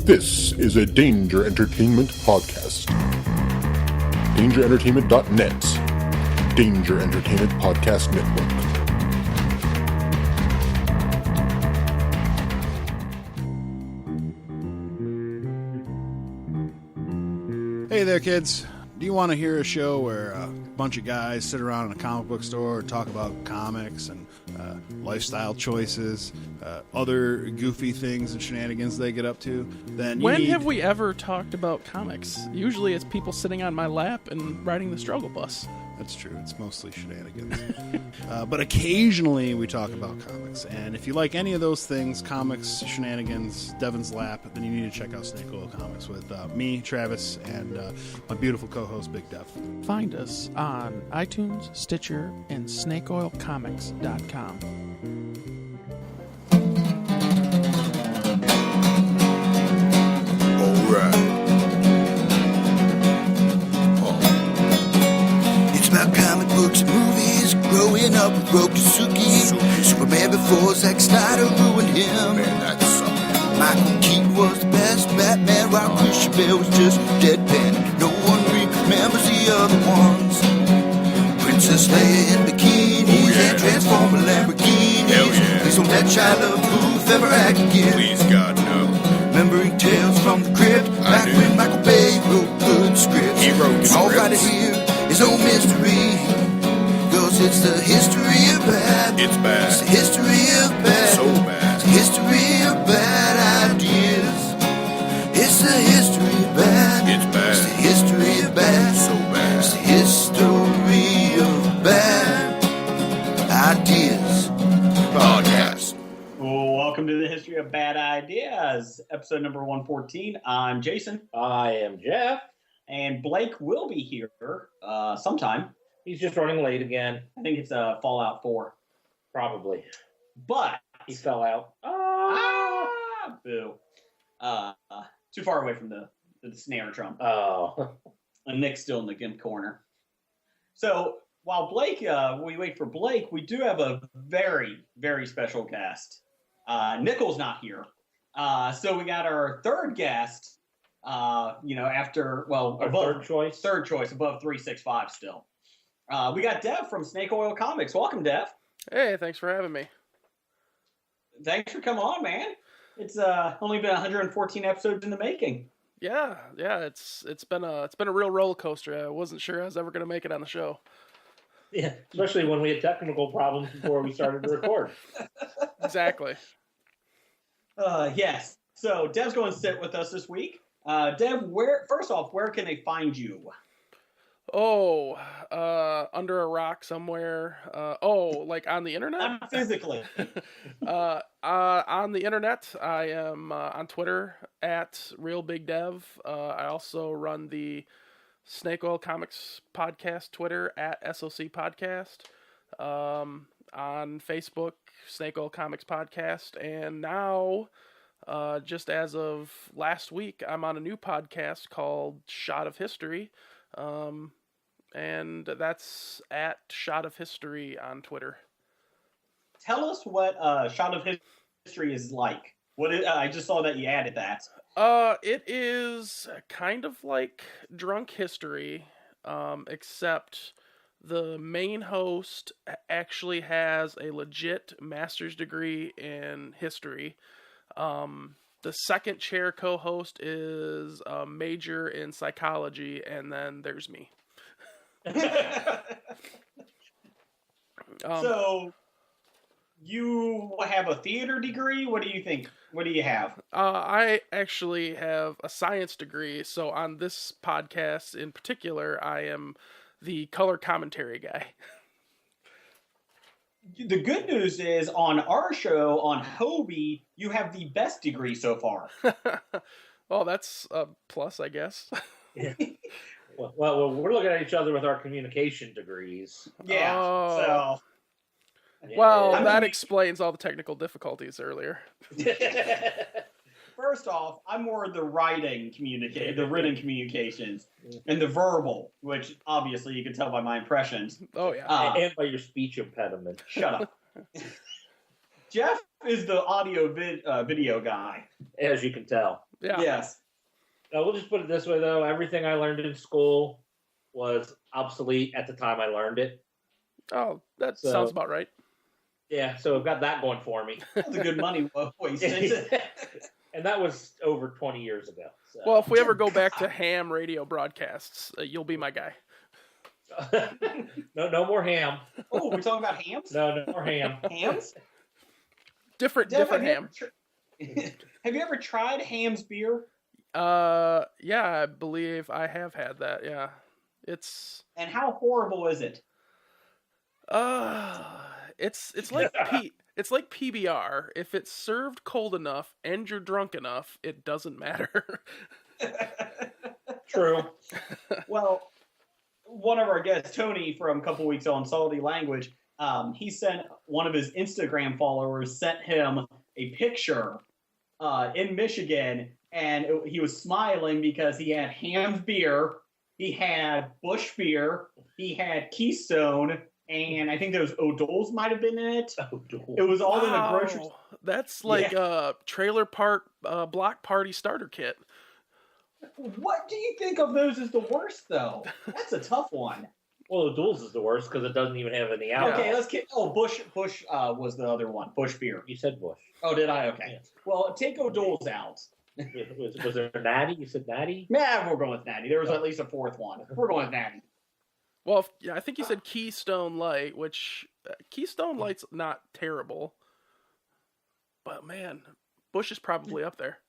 This is a Danger Entertainment podcast. DangerEntertainment.net. Danger Entertainment Podcast Network. Hey there, kids. Do you want to hear a show where a bunch of guys sit around in a comic book store and talk about comics and lifestyle choices, other goofy things and shenanigans they get up to? Then when have we ever talked about comics? Usually it's people sitting on my lap and riding the struggle bus. That's true. It's mostly shenanigans. But occasionally we talk about comics. And if you like any of those things, comics, shenanigans, Devin's lap, then you need to check out Snake Oil Comics with me, Travis, and my beautiful co-host, Big Dev. Find us on iTunes, Stitcher, and snakeoilcomics.com. All right. Comic books and movies, growing up with Rokusuki. Superman before Zack Snyder ruined him. Man, that's something. Michael Keaton was the best Batman, while Christian Bale was just deadpan. No one remembers the other ones. Princess Leia in bikinis and Transformer Lamborghinis. Yeah. Please don't let Shia LaBeouf ever act again. Please, God, no. Remembering tales from the crypt, back when Michael Bay wrote good scripts. He wrote scripts. All right here. It's no mystery, cause it's the history of bad. It's bad. It's the history of bad. So bad. It's the history of bad ideas. It's the history of bad. It's bad. It's the history of bad. So bad. It's the history of bad ideas. Podcast. Well, welcome to the History of Bad Ideas, episode number 114. I'm Jason. I am Jeff. And Blake will be here sometime. He's just running late again. I think it's Fallout 4. Probably. But he fell out. Boo. Too far away from the snare drum. Oh. And Nick's still in the gimp corner. So while we wait for Blake, we do have a very, very special guest. Nickel's not here. So we got our third guest. Third choice above 365 still. We got Dev from Snake Oil Comics. Welcome, Dev. Hey, thanks for having me. Thanks for coming on, man. It's only been 114 episodes in the making. Yeah, it's been a real roller coaster. I wasn't sure I was ever going to make it on the show. Yeah, especially when we had technical problems before we started to record. Exactly. Yes. So Dev's going to sit with us this week. Dev, where can they find you? Under a rock somewhere. Like on the internet? Not physically. On the internet, I am on Twitter at RealBigDev. I also run the Snake Oil Comics podcast Twitter at SOC Podcast. On Facebook, Snake Oil Comics Podcast. And now, just as of last week, I'm on a new podcast called Shot of History. And that's at Shot of History on Twitter. Tell us what Shot of History is like. I just saw that you added that. It is kind of like Drunk History, except the main host actually has a legit master's degree in history. The second chair co-host is a major in psychology, and then there's me. So you have a theater degree? What do you think? What do you have? I actually have a science degree, so on this podcast in particular, I am the color commentary guy. The good news is on our show, on Hobie, you have the best degree so far. Well, that's a plus, I guess. Yeah. Well, we're looking at each other with our communication degrees. Yeah. Oh. Well, that explains all the technical difficulties earlier. First off, I'm more the written communications, and the verbal, which obviously you can tell by my impressions. Oh, yeah. And by your speech impediment. Shut up. Jeff is the audio video guy. As you can tell. Yeah. Yes. We'll just put it this way, though. Everything I learned in school was obsolete at the time I learned it. Oh, that sounds about right. Yeah, so I've got that going for me. That's a good money wasted. And that was over 20 years ago. So. Well, if we ever go back to ham radio broadcasts, you'll be my guy. No more ham. Oh, we're talking about hams? No more ham. Hams? Different Jeff, ham. Have you ever tried Ham's beer? Yeah, I believe I have had that. Yeah, it's. And how horrible is it? It's like it's like PBR. If it's served cold enough and you're drunk enough, it doesn't matter. True. Well, one of our guests, Tony, from a couple weeks on Salty Language, he sent one of his Instagram followers sent him a picture in Michigan, and he was smiling because he had Ham's beer, he had Busch beer, he had Keystone, and I think those O'Doul's might have been in it. O'Doul. It was all in a grocery store. That's like a trailer park block party starter kit. What do you think of those as the worst, though? That's a tough one. Well, O'Doul's is the worst because it doesn't even have any alcohol. Okay, let's get. Oh, Busch was the other one. Busch beer. You said Busch. Oh, did I? Okay. Yeah. Well, take O'Doul's out. Was there Natty? You said Natty? Yeah, we're going with Natty. There was at least a fourth one. We're going with Natty. Well, I think you said Keystone Light, which Keystone Light's not terrible, but man, Busch is probably up there.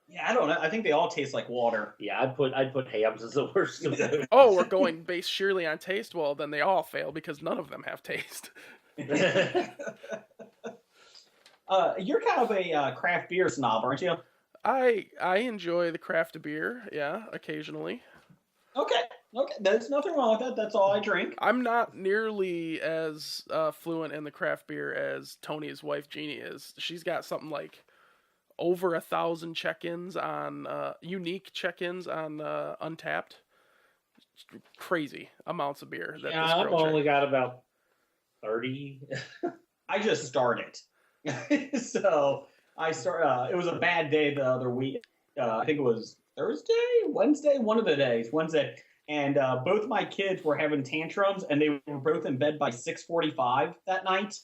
Yeah, I don't know. I think they all taste like water. Yeah, I'd put Hams as the worst of those. Oh, we're going based sheerly on taste. Well, then they all fail because none of them have taste. You're kind of a craft beer snob, aren't you? I enjoy the craft beer, yeah, occasionally. Okay. There's nothing wrong with that. That's all I drink. I'm not nearly as fluent in the craft beer as Tony's wife Jeannie is. She's got something like over 1,000 check-ins on unique check-ins on Untapped. Crazy amounts of beer. That Yeah, this I've girl only got about 30. I just started. So I it was a bad day the other week. I think it was Wednesday, one of the days, Wednesday. And both my kids were having tantrums, and they were both in bed by 6:45 that night.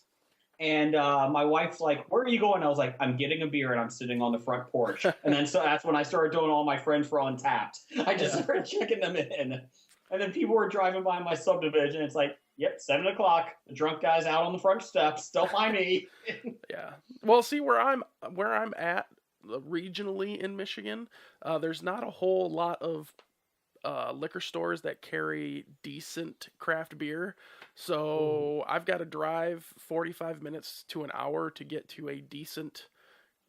And my wife's like, "Where are you going?" I was like, "I'm getting a beer, and I'm sitting on the front porch." And then so that's when I started doing all my friends for Untapped. I just started checking them in. And then people were driving by my subdivision. It's like, yep, 7 o'clock. The drunk guy's out on the front steps. Don't mind me. Yeah. Well, see where I'm at regionally in Michigan. There's not a whole lot of liquor stores that carry decent craft beer. So I've got to drive 45 minutes to an hour to get to a decent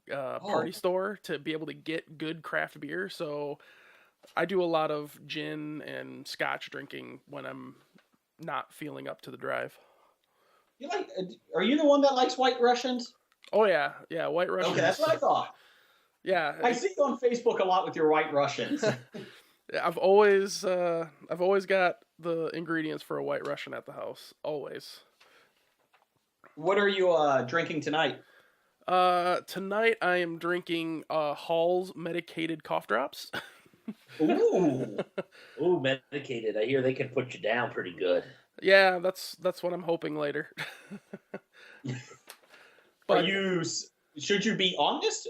party store to be able to get good craft beer. So I do a lot of gin and scotch drinking when I'm not feeling up to the drive. Are you the one that likes White Russians? Oh yeah, White Russians. Okay, that's what I thought. Yeah, I see you on Facebook a lot with your White Russians. I've always got the ingredients for a White Russian at the house. Always. What are you drinking tonight? Tonight I am drinking Hall's medicated cough drops. Ooh. Ooh, medicated. I hear they can put you down pretty good. Yeah, that's what I'm hoping later. But should you be on this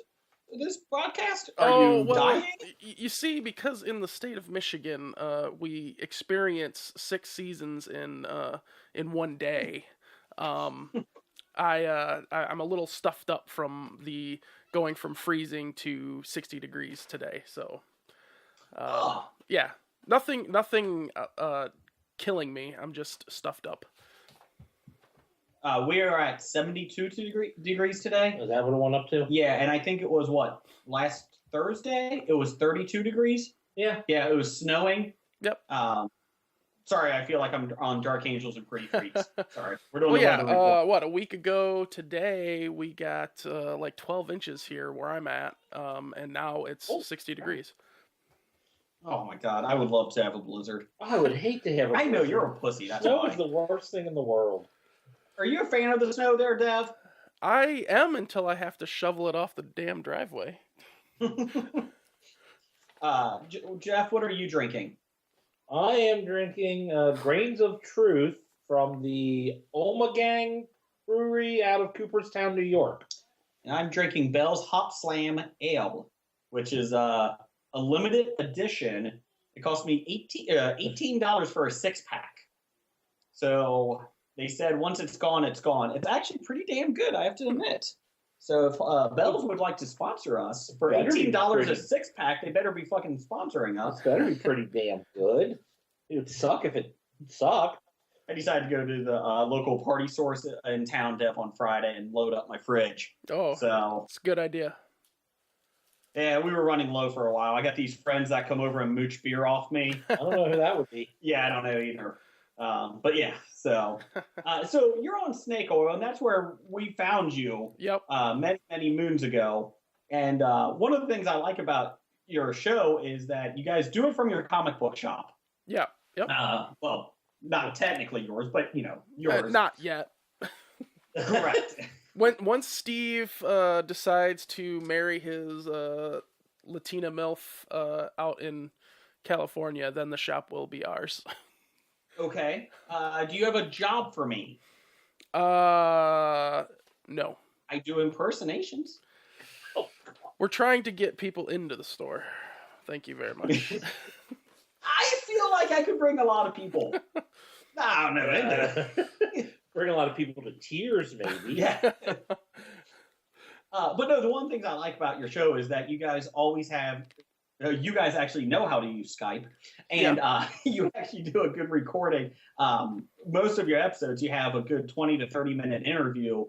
broadcast? Are you dying? You see, because in the state of Michigan, we experience 6 seasons in one day. I'm a little stuffed up from going from freezing to 60 degrees today. So, yeah, nothing killing me. I'm just stuffed up. We are at 72 degrees today. Is that what it went up to? Yeah, and I think it was last Thursday? It was 32 degrees. Yeah. Yeah, it was snowing. Yep. Sorry, I feel like I'm on Dark Angels and Pretty Freaks. Sorry. We're doing Well, the weather report. a week ago today we got like 12 inches here where I'm at, and now it's 60 degrees. Oh my God, I would love to have a blizzard. I would hate to have a I know blizzard. you're a pussy. That's Snow why. is the worst thing in the world. Are you a fan of the snow there, Dev? I am until I have to shovel it off the damn driveway. Jeff, what are you drinking? I am drinking Grains of Truth from the Omegang Brewery out of Cooperstown, New York. And I'm drinking Bell's Hop Slam Ale, which is a limited edition. It cost me $18 for a 6-pack. So they said once it's gone, it's gone. It's actually pretty damn good, I have to admit. So if Bell's would like to sponsor us for $18 a 6-pack, they better be fucking sponsoring us. It's better be pretty damn good. It would suck if it sucked. I decided to go to the local party source in town, Dev, on Friday and load up my fridge. Oh, so it's a good idea. Yeah, we were running low for a while. I got these friends that come over and mooch beer off me. I don't know who that would be. Yeah, I don't know either. But yeah, so you're on Snake Oil, and that's where we found you. Yep. Many moons ago. And one of the things I like about your show is that you guys do it from your comic book shop. Yeah. Yep. Well, not technically yours, but yours. Not yet. Right. Once Steve decides to marry his Latina MILF out in California, then the shop will be ours. Okay. Do you have a job for me? No. I do impersonations. We're trying to get people into the store. Thank you very much. I feel like I could bring a lot of people. No. Bring a lot of people to tears, maybe. Yeah. But no, the one thing I like about your show is that you guys always have, you guys actually know how to use Skype, and you actually do a good recording. Most of your episodes, you have a good 20 to 30-minute interview,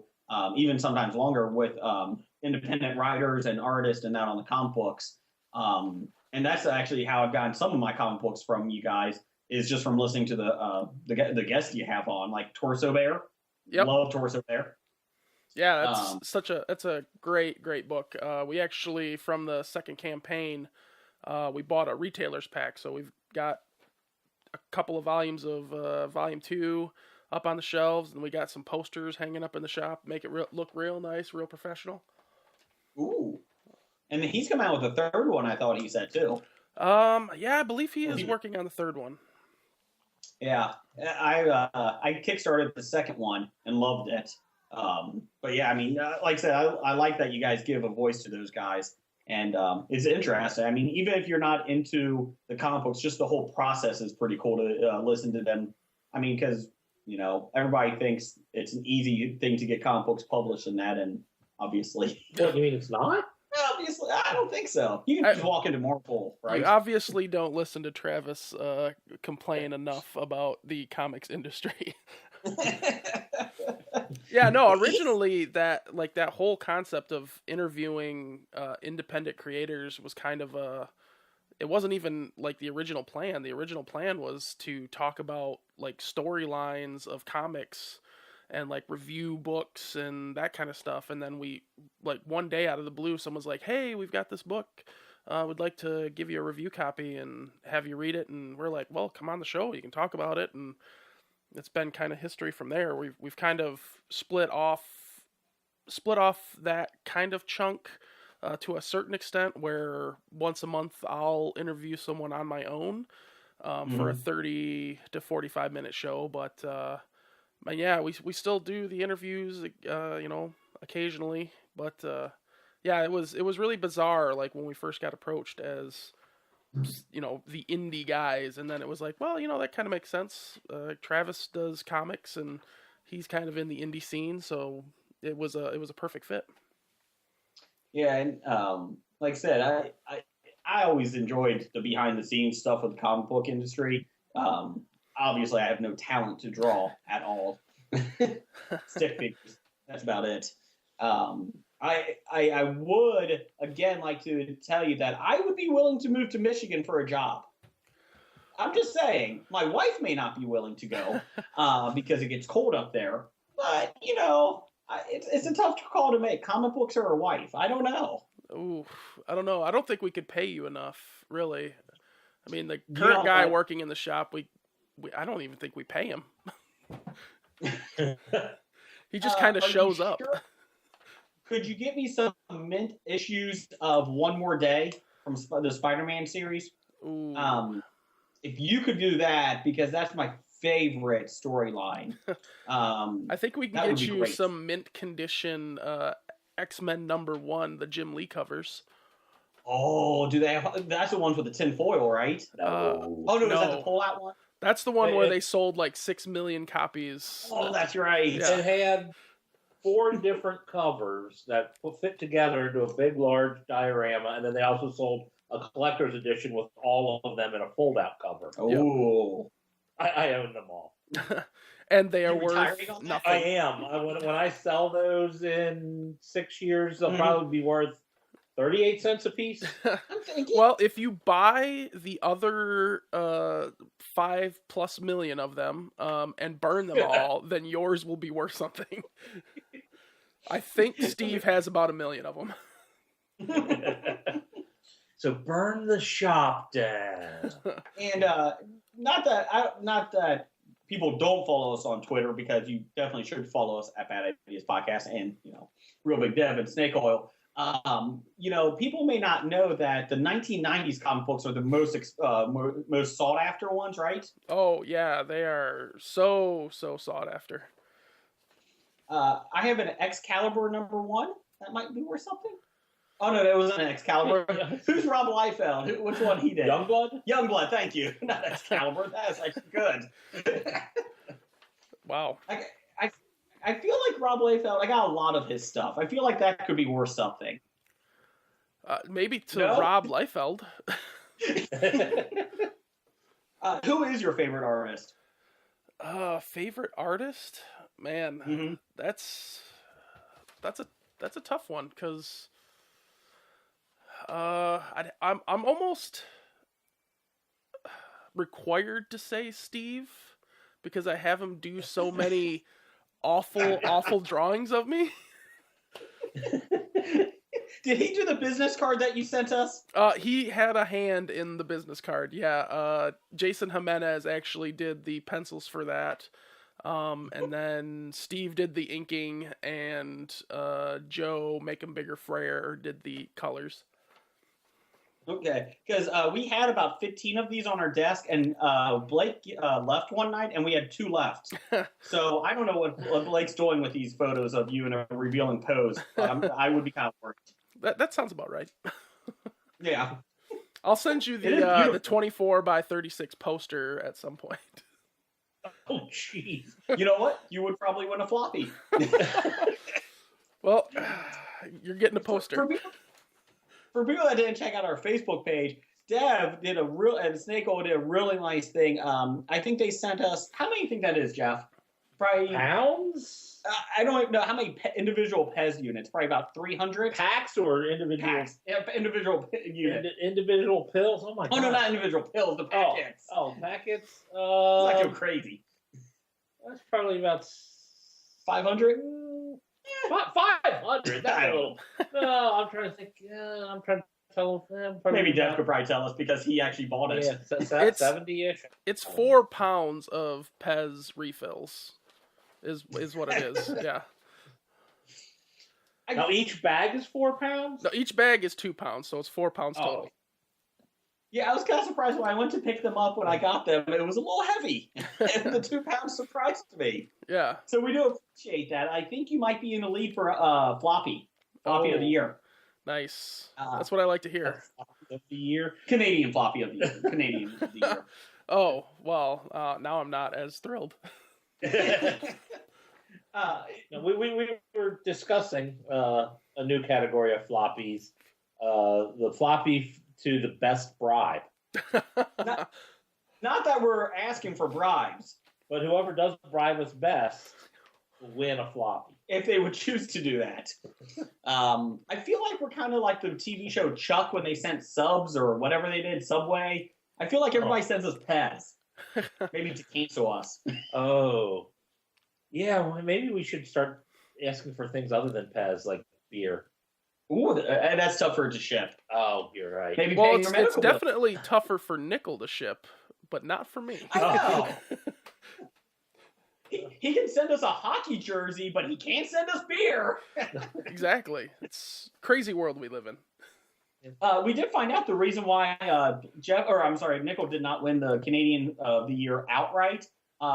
even sometimes longer, with independent writers and artists and that on the comic books. And that's actually how I've gotten some of my comic books from you guys, is just from listening to the guests you have on, like Torso Bear. Yep. Love Torso Bear. Yeah, that's a great book. We actually, from the second campaign, we bought a retailer's pack, so we've got a couple of volumes of Volume 2 up on the shelves, and we got some posters hanging up in the shop, make it look real nice, real professional. Ooh. And he's come out with a third one, I thought he said, too. Yeah, I believe he is working on the third one. Yeah, I kickstarted the second one and loved it. But yeah, I mean, like I said, I like that you guys give a voice to those guys, and it's interesting. I mean, even if you're not into the comic books, just the whole process is pretty cool to listen to them. I mean, because everybody thinks it's an easy thing to get comic books published and that, and obviously, What, you mean it's not? obviously, I don't think so. You can just walk into Marvel, right? You obviously don't listen to Travis complain enough about the comics industry. Yeah, no, originally that whole concept of interviewing independent creators was kind of it wasn't even like the original plan. The original plan was to talk about like storylines of comics and like review books and that kind of stuff. And then we, like, one day out of the blue, someone's like, hey, we've got this book. Would like to give you a review copy and have you read it. And we're like, well, come on the show. You can talk about it. And it's been kind of history from there. We've kind of split off that kind of chunk to a certain extent, where once a month I'll interview someone on my own for a 30 to 45 minute show. But yeah, we still do the interviews, occasionally. But yeah, it was really bizarre, like when we first got approached as, the indie guys, and then it was like, well, that kind of makes sense. Travis does comics, and he's kind of in the indie scene, so it was a perfect fit. Yeah, and like I said, I always enjoyed the behind the scenes stuff with the comic book industry. Obviously, I have no talent to draw at all. Stick figures. That's about it. I would, again, like to tell you that I would be willing to move to Michigan for a job. I'm just saying, my wife may not be willing to go because it gets cold up there. But, it's a tough call to make. Comic books or a wife? I don't know. Ooh, I don't know. I don't think we could pay you enough, really. I mean, the current guy working in the shop, I don't even think we pay him. He just kind of Are you shows up. sure? Could you get me some mint issues of One More Day from the Spider-Man series? Ooh. If you could do that, because that's my favorite storyline. I think we that can would get be you great. some mint condition X-Men #1, the Jim Lee covers. Oh, do they have? That's the ones with the tin foil, right? No. Oh no, is that no. the pull-out one? That's the one Hey, where it- they sold like 6 million copies. Oh, that's right. Yeah. It had 4 different covers that fit together into a big, large diorama, and then they also sold a collector's edition with all of them in a fold-out cover. Oh, I own them all. And they are You worth retiring on that? I nothing. am. When I sell those in 6 years, they'll Mhm. probably be worth 38 cents a piece. I'm thinking. Well, if you buy the other 5+ million of them and burn them all, then yours will be worth something. I think Steve has about 1 million of them. So burn the shop down. And not that people don't follow us on Twitter, because you definitely should follow us at Bad Ideas Podcast and Real Big Dev and Snake Oil. People may not know that the 1990s comic books are the most sought after ones, right? Oh yeah, they are so sought after. I have an Excalibur #1 that might be worth something. Oh no, that wasn't an Excalibur. Who's Rob Liefeld? Which one he did? Youngblood? Youngblood, thank you. Not Excalibur. That is actually good. Wow. I feel like Rob Liefeld, I got a lot of his stuff. I feel like that could be worth something. Maybe to No? Rob Liefeld. Who is your favorite artist? Favorite artist? Man, Mhm. that's a tough one, because I'm almost required to say Steve, because I have him do so many awful drawings of me. Did he do the business card that you sent us? He had a hand in the business card. Yeah. Jason Jimenez actually did the pencils for that. And then Steve did the inking, and Joe, Make 'em Bigger Frere, did the colors. Okay, because we had about 15 of these on our desk, and Blake left one night, and we had 2 left. So I don't know what Blake's doing with these photos of you in a revealing pose. I would be kind of worried. That sounds about right. Yeah. I'll send you It is the beautiful. 24 by 36 poster at some point. Oh, jeez. You know what? You would probably win a floppy. Well, you're getting a poster. For people that didn't check out our Facebook page, Dev did and Snake Oil did a really nice thing. I think they sent us, how many do you think that is, Jeff? Probably, Pounds? I don't know how many individual Pez units. Probably about 300 Packs or individual? packs. Yeah, individual unit. Individual pills? Oh, my God. Oh no, not individual pills. The packets. Oh, packets? It's not go crazy. That's probably about 500. 500. That's I a don't little. No, I'm trying to think. I'm trying to tell. Maybe Dev could probably tell us because he actually bought it. Yeah, It's- 70-ish. It's 4 pounds of Pez refills, is what it is. Yeah. Now each bag is 4 pounds. No, each bag is 2 pounds, so it's 4 pounds Oh. total. Yeah, I was kind of surprised when I went to pick them up when I got them. It was a little heavy, and the 2 pounds surprised me. Yeah. So we do appreciate that. I think you might be in the lead for floppy of the year. Nice. Uh, That's what I like to hear. Of the year. Canadian floppy of the year. Canadian of the year. Oh, well, now I'm not as thrilled. Uh, Now, we were discussing a new category of floppies. The floppy to the best bribe. not that we're asking for bribes, But whoever does bribe us best will win a floppy. if they would choose to do that. I feel like we're kind of like the TV show Chuck when they sent subs or whatever they did, Subway. I feel like everybody sends us Pez. Maybe to cancel us. Oh. Yeah, well, maybe we should start asking for things other than Pez, like beer. Ooh, and that's tough for it to ship. Oh, you're right. Maybe Well, paying it's your medical bill. definitely tougher for Nickel to ship, but not for me. I know. he can send us a hockey jersey, but he can't send us beer. Exactly. It's a crazy world we live in. We did find out the reason why Nickel did not win the Canadian of the Year outright.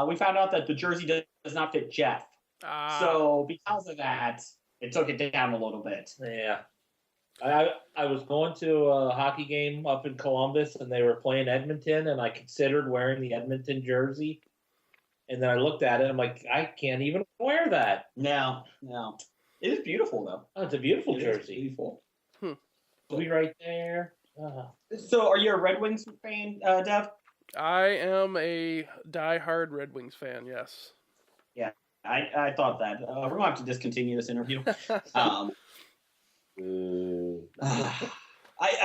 We found out that the jersey does not fit Jeff. So because of that, it took it down a little bit. Yeah. I was going to a hockey game up in Columbus, and they were playing Edmonton, and I considered wearing the Edmonton jersey. And then I looked at it, I'm like, I can't even wear that. No. It is beautiful, though. Oh, it's a beautiful jersey. It's beautiful. It'll be right there. So are you a Red Wings fan, Dev? I am a die-hard Red Wings fan, yes. Yeah, I thought that. We're going to have to discontinue this interview. I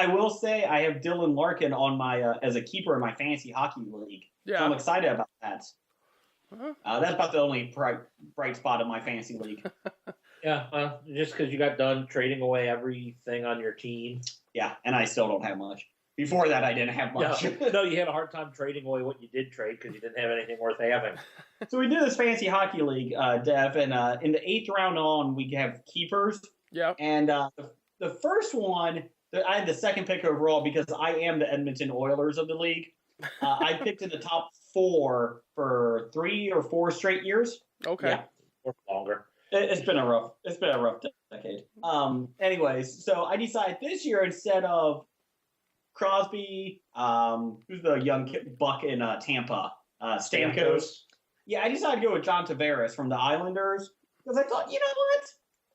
will say I have Dylan Larkin on my as a keeper in my fantasy hockey league. Yeah. So I'm excited about that. Uh-huh. That's about the only bright spot in my fantasy league. Yeah, just because you got done trading away everything on your team. Yeah, and I still don't have much. Before that, I didn't have much. No, you had a hard time trading away what you did trade because you didn't have anything worth having. So we do this fantasy hockey league, Dev, and in the 8th round on, we have keepers. Yeah. And the first one, I had the second pick overall because I am the Edmonton Oilers of the league. I picked in the top 4 for 3 or 4 straight years. Okay. Yeah. Or longer. It's been a rough decade. Anyways, so I decided this year instead of Crosby, who's the young buck in Tampa, Stamkos. Yeah, I decided to go with John Tavares from the Islanders because I thought, you know what?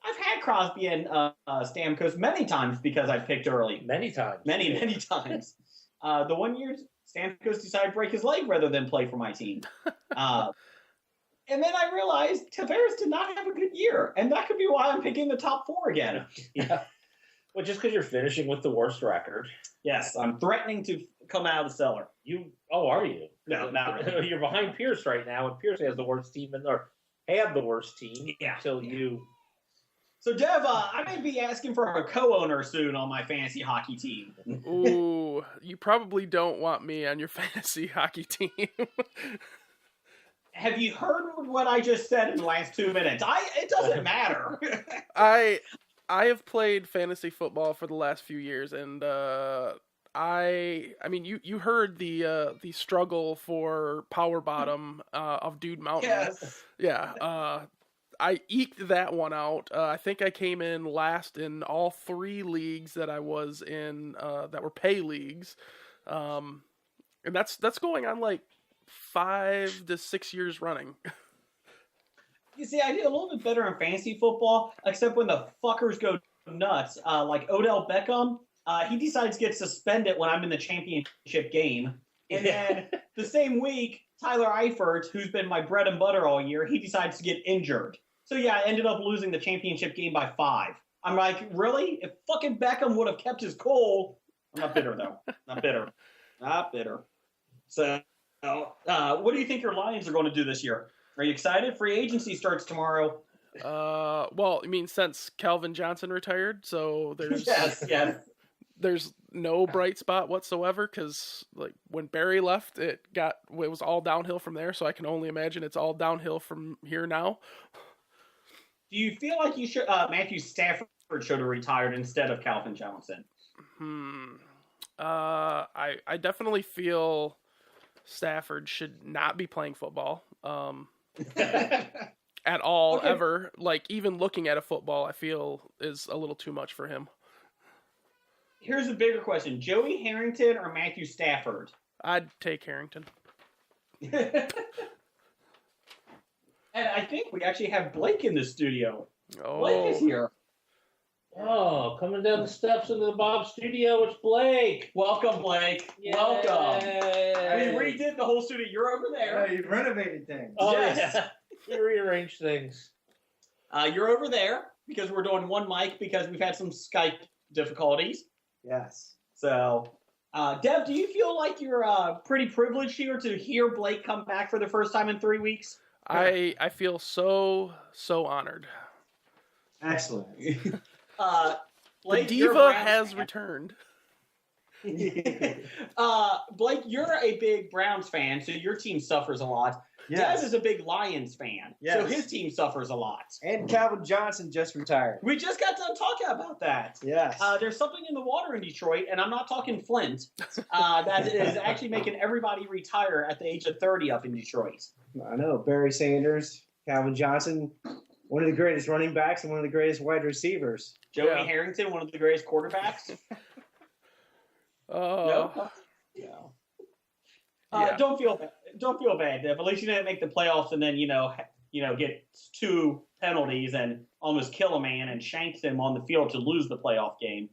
I've had Crosby and Stamkos many times because I picked early. Many times. Many times. The one year Stamkos decided to break his leg rather than play for my team. And then I realized Tavares did not have a good year, and that could be why I'm picking the top 4 again. Yeah. Well, just because you're finishing with the worst record. Yes, I'm threatening to come out of the cellar. Are you? No, not really. You're behind Pierce right now, and Pierce has the worst team had the worst team until you. So, Dev, I may be asking for a co-owner soon on my fantasy hockey team. Ooh, you probably don't want me on your fantasy hockey team. Have you heard what I just said in the last 2 minutes? It doesn't matter. I have played fantasy football for the last few years, and I mean you heard the struggle for power bottom of Dude Mountain. Yes. Yeah. I eked that one out. I think I came in last in all 3 leagues that I was in that were pay leagues, and that's going on like 5 to 6 years running. You see, I did a little bit better in fantasy football, except when the fuckers go nuts. Like Odell Beckham, he decides to get suspended when I'm in the championship game. And then the same week, Tyler Eifert, who's been my bread and butter all year, he decides to get injured. So yeah, I ended up losing the championship game by 5. I'm like, really? If fucking Beckham would have kept his cool, I'm not bitter though. Not bitter. So, what do you think your Lions are going to do this year? Are you excited? Free agency starts tomorrow. Well, I mean, since Calvin Johnson retired, so there's yes. There's no bright spot whatsoever because like when Barry left, it was all downhill from there. So I can only imagine it's all downhill from here now. Do you feel like you should Matthew Stafford should have retired instead of Calvin Johnson? I definitely feel Stafford should not be playing football. At all, Okay. ever. Like, even looking at a football, I feel is a little too much for him. Here's a bigger question. Joey Harrington or Matthew Stafford? I'd take Harrington. And I think we actually have Blake in the studio. Oh. Blake is here. Oh, coming down the steps into the Bob studio, it's Blake. Welcome, Blake. Yay. Welcome. I mean, redid the whole studio. You're over there. You renovated things. Oh, Yes. yeah. We rearranged things. You're over there because we're doing one mic because we've had some Skype difficulties. Yes. So, Dev, do you feel like you're pretty privileged here to hear Blake come back for the first time in 3 weeks? I feel so honored. Excellent. Blake, The you're a diva Browns has fan. returned. Blake, you're a big Browns fan, so your team suffers a lot. Yes. Dev is a big Lions fan, so Yes. his team suffers a lot. And Calvin Johnson just retired. We just got done talking about that. Yes. There's something in the water in Detroit, and I'm not talking Flint, that is actually making everybody retire at the age of 30 up in Detroit. I know. Barry Sanders, Calvin Johnson, one of the greatest running backs and one of the greatest wide receivers. Joey Yeah. Harrington, one of the greatest quarterbacks. No? Yeah. Don't feel bad, Dev. At least you didn't make the playoffs and then get 2 penalties and almost kill a man and shank him on the field to lose the playoff game.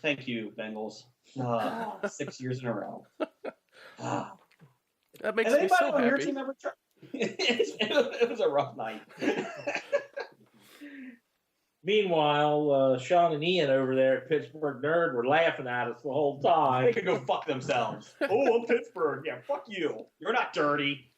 Thank you, Bengals. 6 years in a row. That makes Has me anybody so on your happy. team ever tried? It was a rough night. Meanwhile, Sean and Ian over there at Pittsburgh Nerd were laughing at us the whole They time. could go fuck themselves. Oh, I'm Pittsburgh. Yeah, fuck you. You're not dirty.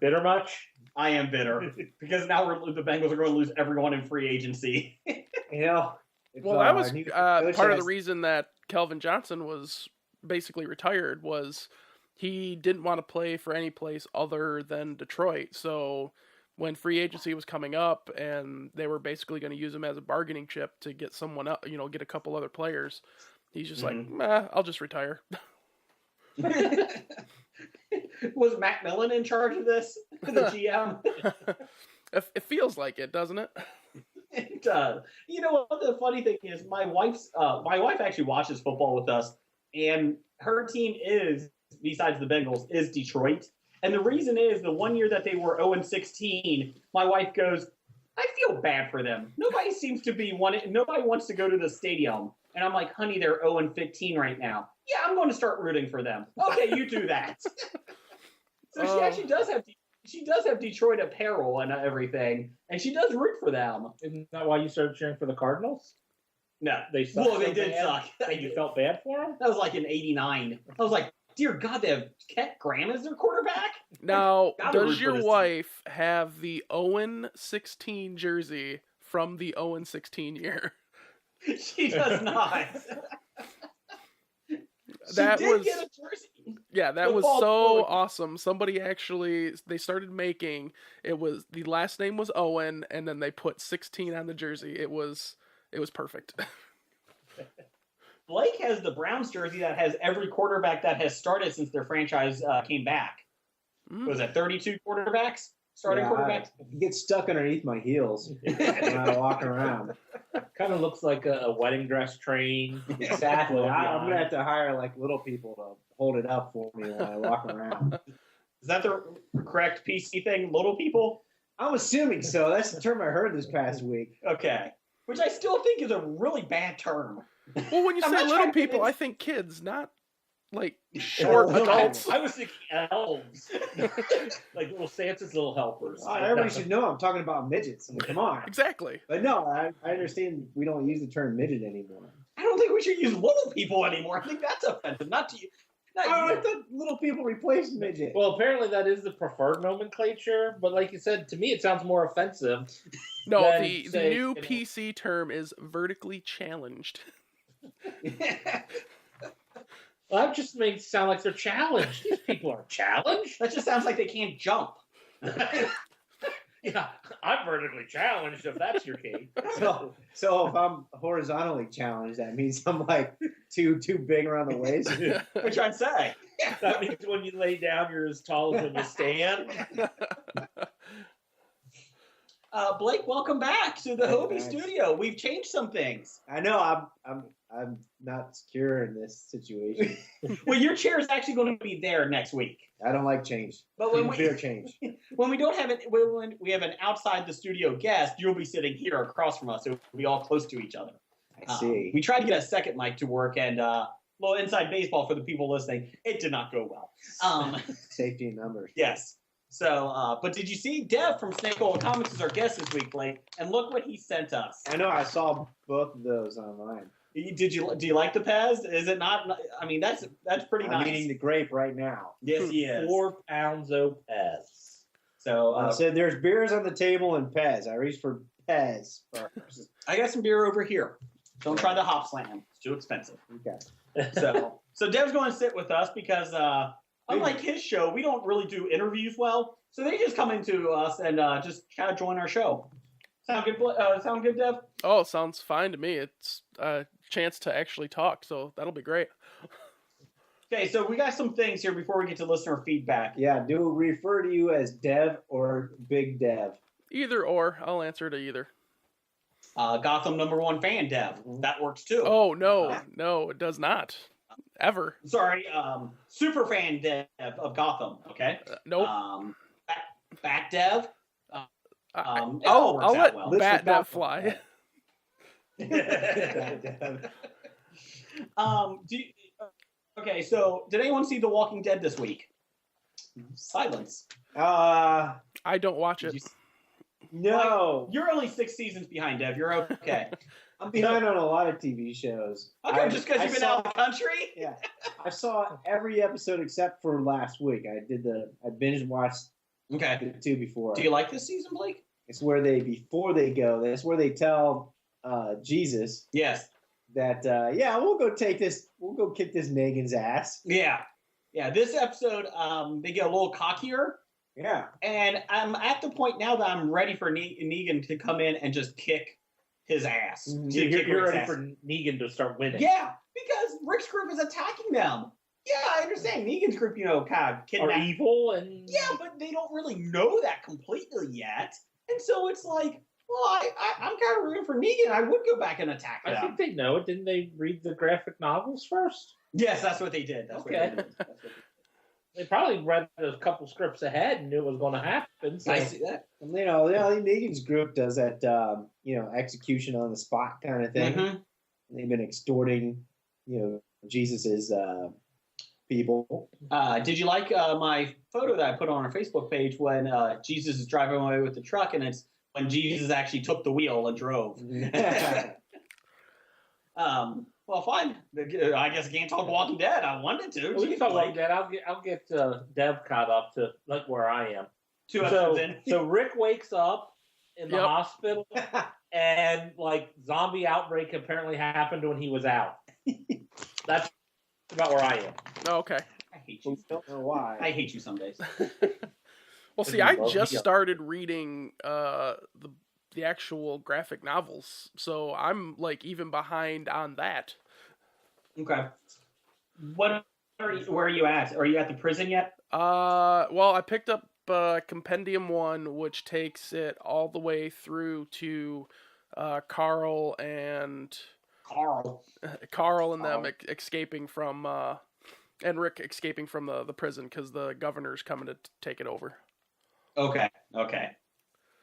Bitter much? I am bitter because now the Bengals are going to lose everyone in free agency. You know. If, Well, that was he- part of the has- reason that Kelvin Johnson was basically retired was he didn't want to play for any place other than Detroit. So when free agency was coming up and they were basically going to use him as a bargaining chip to get someone up, get a couple other players, he's just like, I'll just retire. Was Macmillan in charge of this? The GM? It feels like it, doesn't it? It does. You know what? The funny thing is, my wife actually watches football with us, and her team is, besides the Bengals, is Detroit. And the reason is the one year that they were 0-16, my wife goes, I feel bad for them. Nobody seems to be nobody wants to go to the stadium. And I'm like, honey, they're 0-15 right now. Yeah, I'm going to start rooting for them. Okay, you do that. So she actually does have Detroit apparel and everything, and she does root for them. Isn't that why you started cheering for the Cardinals? No, They sucked. well, they so did bad suck. that you felt bad for them? That was like in '89. I was like, dear God, they have Kent Graham as their quarterback. Now, Gotta root does for your this wife have the 0-16 jersey from the 0-16 year? She does not. That she did was- get a jersey. Yeah, that The was fall so forward. awesome. Somebody actually, they started making, it was, the last name was Owen, and then they put 16 on the jersey. It was perfect. Blake has the Browns jersey that has every quarterback that has started since their franchise came back. Was that 32 quarterbacks? Starting quarterbacks? It gets stuck underneath my heels when I walk around. Kind of looks like a wedding dress train. Exactly. I'm going to have to hire like little people to hold it up for me when I walk around. Is that the correct PC thing? Little people? I'm assuming so. That's the term I heard this past week. Okay. Which I still think is a really bad term. Well, when you I'm say not little trying to people, convince- I think kids, not like short little adults. I was thinking elves. Like little Santa's little helpers. Everybody should know I'm talking about midgets. I mean, come on. Exactly. But no, I understand we don't use the term midget anymore. I don't think we should use little people anymore. I think that's offensive. Not to you. Not Oh, you. I thought little people replaced midget. Well, apparently that is the preferred nomenclature, but like you said, to me it sounds more offensive. No, Then the say, new you know- PC term is vertically challenged. Well, that just makes it sound like they're challenged. These people are challenged? That just sounds like they can't jump. Yeah, I'm vertically challenged if that's your case. so if I'm horizontally challenged, that means I'm like too big around the waist. Which I'd say. That means when you lay down, you're as tall as when you stand. Blake, welcome back to the Hobie Thanks. Studio. We've changed some things. I know I'm not secure in this situation. Well, your chair is actually going to be there next week. I don't like change. But when Even we fear change. when we don't have it, when we have an outside the studio guest, you'll be sitting here across from us, so we'll be all close to each other. I see. We tried to get a second mic to work, and little inside baseball for the people listening, it did not go well. Safety in numbers. Yes. So, but did you see Dev from Snake Oil Comics is our guest this week, Blake? And look what he sent us. I know. I saw both of those online. Do you like the Pez? Is it not? I mean, that's pretty I'm nice. eating the grape right now. Yes, he is. 4 pounds of Pez. So I said there's beers on the table and Pez. I reached for Pez first. I got some beer over here. Don't try the hop slam. It's too expensive. Okay. So Dev's going to sit with us because unlike his show, we don't really do interviews well. So they just come into us and just kind of join our show. Sound good? Sound good, Dev? Oh, sounds fine to me. It's a chance to actually talk, so that'll be great. Okay, so we got some things here before we get to listener feedback. Yeah, do we refer to you as Dev or Big Dev? Either or, I'll answer to either. Gotham #1 fan, Dev. That works too. Oh, no, it does not. Ever. Sorry, super fan Dev of Gotham. Okay. Nope. Bat Dev. I'll let well. Bat Dev fly. Okay, so did anyone see The Walking Dead this week? Silence. Uh, I don't watch it. no. You're only 6 seasons behind, Dev. You're okay. I'm behind on a lot of TV shows. Okay, just because you've been out of the country? Yeah, I saw every episode except for last week. I binge watched Okay. the 2 before. Do you like this season, Blake? It's where before they go. That's where they tell Jesus Yes. that we'll go kick this Negan's ass. Yeah. Yeah, this episode, they get a little cockier. Yeah. And I'm at the point now that I'm ready for Negan to come in and just kick his ass. You're ready for Negan to start winning. Yeah, because Rick's group is attacking them. Yeah, I understand. Negan's group, kind of Are kidnapped. evil and Yeah, but they don't really know that completely yet. And so it's like, well, I'm kind of rooting for Negan. I would go back and attack them. I think they know it. Didn't they read the graphic novels first? Yes, that's what they did. That's what Okay. they did. They probably read a couple scripts ahead and knew it was going to happen. So. I see that. And, Negan's group does that, execution on the spot kind of thing. Mm-hmm. They've been extorting, Jesus's people. Did you like my photo that I put on our Facebook page when Jesus is driving away with the truck, and it's when Jesus actually took the wheel and drove? Well, fine. I guess I can't talk Walking Dead. I wanted to. We can talk about that. I'll get Dev caught up to like where I am. 2 episodes in. So Rick wakes up in the Yep. hospital, and like zombie outbreak apparently happened when he was out. That's about where I am. Oh, okay. I hate you. We don't know why. I hate you some days. Well, see, I just started reading the actual graphic novels, so I'm like even behind on that. Okay. Where are you at? Are you at the prison yet? Well, I picked up Compendium 1, which takes it all the way through to Carl and them escaping from and Rick escaping from the prison because the governor's coming to take it over. Okay.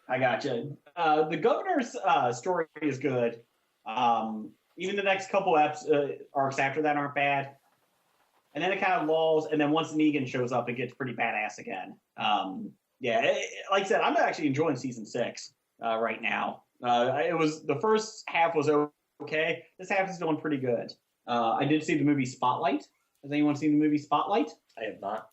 I gotcha. The governor's story is good. Even the next couple arcs after that aren't bad. And then it kind of lulls, and then once Negan shows up, it gets pretty badass again. Like I said, I'm actually enjoying season 6 right now. The first half was okay. This half is doing pretty good. I did see the movie Spotlight. Has anyone seen the movie Spotlight? I have not.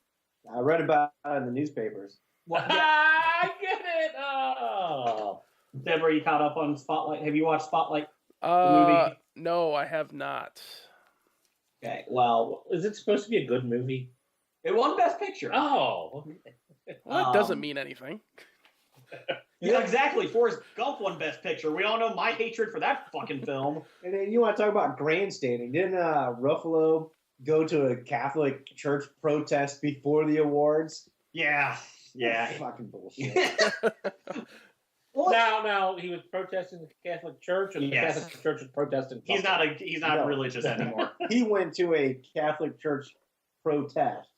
I read about it in the newspapers. Well, I get it. Oh. Deborah, you caught up on Spotlight? Have you watched Spotlight? The movie? No, I have not. Okay, well, Is it supposed to be a good movie? it won Best Picture. Oh. Well, that doesn't mean anything. Yeah, exactly. Forrest Gump won Best Picture. We all know my hatred for that fucking film. And then you want to talk about grandstanding. Didn't Ruffalo go to a Catholic church protest before the awards? Yeah. Fucking bullshit. Well, Now he was protesting the Catholic Church, and the Yes. Catholic Church was protesting. he's not No. religious anymore. He went to a Catholic church protest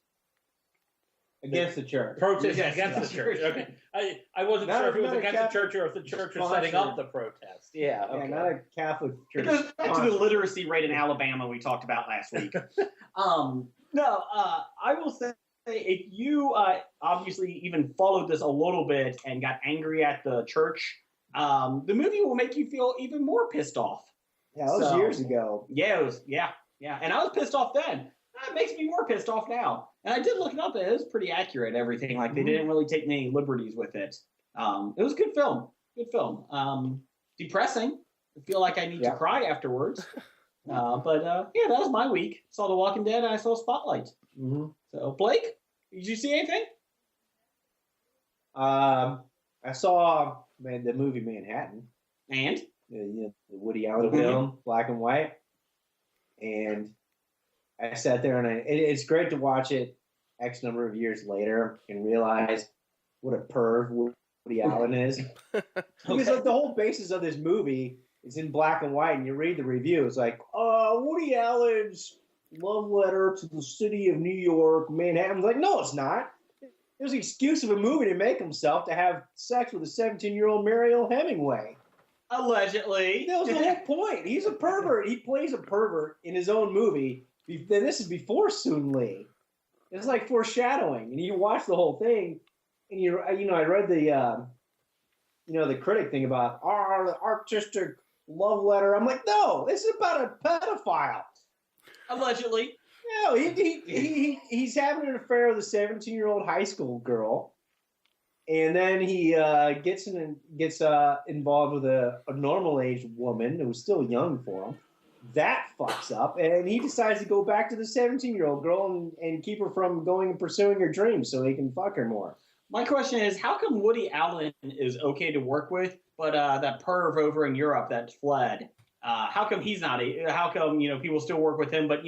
against the church. protest Yes, against yes. the church. Okay, I wasn't Not- sure if it was not a against the Catholic church or if the church was setting up the protest. Yeah, okay. Yeah, not a Catholic It church. goes back to the literacy rate in Alabama we talked about last week. I will say, if you obviously even followed this a little bit and got angry at the church, the movie will make you feel even more pissed off. Yeah, that was So- years ago. Yeah, it was. Yeah. And I was pissed off then. It makes me more pissed off now. And I did look it up. It was pretty accurate. Everything. Like they didn't really take any liberties with it. It was a good film. Good film. Depressing. I feel like I need to cry afterwards. But yeah, that was my week. Saw The Walking Dead and I saw Spotlight. Mm-hmm. So, Blake, did you see anything? I saw the movie Manhattan. And? The Woody Allen film, black and white. And I sat there and it's great to watch it X number of years later and realize what a perv Woody Allen is. Because like the whole basis of this movie is in black and white, and you read the review, it's like, Woody Allen's love letter to the city of New York, Manhattan. Like, no, it's not. It was an excuse of a movie to make himself to have sex with a 17-year-old Mariel Hemingway. Allegedly. That was the whole point. He's a pervert. He plays a pervert in his own movie. This is before Soon Lee. It's like foreshadowing. And you watch the whole thing, and I read the the critic thing about the artistic love letter. I'm like, no, this is about a pedophile. Allegedly. No, he's having an affair with a 17-year-old high school girl. And then he gets involved with a normal age woman who's still young for him. That fucks up, and he decides to go back to the 17-year-old girl and keep her from going and pursuing her dreams so he can fuck her more. My question is, how come Woody Allen is okay to work with, but that perv over in Europe that fled, how come he's not? How come people still work with him, but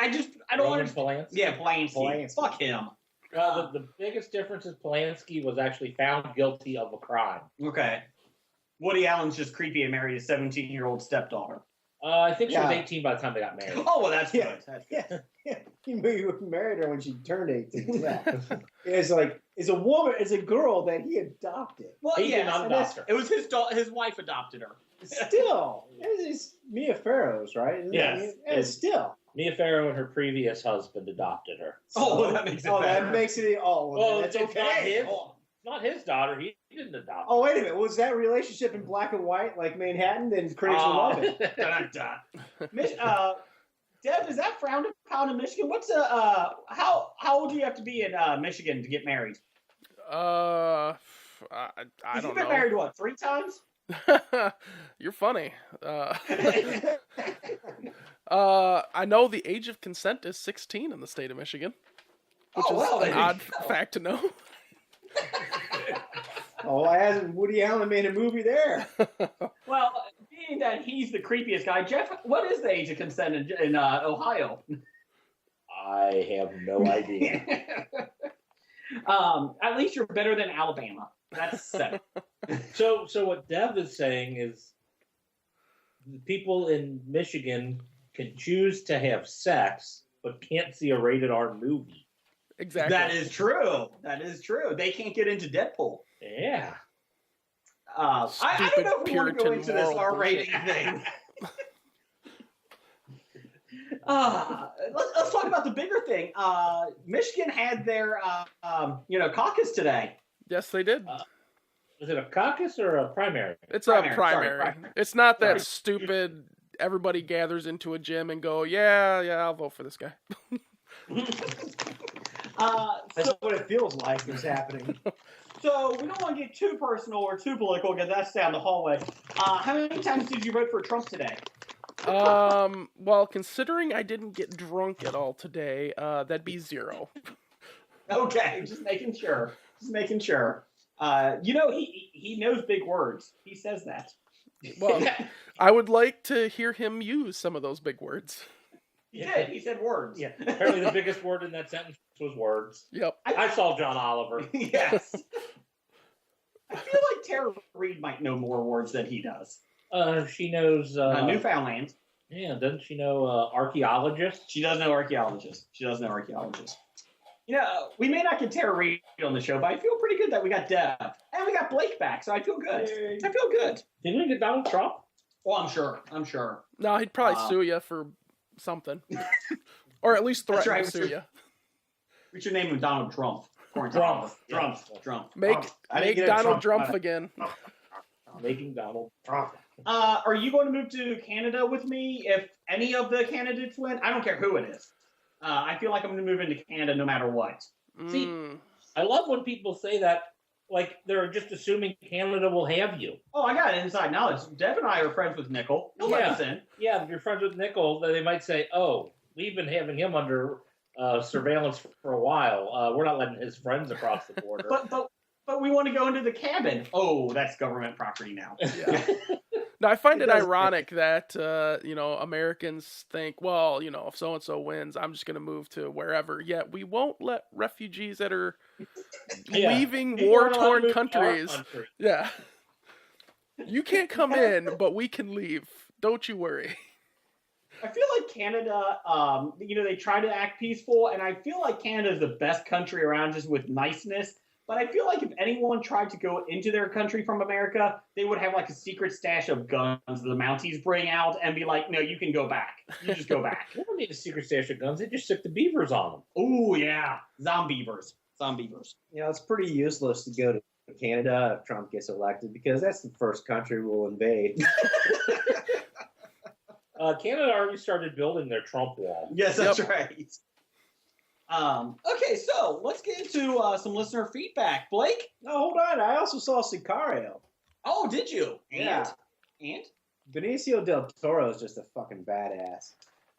I don't understand. Polanski? Yeah, Polanski. Fuck him. The biggest difference is Polanski was actually found guilty of a crime. Okay. Woody Allen's just creepy and married a 17-year-old stepdaughter. I think she was 18 by the time they got married. Oh, well, that's good. That's good. Yeah. He married her when she turned 18. Yeah. It's a woman, it's a girl that he adopted. Well, He did not adopt her. It was his wife adopted her. Still, it's Mia Farrow's, right? Yes. Still. Mia Farrow and her previous husband adopted her. Oh, well, that makes it better. That makes it. Well, that's it's okay. not his daughter. He didn't adopt her. Oh, wait a minute. Was that relationship in black and white, like Manhattan? Then critics will love it. Deb, is that frowned upon in Michigan? What's how old do you have to be in Michigan to get married? I don't know. You've been married, what, 3 times? You're funny. I know the age of consent is 16 in the state of Michigan, which is an odd fact to know. Why hasn't Woody Allen made a movie there? Well, being that he's the creepiest guy, Jeff, what is the age of consent in Ohio? I have no idea. At least you're better than Alabama. That's 7. So what Dev is saying is the people in Michigan can choose to have sex, but can't see a rated R movie. Exactly. That is true. That is true. They can't get into Deadpool. Yeah. I don't know if we want to go into this Puritan R-rating thing. Let's talk about the bigger thing. Michigan had their caucus today. Yes, they did. Is it a caucus or a primary? It's primary, a primary. sorry. It's not that stupid. Everybody gathers into a gym and go, yeah, I'll vote for this guy. That's what it feels like is happening. So we don't want to get too personal or too political because that's down the hallway. How many times did you vote for Trump today? Well, considering I didn't get drunk at all today, that'd be 0. Okay, just making sure. He knows big words. He says that. Well, I would like to hear him use some of those big words. He did. He said words. Yeah. Apparently the biggest word in that sentence was words. Yep. I saw John Oliver. Yes. I feel like Tara Reid might know more words than he does. She knows... Newfoundland. Yeah, doesn't she know archaeologist? She does know archaeologists. We may not get Tara Reid on the show, but I feel pretty good that we got Deb. And we got Blake back, so I feel good. Didn't we get Donald Trump? Well, I'm sure. No, he'd probably sue you for something. Or at least threaten to sue you. We should name him Donald Trump. Trump. Make Donald Trump again. Making Donald Trump. Are you going to move to Canada with me if any of the candidates win? I don't care who it is. I feel like I'm going to move into Canada no matter what. See, I love when people say that like they're just assuming Canada will have you. Oh, I got inside knowledge. Dev and I are friends with Nickel. He'll let us in. Yeah, if you're friends with Nickel, then they might say, "Oh, we've been having him under surveillance for a while. We're not letting his friends across the border." But we want to go into the cabin. Oh, that's government property now. Yeah. Now, I find it ironic that, Americans think, well, if so-and-so wins, I'm just going to move to wherever. Yet we won't let refugees that are leaving war-torn countries. Yeah. You can't come in, but we can leave. Don't you worry. I feel like Canada, they try to act peaceful, and I feel like Canada is the best country around just with niceness. But I feel like if anyone tried to go into their country from America, they would have like a secret stash of guns the Mounties bring out and be like, no, you can go back. You just go back. They don't need a secret stash of guns. They just stick the beavers on them. Oh, yeah. Zombievers. It's pretty useless to go to Canada if Trump gets elected because that's the first country we'll invade. Canada already started building their Trump wall. Yes, that's right. Okay, so let's get into some listener feedback. Blake? No, hold on. I also saw Sicario. Oh, did you? Yeah. And? Benicio del Toro is just a fucking badass.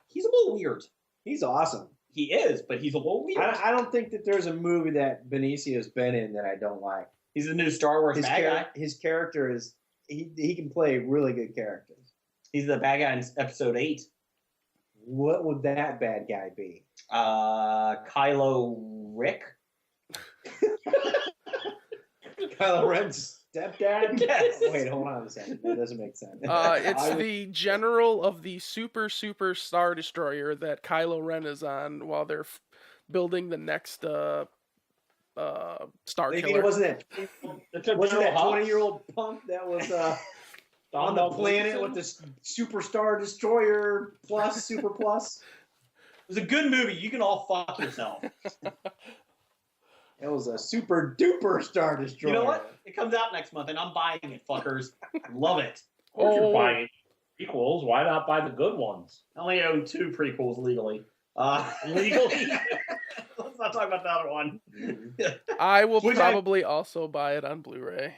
He's a little weird. He's awesome. He is, but he's a little weird. I don't think that there's a movie that Benicio's been in that I don't like. He's the new Star Wars bad guy. His character is... He can play really good characters. He's the bad guy in episode 8. What would that bad guy be? Kylo Rick? Kylo Ren's stepdad? Yes. Wait, hold on a second. That doesn't make sense. It's the general of the super Star Destroyer that Kylo Ren is on while they're building the next Star Killer. Wasn't that 20-year-old punk that was on the planet with the Superstar Destroyer plus Super Plus? It was a good movie. You can all fuck yourself. It was a super duper Star Destroyer. You know what? It comes out next month, and I'm buying it, fuckers. Love it. Or you're buying prequels. Why not buy the good ones? I only own 2 prequels legally. Legally? Let's not talk about the other one. I will probably also buy it on Blu-ray.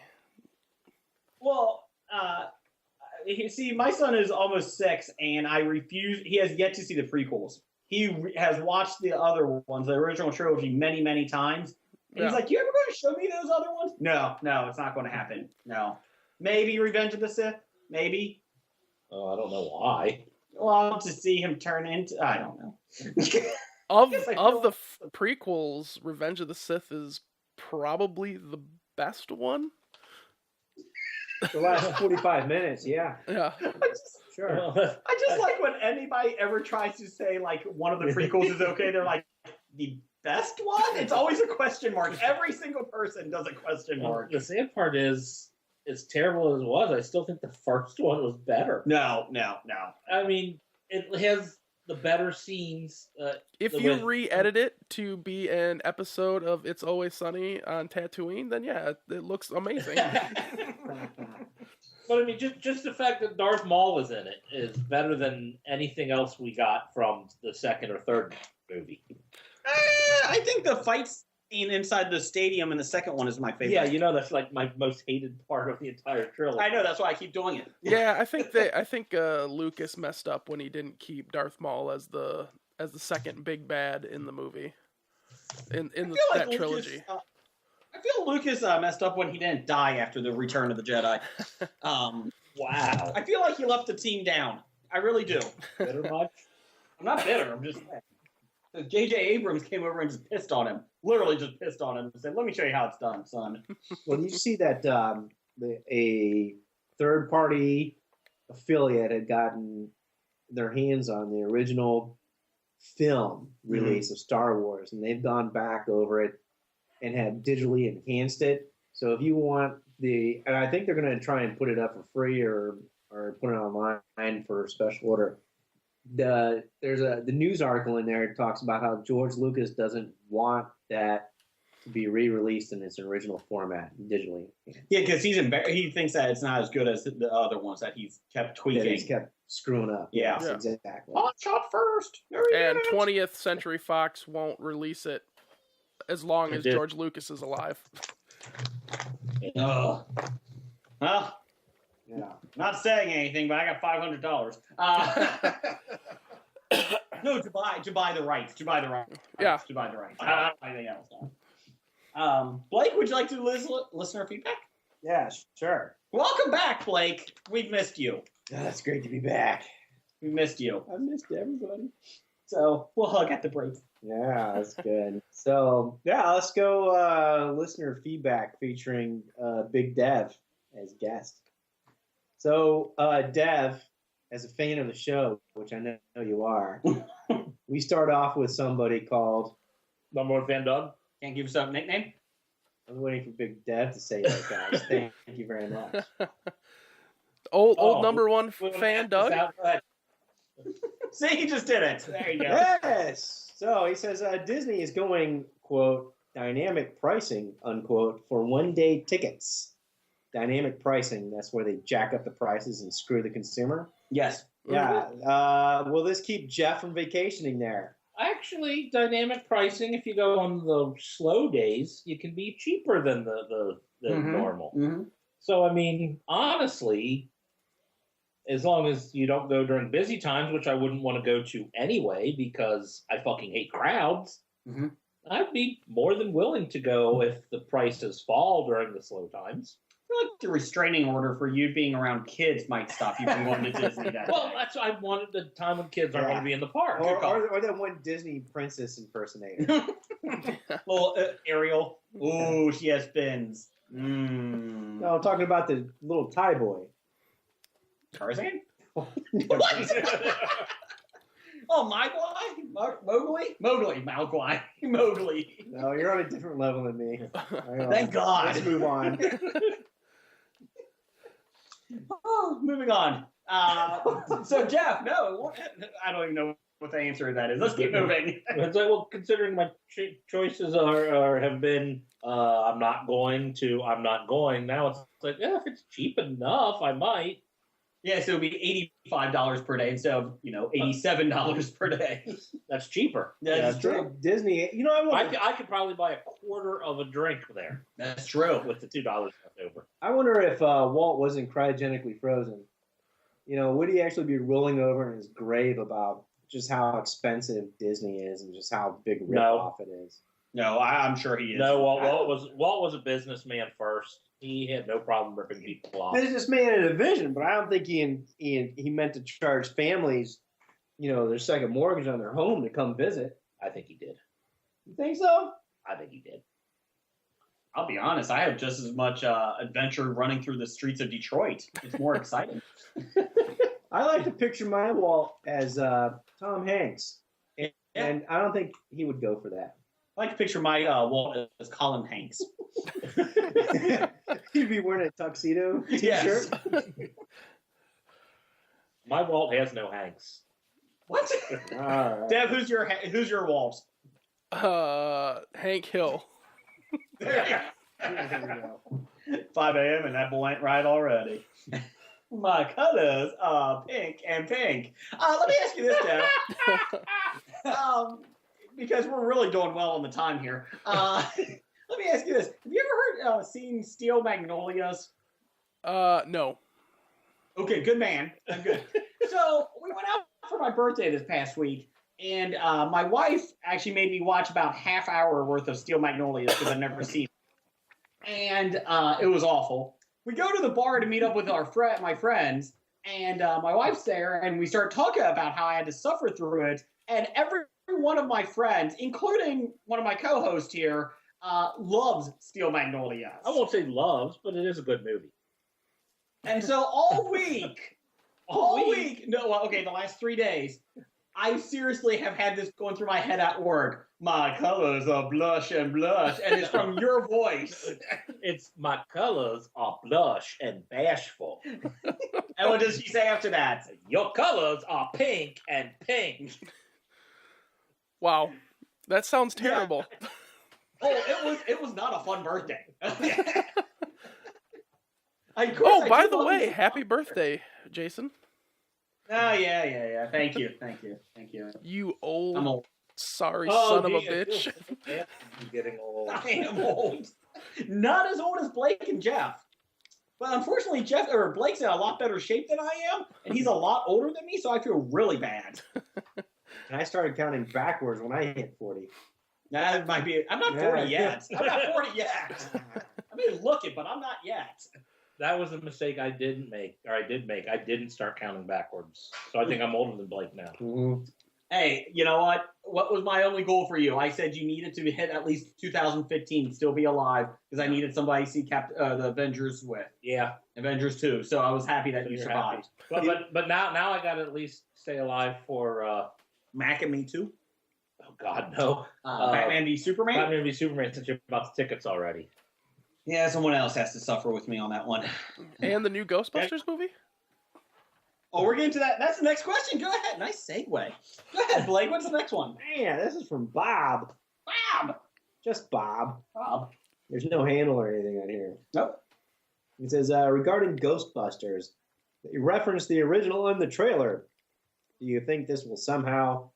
Well, see, my son is almost 6, and I refuse. He has yet to see the prequels. He has watched the other ones, the original trilogy, many, many times. And he's like, you ever going to show me those other ones? No, it's not going to happen. No. Maybe Revenge of the Sith. Maybe. Oh, I don't know why. Well, to see him turn into... I don't know. Of the prequels, Revenge of the Sith is probably the best one. The last 45 minutes, yeah. Yeah. Sure. I just like when anybody ever tries to say, like, one of the prequels is okay, they're like, the best one? It's always a question mark. Every single person does a question mark. The sad part is, as terrible as it was, I still think the first one was better. No. I mean, it has the better scenes. If you re-edit it to be an episode of It's Always Sunny on Tatooine, then yeah, it looks amazing. But I mean, just the fact that Darth Maul is in it is better than anything else we got from the second or third movie. I think the fight scene inside the stadium in the second one is my favorite. Yeah, that's like my most hated part of the entire trilogy. I know, that's why I keep doing it. Yeah, I think Lucas messed up when he didn't keep Darth Maul as the second big bad in the movie. In that trilogy. I feel Lucas messed up when he didn't die after the Return of the Jedi. Wow. I feel like he left the team down. I really do. Bitter much? I'm not bitter. I'm just saying. J.J. Abrams came over and just pissed on him. Literally just pissed on him and said, let me show you how it's done, son. Well, you see that a third-party affiliate had gotten their hands on the original film release of Star Wars, and they've gone back over it and had digitally enhanced it. So if you want and I think they're going to try and put it up for free or put it online for a special order. There's the news article in there that talks about how George Lucas doesn't want that to be re-released in its original format digitally. Yeah, because he thinks that it's not as good as the other ones that he's kept tweaking. That he's kept screwing up. Yeah. Exactly. Hot shot first. And 20th Century Fox won't release it as long as George Lucas is alive. Ugh. Well, Yeah. not saying anything, but I got $500. No, to buy the rights. To buy the rights. Yeah. To buy the rights. I don't know anything else. Blake, would you like to do listener feedback? Yeah, sure. Welcome back, Blake. We've missed you. That's great to be back. We missed you. I missed everybody. So we'll hug at the break. Yeah, that's good. So, yeah, let's go listener feedback featuring Big Dev as guest. So, Dev, as a fan of the show, which I know you are, we start off with somebody called... Number one fan, Doug. Can't give us a nickname? I was waiting for Big Dev to say that, guys. Thank you very much. Old number one fan, Doug. See, he just did it. There you go. Yes! So, he says Disney is going, quote, dynamic pricing, unquote, for one-day tickets. Dynamic pricing, that's where they jack up the prices and screw the consumer. Yes. Yeah. Will this keep Jeff from vacationing there? Actually, dynamic pricing, if you go on the slow days, you can be cheaper than the normal. Mm-hmm. So, I mean, honestly, as long as you don't go during busy times, which I wouldn't want to go to anyway because I fucking hate crowds, Mm-hmm. I'd be more than willing to go if the prices fall during the slow times. I feel like the restraining order for you being around kids might stop you from going to Disney that Well, day. that's I wanted the time when kids aren't Yeah. going to be in the park. Or that one Disney princess impersonator. Little Ariel. Ooh, she has fins. Mm. No, I'm talking about the little Thai boy. Tarzan? What? Oh, Mowgli? Mowgli. Mowgli. No, you're on a different level than me. Thank God. Let's move on. Oh, moving on. So, Jeff, no, I don't even know what the answer to that is. Let's keep moving. It's like, well, considering my choices have been I'm not going to I'm not going. Now it's like, yeah, if it's cheap enough, I might. Yeah, so it would be $85 per day instead of, $87 per day. That's cheaper. That's true. Disney, I could probably buy a quarter of a drink there That's true. with the $2 left over. I wonder if Walt wasn't cryogenically frozen. Would he actually be rolling over in his grave about just how expensive Disney is and just how big a rip-off it is? No, I'm sure he is. No, Walt was a businessman first. He had no problem ripping people off. Businessman in a vision, but I don't think he meant to charge families, their second mortgage on their home to come visit. I think he did. You think so? I think he did. I'll be honest, I have just as much adventure running through the streets of Detroit. It's more exciting. I like to picture my Walt as Tom Hanks, and I don't think he would go for that. I like to picture my Walt as Colin Hanks. He'd be wearing a tuxedo Yes. t-shirt. My Walt has no Hanks. What? All right. Dev, who's your Walt? Hank Hill. There There we go. 5 a.m. and that went right already. My colors are pink and pink. Let me ask you this, Dev. Because we're really doing well on the time here. Let me ask you this. Have you ever seen Steel Magnolias? No. Okay, good man. I'm good. So we went out for my birthday this past week, and my wife actually made me watch about half hour worth of Steel Magnolias because I've never seen it. And it was awful. We go to the bar to meet up with my friends, and my wife's there, and we start talking about how I had to suffer through it. And every one of my friends, including one of my co-hosts here, loves Steel Magnolias. I won't say loves, but it is a good movie. And so all week, the last 3 days, I seriously have had this going through my head at work. My colors are blush and blush, and it's from your voice. It's my colors are blush and bashful. And what does she say after that? Your colors are pink and pink. Wow. That sounds terrible. Oh, it was not a fun birthday. Oh, by the way, happy birthday, Jason. Oh, yeah. Thank you. You old, I'm old. Sorry, Oh, son of a gee, I bitch. feel Anthony's getting old. I am old. Not as old as Blake and Jeff. But unfortunately, Blake's in a lot better shape than I am, and he's a lot older than me, so I feel really bad. And I started counting backwards when I hit 40. That might be. I'm not 40 yet. I'm not 40 yet. I may look it, but I'm not yet. That was a mistake I didn't make, or I did make. I didn't start counting backwards. So I think I'm older than Blake now. Mm-hmm. Hey, you know what? What was my only goal for you? I said you needed to hit at least 2015, still be alive, because I needed somebody to see the Avengers with. Yeah. Avengers 2. So I was happy that you You're survived. happy. But now I got to at least stay alive for. Mac and me too. Oh God, no. Batman v Superman. Batman v Superman. Since you're about the tickets already. Yeah, someone else has to suffer with me on that one. And the new Ghostbusters movie? Oh, we're getting to that. That's the next question. Go ahead. Nice segue. Go ahead, Blake. What's the next one? Man, this is from Bob. Bob. Just Bob. Bob. There's no handle or anything on here. Nope. It says, regarding Ghostbusters, you referenced the original in the trailer. Do you think this will somehow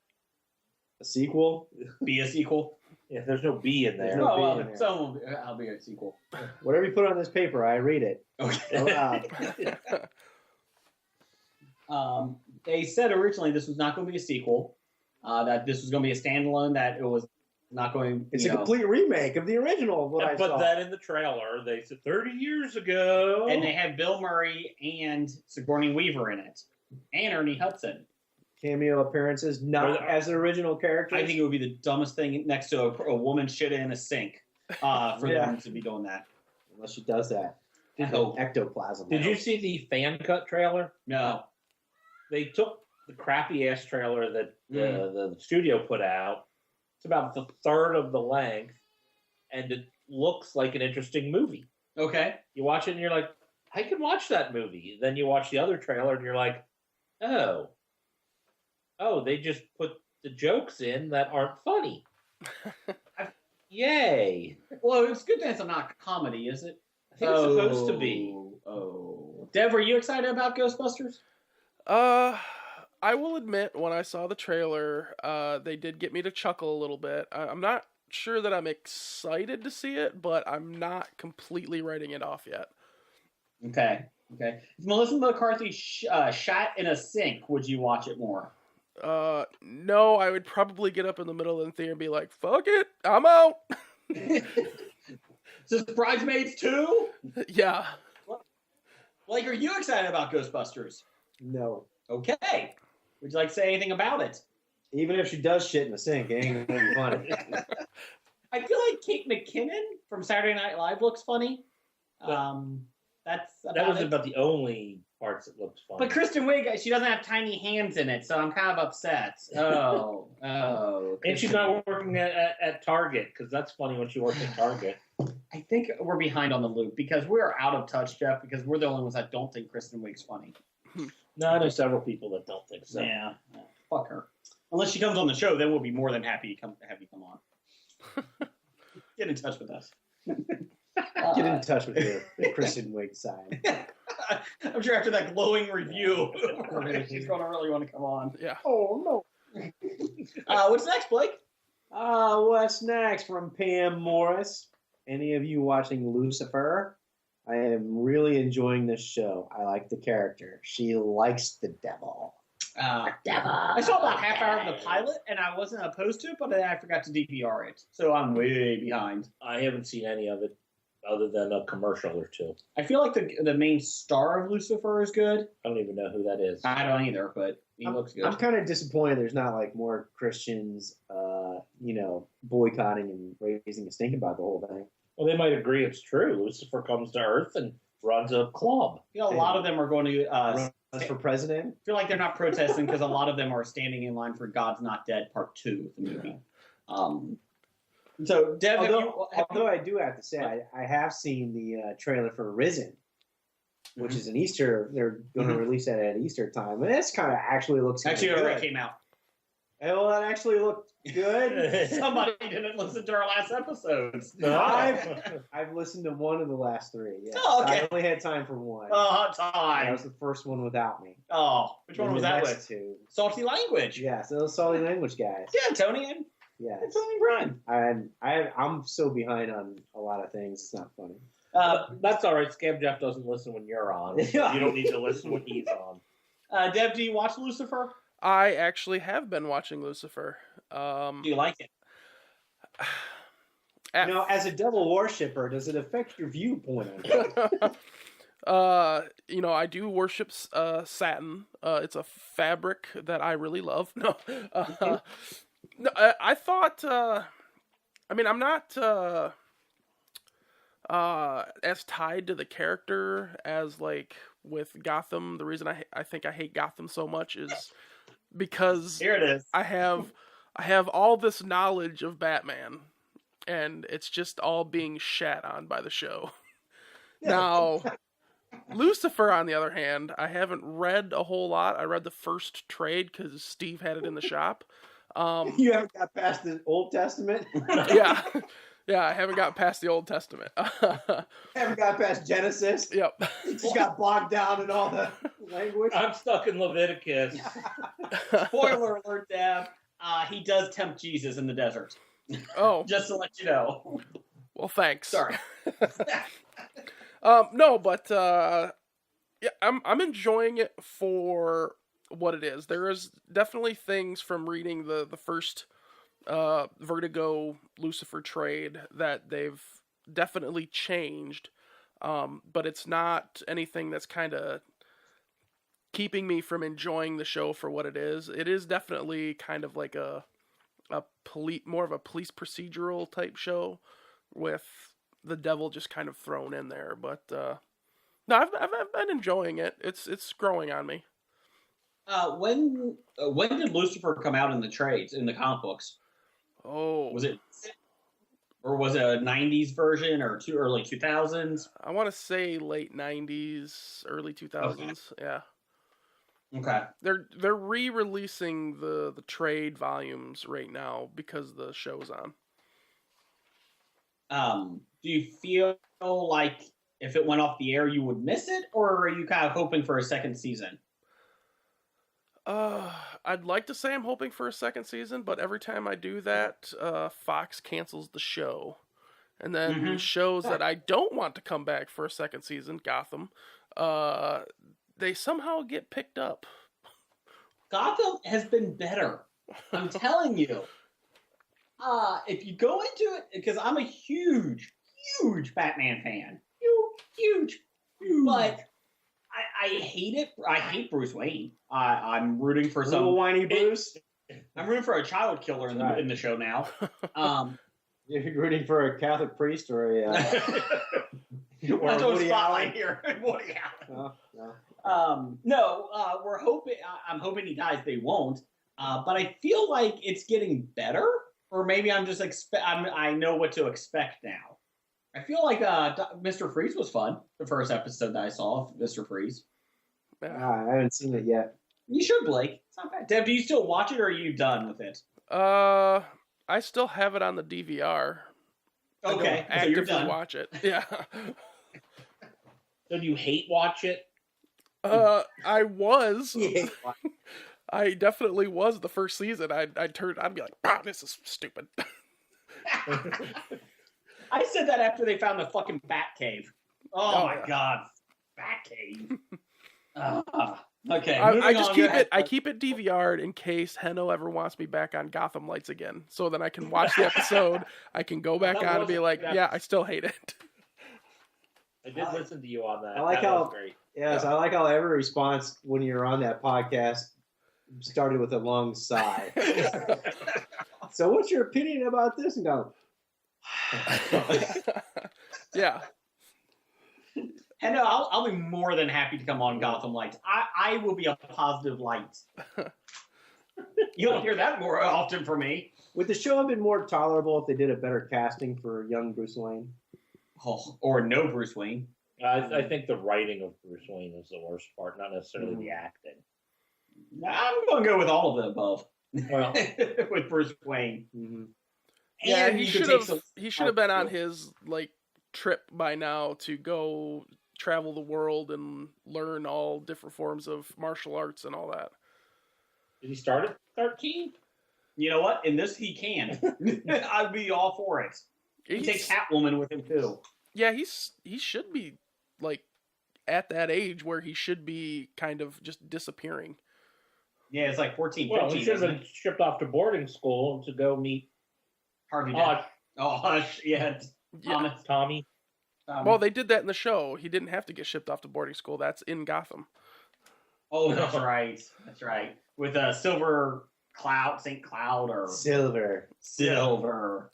a sequel? Be a sequel. Yeah, there's no B in there. There's no Oh, B well, in there. so I'll be a sequel. Whatever you put on this paper, I read it. Okay. They said originally this was not going to be a sequel. That this was going to be a standalone. That it was not going. It's a complete remake of the original. Of what I But saw. that in the trailer, they said 30 years ago. And they have Bill Murray and Sigourney Weaver in it, and Ernie Hudson. Cameo appearances, not as the original characters. I think it would be the dumbest thing next to a woman shit in a sink for Yeah. them to be doing that. Unless she does that. I hope. Ectoplasm. Did you see the fan cut trailer? No. They took the crappy ass trailer that the studio put out. It's about the third of the length, and it looks like an interesting movie. Okay. You watch it and you're like, I can watch that movie. Then you watch the other trailer and you're like, oh, they just put the jokes in that aren't funny. Yay. Well, it's good that it's not a comedy, is it? I think it's supposed to be. Oh. Dev, are you excited about Ghostbusters? I will admit, when I saw the trailer, they did get me to chuckle a little bit. I'm not sure that I'm excited to see it, but I'm not completely writing it off yet. Okay. If Melissa McCarthy shot in a sink, would you watch it more? No, I would probably get up in the middle of the theater and be like, fuck it, I'm out. Is this Bridesmaids 2? Yeah. Like, are you excited about Ghostbusters? No. Okay. Would you like to say anything about it? Even if she does shit in the sink, it ain't gonna be funny. I feel like Kate McKinnon from Saturday Night Live looks funny. That's That was about the only parts that looked funny. But Kristen Wiig, she doesn't have tiny hands in it, so I'm kind of upset. Oh. And she's not working at Target, because that's funny when she works at Target. I think we're behind on the loop because we're out of touch, Jeff, because we're the only ones that don't think Kristen Wiig's funny. No, I know several people that don't think so. Yeah. Fuck her. Unless she comes on the show, then we'll be more than happy to have you come on. Get in touch with us. Get in touch with the Kristen Wiig side. I'm sure after that glowing review, she's going to really want to come on. Yeah. Oh, no. What's next, Blake? What's next from Pam Morris? Any of you watching Lucifer? I am really enjoying this show. I like the character. She likes the devil. Devil. I saw about half hour of the pilot, and I wasn't opposed to it, but then I forgot to DVR it. So I'm way behind. I haven't seen any of it other than a commercial or two. I feel like the main star of Lucifer is good. I don't even know who that is. I don't either, but he looks good. I'm kind of disappointed there's not like more Christians, boycotting and raising a stink about the whole thing. Well, they might agree it's true. Lucifer comes to Earth and runs a club. I feel a lot of them are going to Runs for president. feel like they're not protesting because a lot of them are standing in line for God's Not Dead Part 2 of the movie. So, Dev, Although I do have to say, I have seen the trailer for Risen, which is an Easter. They're going to release that at Easter time, and this kind of actually looks actually good. already came out. Well, that actually looked good. Somebody didn't listen to our last episodes. No. I've listened to one of the last three. Yeah. Oh, okay. I only had time for one. Hot That time. was the first one without me. Oh, which one And was the that next with? two. Salty Language. Yeah, so those solid language guys. Yeah, Tony. Yeah. It's only Prime. I'm so behind on a lot of things. It's not funny. That's all right. Scam Jeff doesn't listen when you're on. So you don't need to listen when he's on. Deb, do you watch Lucifer? I actually have been watching Lucifer. Do you like it? As a devil worshipper, does it affect your viewpoint on it? I do worship satin. It's a fabric that I really love. No, no, I thought. I'm not as tied to the character as like with Gotham. The reason I think I hate Gotham so much is because Here it is. I have all this knowledge of Batman, and it's just all being shat on by the show. Now, Lucifer, on the other hand, I haven't read a whole lot. I read the first trade because Steve had it in the shop. You haven't got past the Old Testament? Yeah, I haven't got past the Old Testament. Haven't got past Genesis? Yep. You just got bogged down in all the language? I'm stuck in Leviticus. Spoiler alert, Deb. He does tempt Jesus in the desert. Oh, Just to let you know. well, thanks. Sorry. No, but yeah, I'm enjoying it for what it is. There is definitely things from reading the first Vertigo Lucifer trade that they've definitely changed, but it's not anything that's kind of keeping me from enjoying the show for what it is. It is definitely kind of like more of a police procedural type show with the devil just kind of thrown in there. But no, I've been enjoying it. It's growing on me. When did Lucifer come out in the trades, in the comic books? Oh, Was it a 90s version or early 2000s? I want to say late 90s, early 2000s. Okay. Yeah. Okay. They're re-releasing the trade volumes right now because the show's on. Do you feel like if it went off the air, you would miss it, or are you kind of hoping for a second season? I'd like to say I'm hoping for a second season, but every time I do that, Fox cancels the show. And then shows that I don't want to come back for a second season, Gotham, they somehow get picked up. Gotham has been better. I'm telling you. If you go into it, because I'm a huge Batman fan. Huge. But I hate it. I hate Bruce Wayne. I'm rooting for some Little whiny Bruce? I'm rooting for a child killer in the show now. You're rooting for a Catholic priest or a... or I don't Woody spotlight Allen? here. Woody Allen. No. We're hoping. I'm hoping he dies. They won't. But I feel like it's getting better, or maybe I'm just I know what to expect now. I feel like Mr. Freeze was fun. The first episode that I saw of Mr. Freeze. I haven't seen it yet. You should, Blake. It's not bad. Deb, do you still watch it, or are you done with it? I still have it on the DVR. Okay, I so you're actively done. watch it. Yeah. So do you hate watch it? I was. Yeah. I definitely was the first season. I'd be like, "Ah, this is stupid." I said that after they found the fucking Bat Cave. Oh my yeah. god, Bat Cave. Okay, I just moving on. I keep it DVR'd in case Heno ever wants me back on Gotham Lights again. So then I can watch the episode. I can go back That on and was be a like, good yeah, I still hate it. I did listen to you on that. I like that how- was great. Yes, I like how every response when you're on that podcast started with a long sigh. So what's your opinion about this? And go, And Yeah. I'll be more than happy to come on Gotham Lights. I will be a positive light. You don't hear that more often from me. would the show have been more tolerable if they did a better casting for young Bruce Wayne? Oh, or no Bruce Wayne. I think the writing of Bruce Wayne is the worst part, not necessarily the acting. I'm going to go with all of the above. Well, with Bruce Wayne. Mm-hmm. Yeah, And he you could should take have. some- He should have been on his trip by now to go travel the world and learn all different forms of martial arts and all that. did he start at 13? You know what? In this, he can. I'd be all for it. He takes Catwoman with him too. Yeah, he should be like at that age where he should be kind of just disappearing. Yeah, it's like 14, Well, 15. he should have been shipped off to boarding school to go meet Harvey Hush. Dent. Oh, Hush. Yeah. Thomas. Tommy. Well, they did that in the show. He didn't have to get shipped off to boarding school. That's in Gotham. Oh, that's right. That's right. With a Silver Cloud, St. Cloud, or Silver. Silver.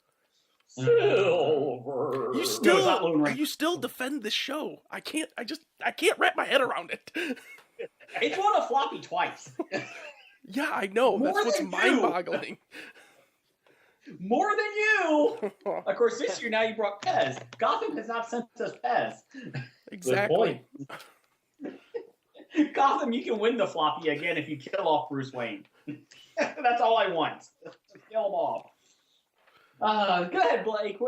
You still defend this show. I can't wrap my head around it. It's won a floppy twice. Yeah, I know. More That's what's than you. mind-boggling. More than you. Of course, this year now you brought Pez. Gotham has not sent us Pez. Exactly. Gotham, you can win the floppy again if you kill off Bruce Wayne. That's all I want. Just kill him off. Go ahead, Blake.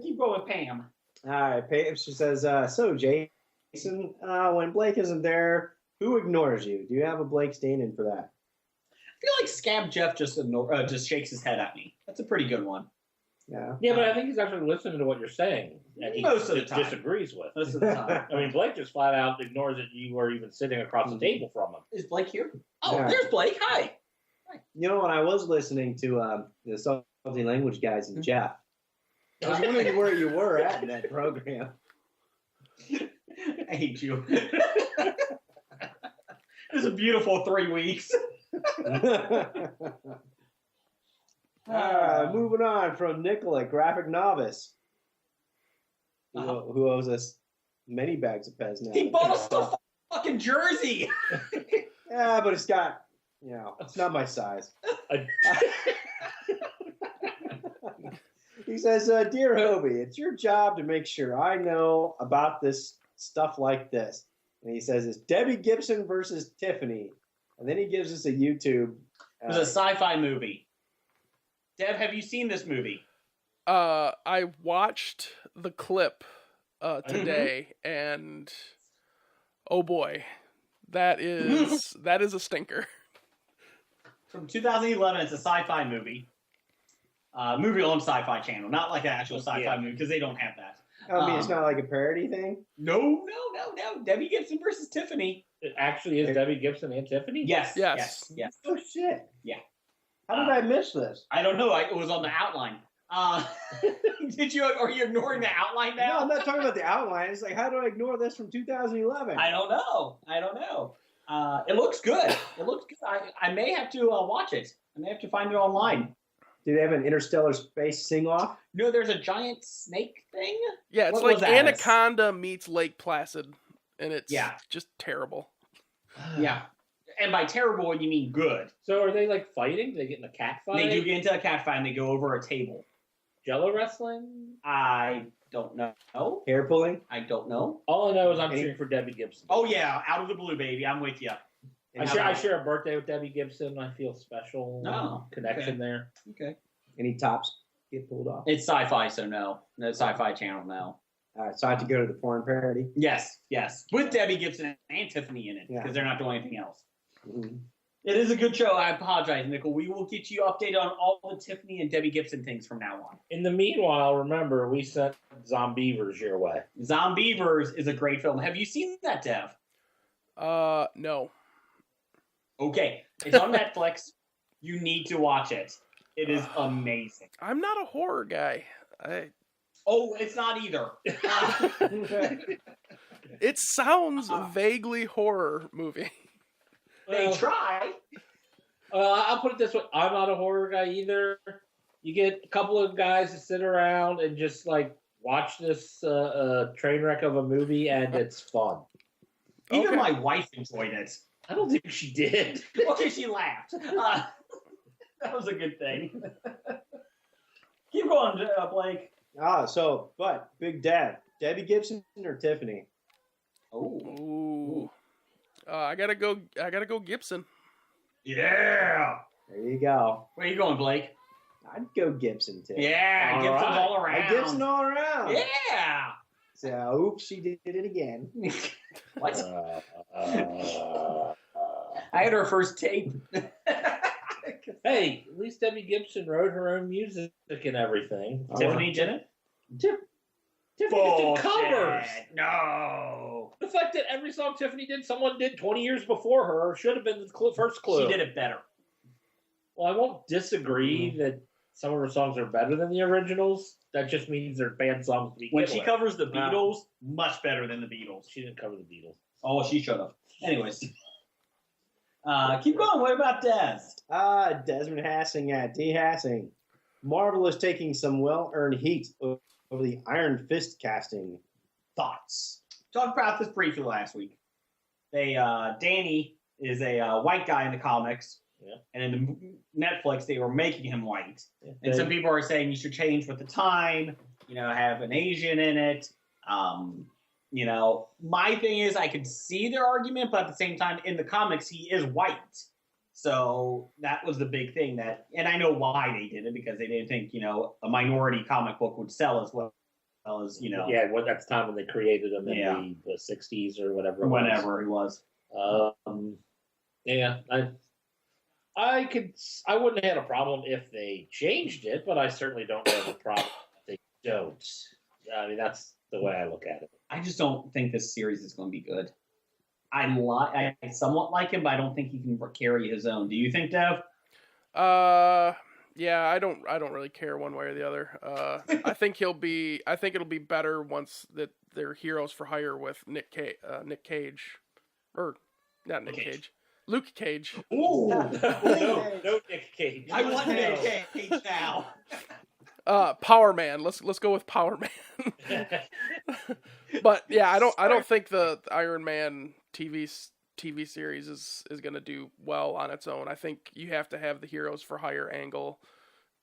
Keep going with Pam. All right, Pam. She says, so Jason, when Blake isn't there, who ignores you? Do you have a Blake stand-in for that? I feel like Scab Jeff just shakes his head at me. That's a pretty good one. Yeah. Yeah, but I think he's actually listening to what you're saying. And he Most of the time. disagrees with. Most of the time. I mean, Blake just flat out ignores that you were even sitting across the table from him. Is Blake here? Oh, Yeah. there's Blake. Hi. You know, when I was listening to the Salty Language guys and Jeff, I was wondering where you were at in that program. I hate you. It was a beautiful 3 weeks. Moving on from Nicola, graphic novice, who owes us many bags of Pez now. He bought us a fucking jersey. Yeah, but it's got, it's not my size. He says, Dear Hobie, it's your job to make sure I know about this stuff like this. And he says, it's Debbie Gibson versus Tiffany. And then he gives us a YouTube. It was a sci-fi movie. Deb, have you seen this movie? I watched the clip today, and oh boy, that is a stinker. From 2011, it's a sci-fi movie. Movie on Sci-Fi Channel, not like an actual sci-fi movie because they don't have that. I mean, it's not like a parody thing? No. Debbie Gibson versus Tiffany. It actually is Debbie Gibson and Tiffany? Yes. Oh, shit. Yeah. How did I miss this? I don't know. It was on the outline. Did you? Are you ignoring the outline now? No, I'm not talking about the outline. It's like, how do I ignore this from 2011? I don't know. It looks good. I may have to watch it. I may have to find it online. Do they have an interstellar space sing-off? No, there's a giant snake thing. Yeah, it's What like was that? Anaconda meets Lake Placid, and it's just terrible. Yeah. And by terrible, you mean good. So are they like fighting? Do they get in a cat fight? They do get into a cat fight and they go over a table. Jello wrestling? I don't know. Hair pulling? I don't know. All I know is I'm cheering for Debbie Gibson. Oh, yeah. Out of the blue, baby. I'm with you. I share a birthday with Debbie Gibson. I feel special connection there. Okay. Any tops get pulled off? It's sci-fi, so no. No Sci-Fi Channel, no. All right, so I have to go to the porn parody? Yes. With Debbie Gibson and Tiffany in it because they're not doing anything else. Mm-hmm. It is a good show. I apologize, Nickel. We will get you updated on all the Tiffany and Debbie Gibson things from now on. In the meanwhile, remember, we sent Zombievers your way. Zombievers is a great film. Have you seen that, Dev? No. Okay. It's on Netflix. You need to watch it. It is amazing. I'm not a horror guy. Oh, it's not either. It sounds vaguely horror movie. They try. I'll put it this way. I'm not a horror guy either. You get a couple of guys to sit around and just like watch this train wreck of a movie, and it's fun. Even my wife enjoyed it. I don't think she did. Okay, she laughed. That was a good thing. Keep going, Blake. But Big Dad, Debbie Gibson or Tiffany? Ooh. I gotta go Gibson. Yeah. There you go. Where you going, Blake? I'd go Gibson too. Yeah, Gibson's all around. Gibson all around. Yeah. So, oops, she did it again. What? I had her first tape. Hey, at least Debbie Gibson wrote her own music and everything. Tiffany didn't? Tiffany did covers. No. The fact that every song Tiffany did, someone did 20 years before her, should have been the first clue. She did it better. Well, I won't disagree that some of her songs are better than the originals. That just means they're bad songs to begin When she with. covers the Beatles, much better than the Beatles. She didn't cover the Beatles. Oh, she should have. Anyways. Keep going. What about Des? Desmond Hassing at D. Hassing. Marvel is taking some well-earned heat over the Iron Fist casting. Thoughts? Talked about this briefly last week. Danny is a white guy in the comics. Yeah. And in the Netflix, they were making him white. Yeah. And some people are saying you should change with the time, have an Asian in it. My thing is I could see their argument, but at the same time, in the comics, he is white. So that was the big thing and I know why they did it, because they didn't think, a minority comic book would sell as well as, Yeah, that's the time when they created him in the 60s or whatever. Whenever it was. Yeah, I wouldn't have had a problem if they changed it, but I certainly don't have a problem if they don't. I mean, that's the way I look at it. I just don't think this series is going to be good. I somewhat like him, but I don't think he can carry his own. Do you think, Dev? Yeah, I don't really care one way or the other. I think it'll be better once that they're heroes for hire with Nick Cage, or not Nick Cage. Luke Cage. Ooh. No Nick Cage. I want Nick Cage now. Power Man. Let's go with Power Man. But yeah, I don't think the Iron Man TV series is going to do well on its own. I think you have to have the heroes for hire angle,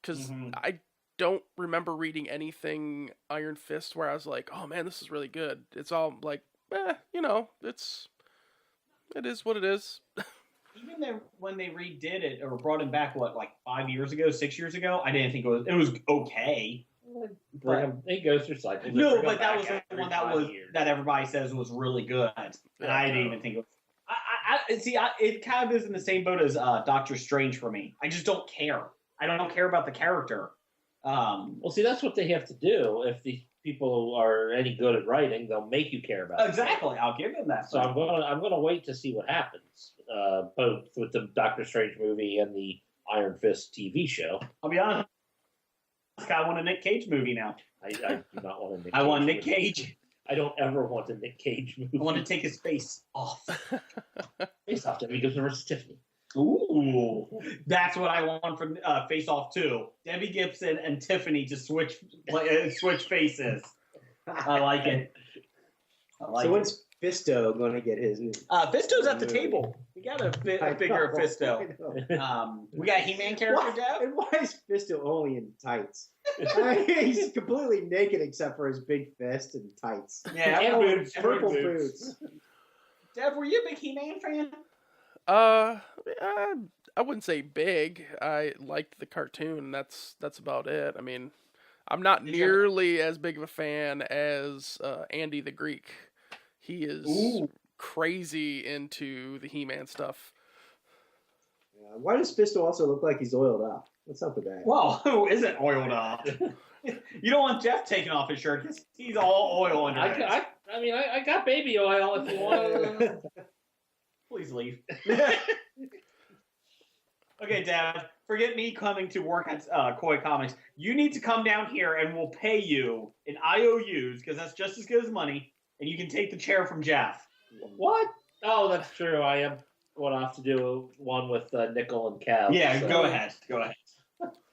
because I don't remember reading anything Iron Fist where I was like, oh man, this is really good. It's all like, it is what it is. Even when they redid it or brought him back, 5 years ago, 6 years ago, I didn't think it was okay. He goes through cycles. No, but that was the one that everybody says was really good, and I didn't even think it was. It kind of is in the same boat as Doctor Strange for me. I just don't care. I don't care about the character. Well, see, that's what they have to do. If these people are any good at writing, they'll make you care about it. Exactly. I'll give them that. So I'm gonna wait to see what happens, both with the Doctor Strange movie and the Iron Fist TV show. I'll be honest. I want a Nick Cage movie now. I do not want a Nick Cage. I want Nick Cage. I don't ever want a Nick Cage movie. I want to take his face off. Face Off, Debbie Gibson versus Tiffany. Ooh, that's what I want from Face Off 2. Debbie Gibson and Tiffany to switch faces. I like it. When's Fisto going to get his? Fisto's at the table. We got a figure of Fisto. We got a He-Man character, Dev? And why is Fisto only in tights? He's completely naked except for his big fist and tights. Yeah, and boots. Purple boots. Dev, were you a big He-Man fan? I wouldn't say big. I liked the cartoon. That's about it. I mean, I'm not nearly as big of a fan as Andy the Greek. He is crazy into the He-Man stuff. Why does Fisto also look like he's oiled up? What's up with that? Well, who isn't oiled up? You don't want Jeff taking off his shirt because he's all oil in it. I got baby oil if you want. Please leave. Okay, Dad, forget me coming to work at Koi Comics. You need to come down here and we'll pay you in IOUs, because that's just as good as money, and you can take the chair from Jeff. What? Oh, that's true. I am going off to do one with Nickel and Cal. Yeah, so. Go ahead. Go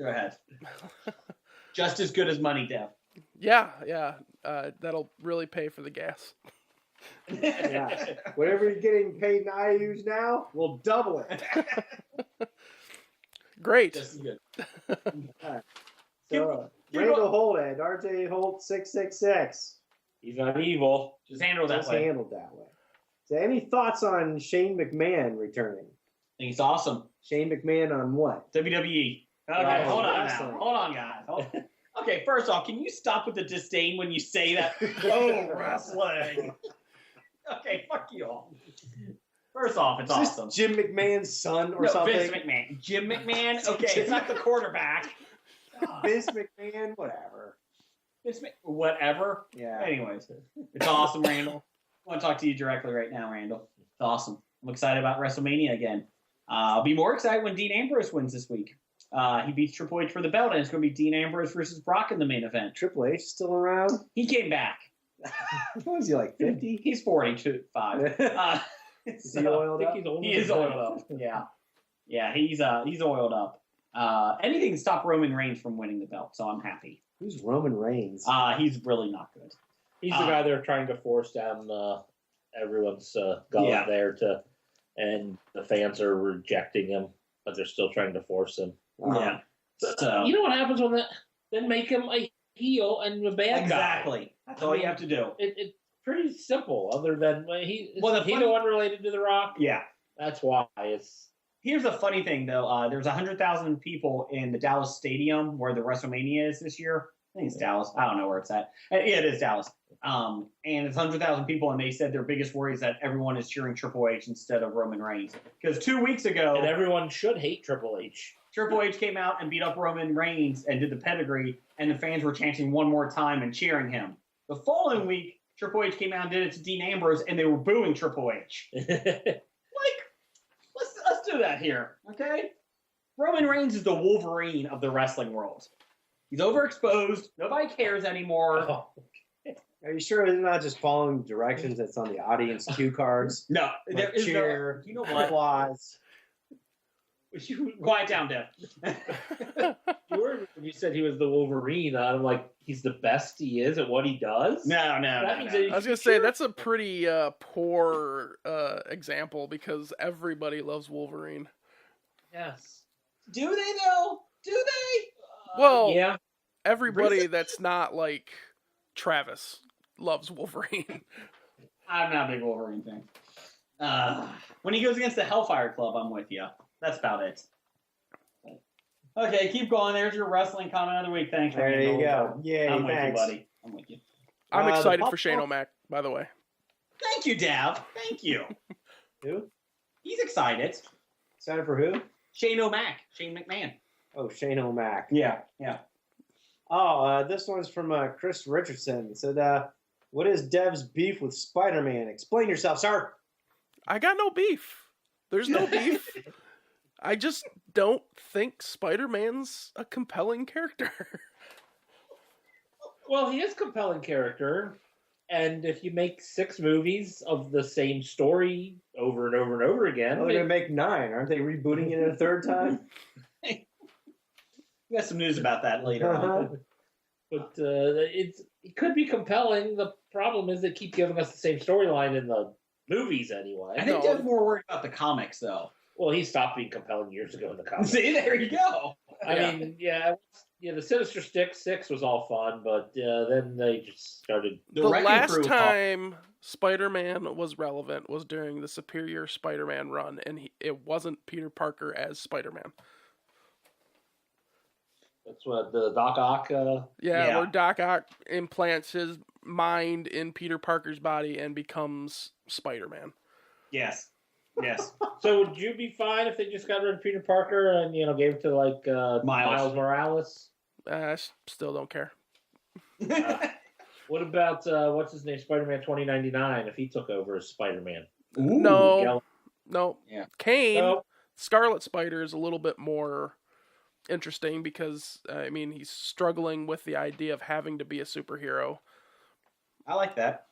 ahead. Just as good as money, Dev. Yeah. That'll really pay for the gas. Yeah. Whatever you're getting paid in IOUs now, we'll double it. Great. Just as good. Right. So, Randall Holt at RJ Holt 666. He's not evil. Just handle it that Just way. handled that way. So, any thoughts on Shane McMahon returning? I think it's awesome. Shane McMahon on what? WWE. Okay, Right. hold on Wrestling. now. Hold on, guys. Okay, first off, can you stop with the disdain when you say that? Oh, wrestling. Okay, fuck you all. First off, it's Is this awesome. Jim McMahon's son or No, something? Vince McMahon. Jim McMahon? Okay, it's not the quarterback. Vince McMahon, whatever. Whatever. Yeah. Anyways, it's awesome, Randall. I want to talk to you directly right now, Randall. It's awesome. I'm excited about WrestleMania again. I'll be more excited when Dean Ambrose wins this week. He beats Triple H for the belt, and it's going to be Dean Ambrose versus Brock in the main event. Triple H still around? He came back. What is he, like 50? He's 45. Is he oiled up? He is oiled up. Yeah. Yeah, he's oiled up. Anything to stop Roman Reigns from winning the belt, so I'm happy. Who's Roman Reigns? He's really not good. He's the guy they're trying to force down everyone's gullet there and the fans are rejecting him, but they're still trying to force him. Yeah. So, You know what happens when then make him a heel and a bad guy? exactly. That's all you have to do. It's pretty simple. Other than he's the funny- one related to The Rock. Yeah. That's why it's. Here's a funny thing, though. There's 100,000 people in the Dallas Stadium where the WrestleMania is this year. I think it's Dallas. I don't know where it's at. Yeah, it is Dallas. And it's 100,000 people, and they said their biggest worry is that everyone is cheering Triple H instead of Roman Reigns. Because 2 weeks ago, And everyone should hate Triple H. Triple H came out and beat up Roman Reigns and did the pedigree, and the fans were chanting one more time and cheering him. The following week, Triple H came out and did it to Dean Ambrose, and they were booing Triple H. Let's do that here, okay? Roman Reigns is the Wolverine of the wrestling world. He's overexposed. Nobody cares anymore. Oh. Are you sure they're not just following directions that's on the audience cue cards? No, Like there is cheer, no. You know what? applause. Quiet down, Dev. You said he was the Wolverine. I'm like, he's the best he is at what he does? No. That means I was gonna say that's a pretty poor example because everybody loves Wolverine. Yes. Do they, though? Do they? Well, Yeah. everybody that's not like Travis loves Wolverine. I'm not a big Wolverine fan. When he goes against the Hellfire Club, I'm with you. That's about it. Okay, keep going. There's your wrestling comment of the week. Thanks, There Randall. you go. Yay, I'm with thanks. you, buddy. I'm with you. I'm the excited for pop- Shane O'Mac, by the way. Thank you, Dav. Thank you. Who? He's excited. Excited for who? Shane O'Mac. Shane McMahon. Oh, Shane O'Mac. Yeah. Oh, this one's from Chris Richardson. It said, what is Dev's beef with Spider-Man? Explain yourself, sir. I got no beef. There's no beef. I just don't think Spider-Man's a compelling character. Well, he is a compelling character, and if you make 6 movies of the same story over and over and over again, Well, they're going to make 9. Aren't they rebooting it a third time? We got some news about that later on. but it could be compelling. The problem is they keep giving us the same storyline in the movies anyway. I think No. Dev's more worried about the comics, though. Well, he stopped being compelling years ago in the comics. See, there you go. I mean, the Sinister Six was all fun, but then they just started. The Wrecking last Crew- time Spider-Man was relevant was during the Superior Spider-Man run, and it wasn't Peter Parker as Spider-Man. That's what the Doc Ock. Yeah. Where Doc Ock implants his mind in Peter Parker's body and becomes Spider-Man. Yes. So would you be fine if they just got rid of Peter Parker and gave it to like Miles Morales? I still don't care. What about what's his name, Spider-Man 2099? If he took over as Spider-Man, No. Yeah. Kane, No. Scarlet Spider is a little bit more interesting because, he's struggling with the idea of having to be a superhero. I like that.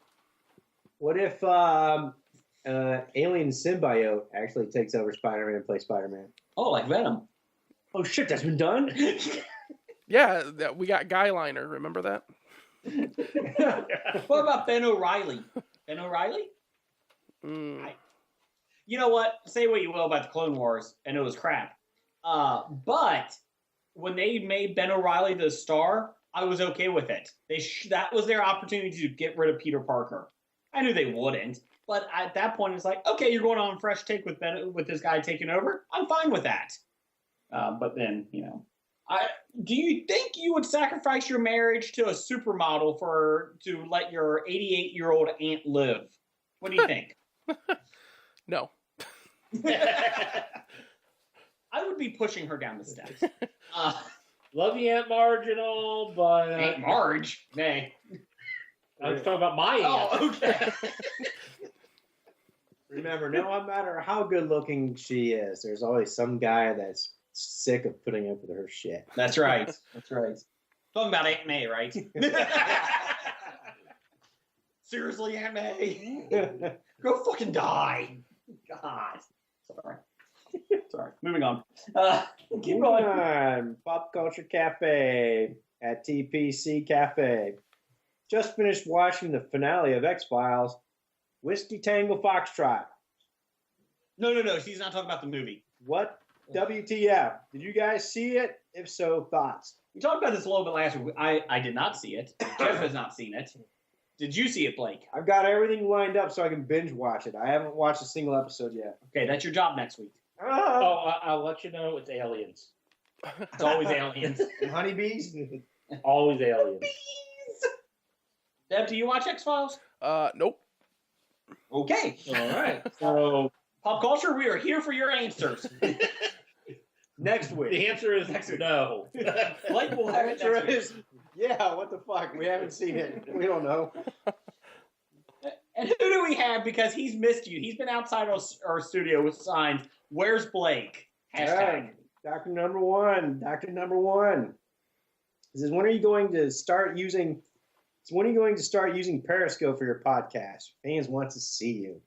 What if alien symbiote actually takes over Spider-Man and plays Spider-Man? Oh, like Venom. Oh, shit, that's been done? Yeah, we got Guy Liner. Remember that? What about Ben O'Reilly? Ben O'Reilly? Mm. You know what? Say what you will about the Clone Wars, and it was crap. But when they made Ben O'Reilly the star, I was okay with it. That was their opportunity to get rid of Peter Parker. I knew they wouldn't, but at that point, it's like, okay, you're going on a fresh take with this guy taking over. I'm fine with that. But then, do you think you would sacrifice your marriage to a supermodel to let your 88-year-old aunt live? What do you think? No. I would be pushing her down the steps. Love you, Aunt Marge and all, but Aunt Marge? Nay. I was talking about my aunt. Oh, okay. Remember, no matter how good looking she is, there's always some guy that's sick of putting up with her shit. That's right. That's right. Talking about Aunt May, right? Seriously, Aunt May? Go fucking die. God. Sorry. Moving on. Keep going. On Pop Culture Cafe at TPC Cafe. Just finished watching the finale of X-Files, Whiskey Tango Foxtrot. No. She's not talking about the movie. What? WTF? Did you guys see it? If so, thoughts? We talked about this a little bit last week. I did not see it. Jeff has not seen it. Did you see it, Blake? I've got everything lined up so I can binge watch it. I haven't watched a single episode yet. Okay, that's your job next week. Oh, I'll let you know it's aliens. It's always aliens. And honeybees? Always aliens. Deb, do you watch X-Files? Nope. Okay. All right. So Pop culture, we are here for your answers. Next week. the answer is no. Blake will have it next week. Yeah, what the fuck? We haven't seen it. We don't know. And who do we have? Because he's missed you. He's been outside our studio with signs. Where's Blake? Hashtag. Right. Doctor Number One. Doctor Number One. He says, when are you going to start using Periscope for your podcast? Fans want to see you.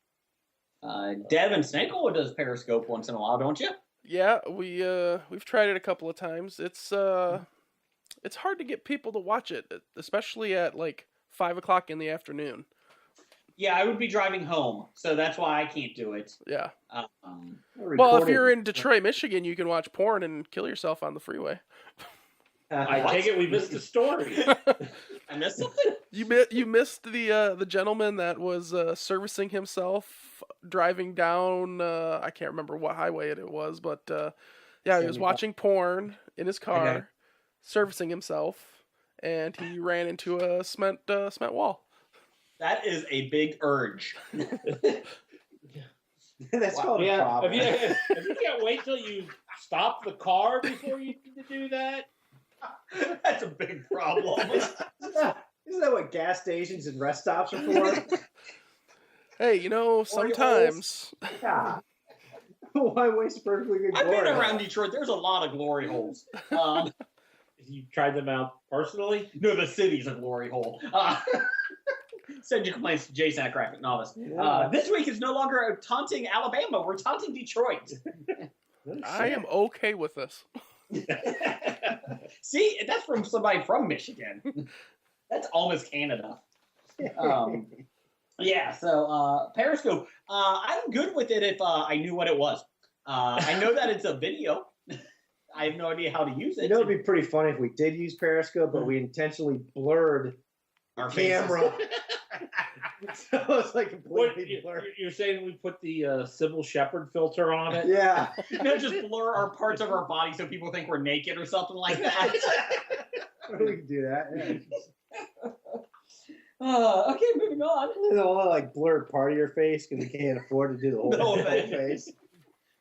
Devin Snakele does Periscope once in a while, don't you? Yeah, we've tried it a couple of times. It's hard to get people to watch it, especially at like 5 o'clock in the afternoon. Yeah, I would be driving home, so that's why I can't do it. Yeah. Well, if you're Recorded. in Detroit, Michigan, you can watch porn and kill yourself on the freeway. I take it we missed the story. I missed something? You missed the gentleman that was servicing himself driving down I can't remember what highway it was, but yeah, he was watching porn in his car, servicing himself, and he ran into a cement wall. That is a big urge. That's called a Yeah. problem. If you can't wait till you stop the car before you do that. That's a big problem. Isn't that what gas stations and rest stops are for? Hey, sometimes. Yeah. Why waste perfectly good I've glory? been around Detroit. There's a lot of glory holes. You tried them out personally? No, the city's a glory hole. Send your complaints to Jason at Graphic Novice. This week is no longer taunting Alabama. We're taunting Detroit. I am okay with this. See, that's from somebody from Michigan. That's almost Canada. Yeah, so Periscope. I'm good with it if I knew what it was. I know that it's a video. I have no idea how to use it. You know, it'd be pretty funny if we did use Periscope, but we intentionally blurred Our camera. So it's like completely blurred. You're saying we put the Sybil Shepherd filter on it? Yeah. Just blur our parts of our body so people think we're naked or something like that. We can do that. Yeah. Okay, moving on. They don't want to like blur part of your face because we can't afford to do the whole thing. face.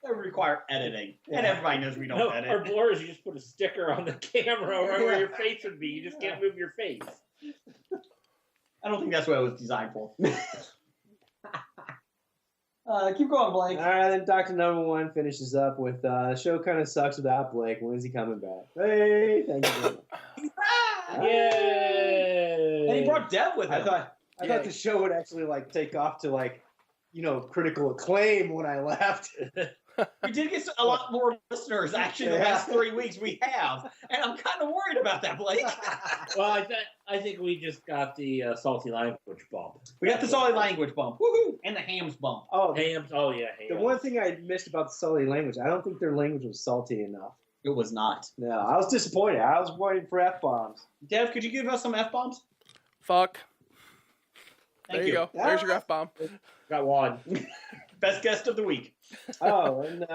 That would require editing. And Yeah. everybody knows we don't No, edit. our blur is you just put a sticker on the camera right where your face would be. You just can't move your face. I don't think that's what it was designed for. Keep going, Blake. All right, then Dr. Number One finishes up with the show kind of sucks without Blake. When is he coming back? Hey, thank you very much. Yay! And he brought Dev with him. I thought the show would actually like take off to like, critical acclaim when I left. We did get a lot more listeners actually the last 3 weeks we have. And I'm kind of worried about that, Blake. Well, I think we just got the salty language bump. We got the solid language bump. Woohoo! And the hams bump. Oh, Hams. Oh yeah, hams. the one thing I missed about the salty language, I don't think their language was salty enough. It was not. No, I was disappointed. I was waiting for F-bombs. Dev, could you give us some F-bombs? Fuck. Thank There you go. There's your F-bomb. Got one. Best guest of the week. Oh, and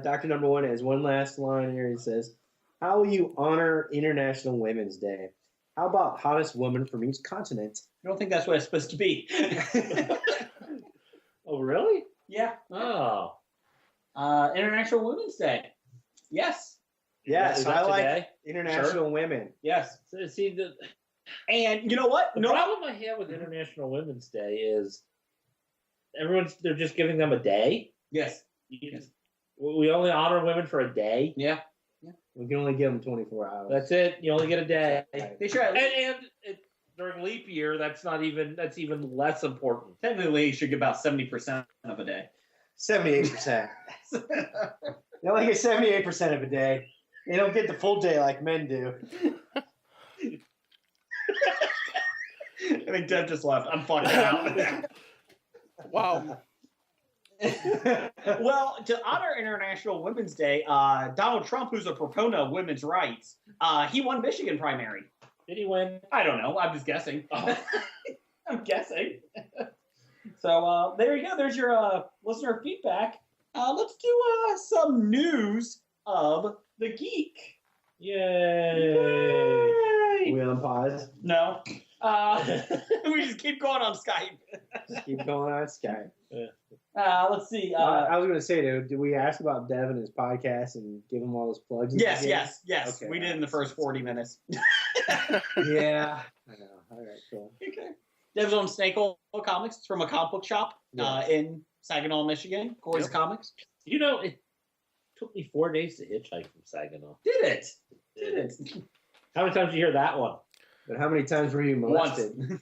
Dr. Number One has one last line here. He says, how will you honor International Women's Day? How about hottest woman from each continent? I don't think that's what it's supposed to be. Oh really? Yeah. Oh. International Women's Day. Yes. Yes, Is that I like today? International Women. Yes. So, see, And you know what? the problem I have with International Women's Day is they're just giving them a day. Yes. We only honor women for a day. Yeah. We can only give them 24 hours. That's it. You only get a day. They should. And during leap year, that's even less important. Technically, you should get about 70% of a day. 78%. They only get 78% of a day. They don't get the full day like men do. I think Dev just left. I'm fucking out. Wow. Well, to honor International Women's Day, Donald Trump, who's a proponent of women's rights, he won Michigan primary. Did he win? I don't know. I'm just guessing. Oh. I'm guessing. So there you go. There's your listener feedback. Let's do some news of the geek. Yay! We on pause. No. We just keep going on Skype. Just keep going on Skype. Let's see. I was going to say, did we ask about Dev and his podcast and give him all those plugs? Yes. Okay. We did in the first 40 minutes. Yeah. I know. All right, cool. Okay. Dev's on Snake Oil Comics. It's from a comic book shop in Saginaw, Michigan. Corey's Comics. You know, it took me 4 days to hitchhike from Saginaw. Did it? How many times did you hear that one? But how many times were you molested? Once.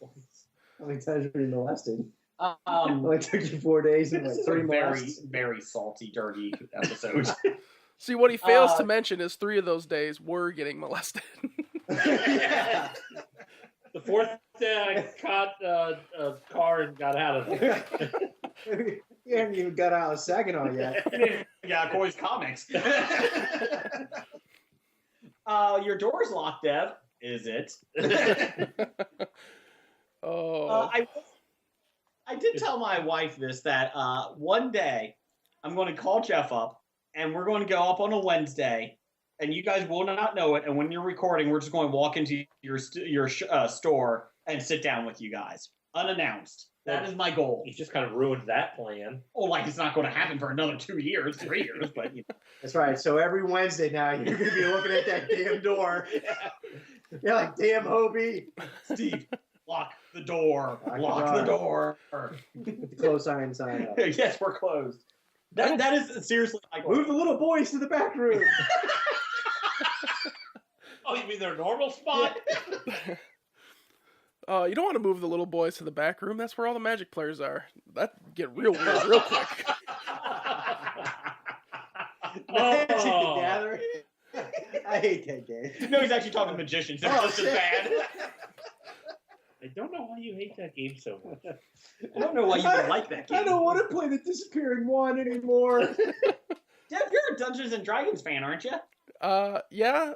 How many times were you molested? It Um, only took you 4 days and this like is 3 a very, molests. very salty, dirty episode. See, what he fails to mention is 3 of those days were getting molested. Yeah. The fourth day I caught a car and got out of it. You haven't even got out of Saginaw yet. Yeah, Corey's Comics. Your door's locked, Dev. Is it? Oh. I did tell my wife this, that one day I'm going to call Jeff up and we're going to go up on a Wednesday and you guys will not know it. And when you're recording, we're just going to walk into your store and sit down with you guys unannounced. That is my goal. He just kind of ruined that plan. Oh, like it's not going to happen for another 2 years, 3 years, but you know. That's right. So every Wednesday now, you're going to be looking at that damn door. You're like, damn, Hobie. Steve, lock the door. Lock the Lock the door. With the close iron sign up. Yes, we're closed. That is seriously my goal. Move the little boys to the back room. Oh, you mean their normal spot? You don't want to move the little boys to the back room. That's where all the Magic players are. That get real weird real quick. Magic the Gathering. I hate that game. No, he's actually talking to magicians. They're just as bad. I don't know why you hate that game so much. I don't know why you don't like that game. I don't want to play the Disappearing Wand anymore. Jeff, you're a Dungeons and Dragons fan, aren't you? Yeah,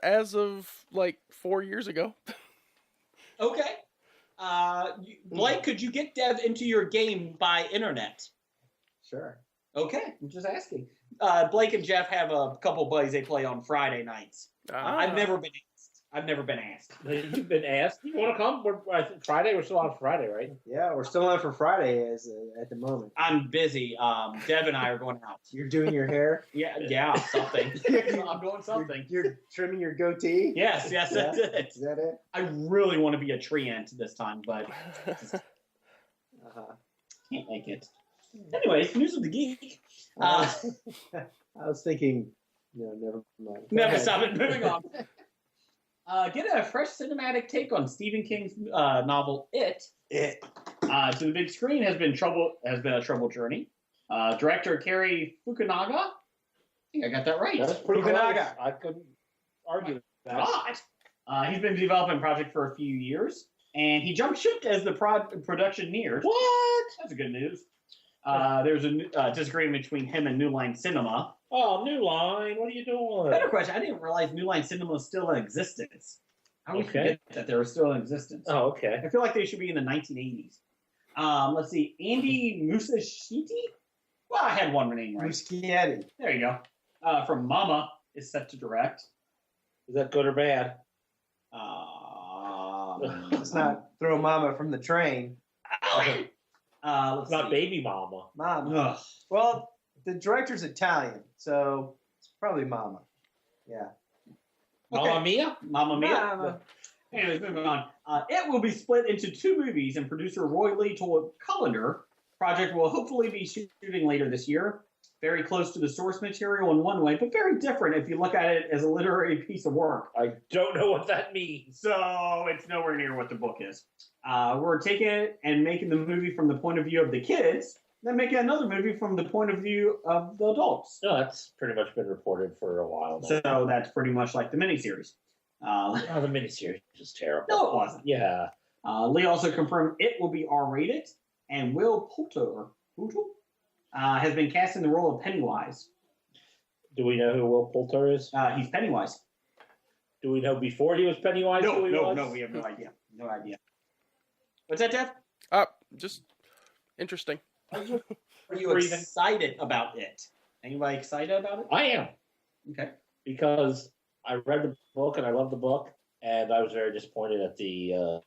as of like 4 years ago. Okay. Blake, could you get Dev into your game by internet? Sure. Okay, I'm just asking. Blake and Jeff have a couple buddies they play on Friday nights. I've never been asked. You've been asked. You want to come? I think Friday. We're still on Friday, right? Yeah, we're still on for Friday at the moment. I'm busy. Dev and I are going out. You're doing your hair? Yeah, something. I'm doing something. You're trimming your goatee? Yes, that's it. Is that it? I really want to be a tree ant this time, but can't make it. Anyways, news of the geek. I was thinking, never mind. Never stop it. Moving on. Get a fresh cinematic take on Stephen King's novel It. To the big screen has been a troubled journey. Director Cary Fukunaga. I think I got that right. That's pretty close. Fukunaga. I couldn't argue that. God. He's been developing a project for a few years, and he jumped ship as the production neared. What? That's good news. There's a disagreement between him and New Line Cinema. Oh, New Line, what are you doing? Better question. I didn't realize New Line Cinema was still in existence. I always forget that they were still in existence. Oh, okay. I feel like they should be in the 1980s. Let's see. Andy Muschietti? Well, I had one name right. Muschietti. There you go. From Mama is set to direct. Is that good or bad? Let's not throw Mama from the train. It's not Baby Mama. Mama. Ugh. Well, the director's Italian, so it's probably Mama. Yeah. Okay. Mamma Mia? Mamma Mia. Mama. Anyways, moving on. It will be split into 2 movies, and producer Roy Lee told Colander project will hopefully be shooting later this year. Very close to the source material in one way, but very different if you look at it as a literary piece of work. I don't know what that means. So it's nowhere near what the book is. We're taking it and making the movie from the point of view of the kids, then making another movie from the point of view of the adults. No, that's pretty much been reported for a while now. So that's pretty much like the miniseries. Oh, the miniseries is terrible. No, it wasn't. Yeah. Lee also confirmed it will be R-rated, and Will Poulter has been cast in the role of Pennywise. Do we know who Will Poulter is? He's Pennywise. Do we know before he was Pennywise? No, who he was? we have no idea. No idea. What's that, Jeff? Just interesting. Are you excited about it? Anybody excited about it? I am. Okay. Because I read the book and I love the book, and I was very disappointed at the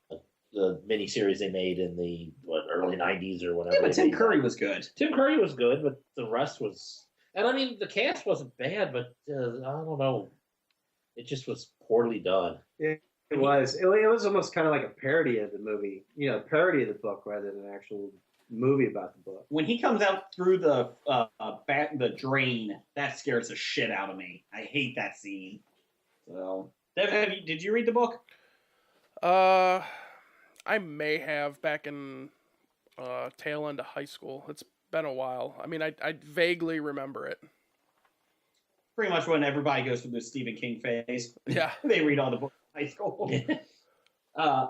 miniseries they made in the early '90s or whatever. Yeah, but Tim Curry was good. Tim Curry was good, but the rest was, and I mean the cast wasn't bad, but I don't know, it just was poorly done. It was. It was almost kind of like a parody of the movie. Parody of the book rather than an actual movie about the book. When he comes out through the drain, that scares the shit out of me. I hate that scene. So, did you read the book? I may have back in tail end of high school. It's been a while. I mean, I vaguely remember it. Pretty much when everybody goes through the Stephen King phase. Yeah. They read all the books in high school. I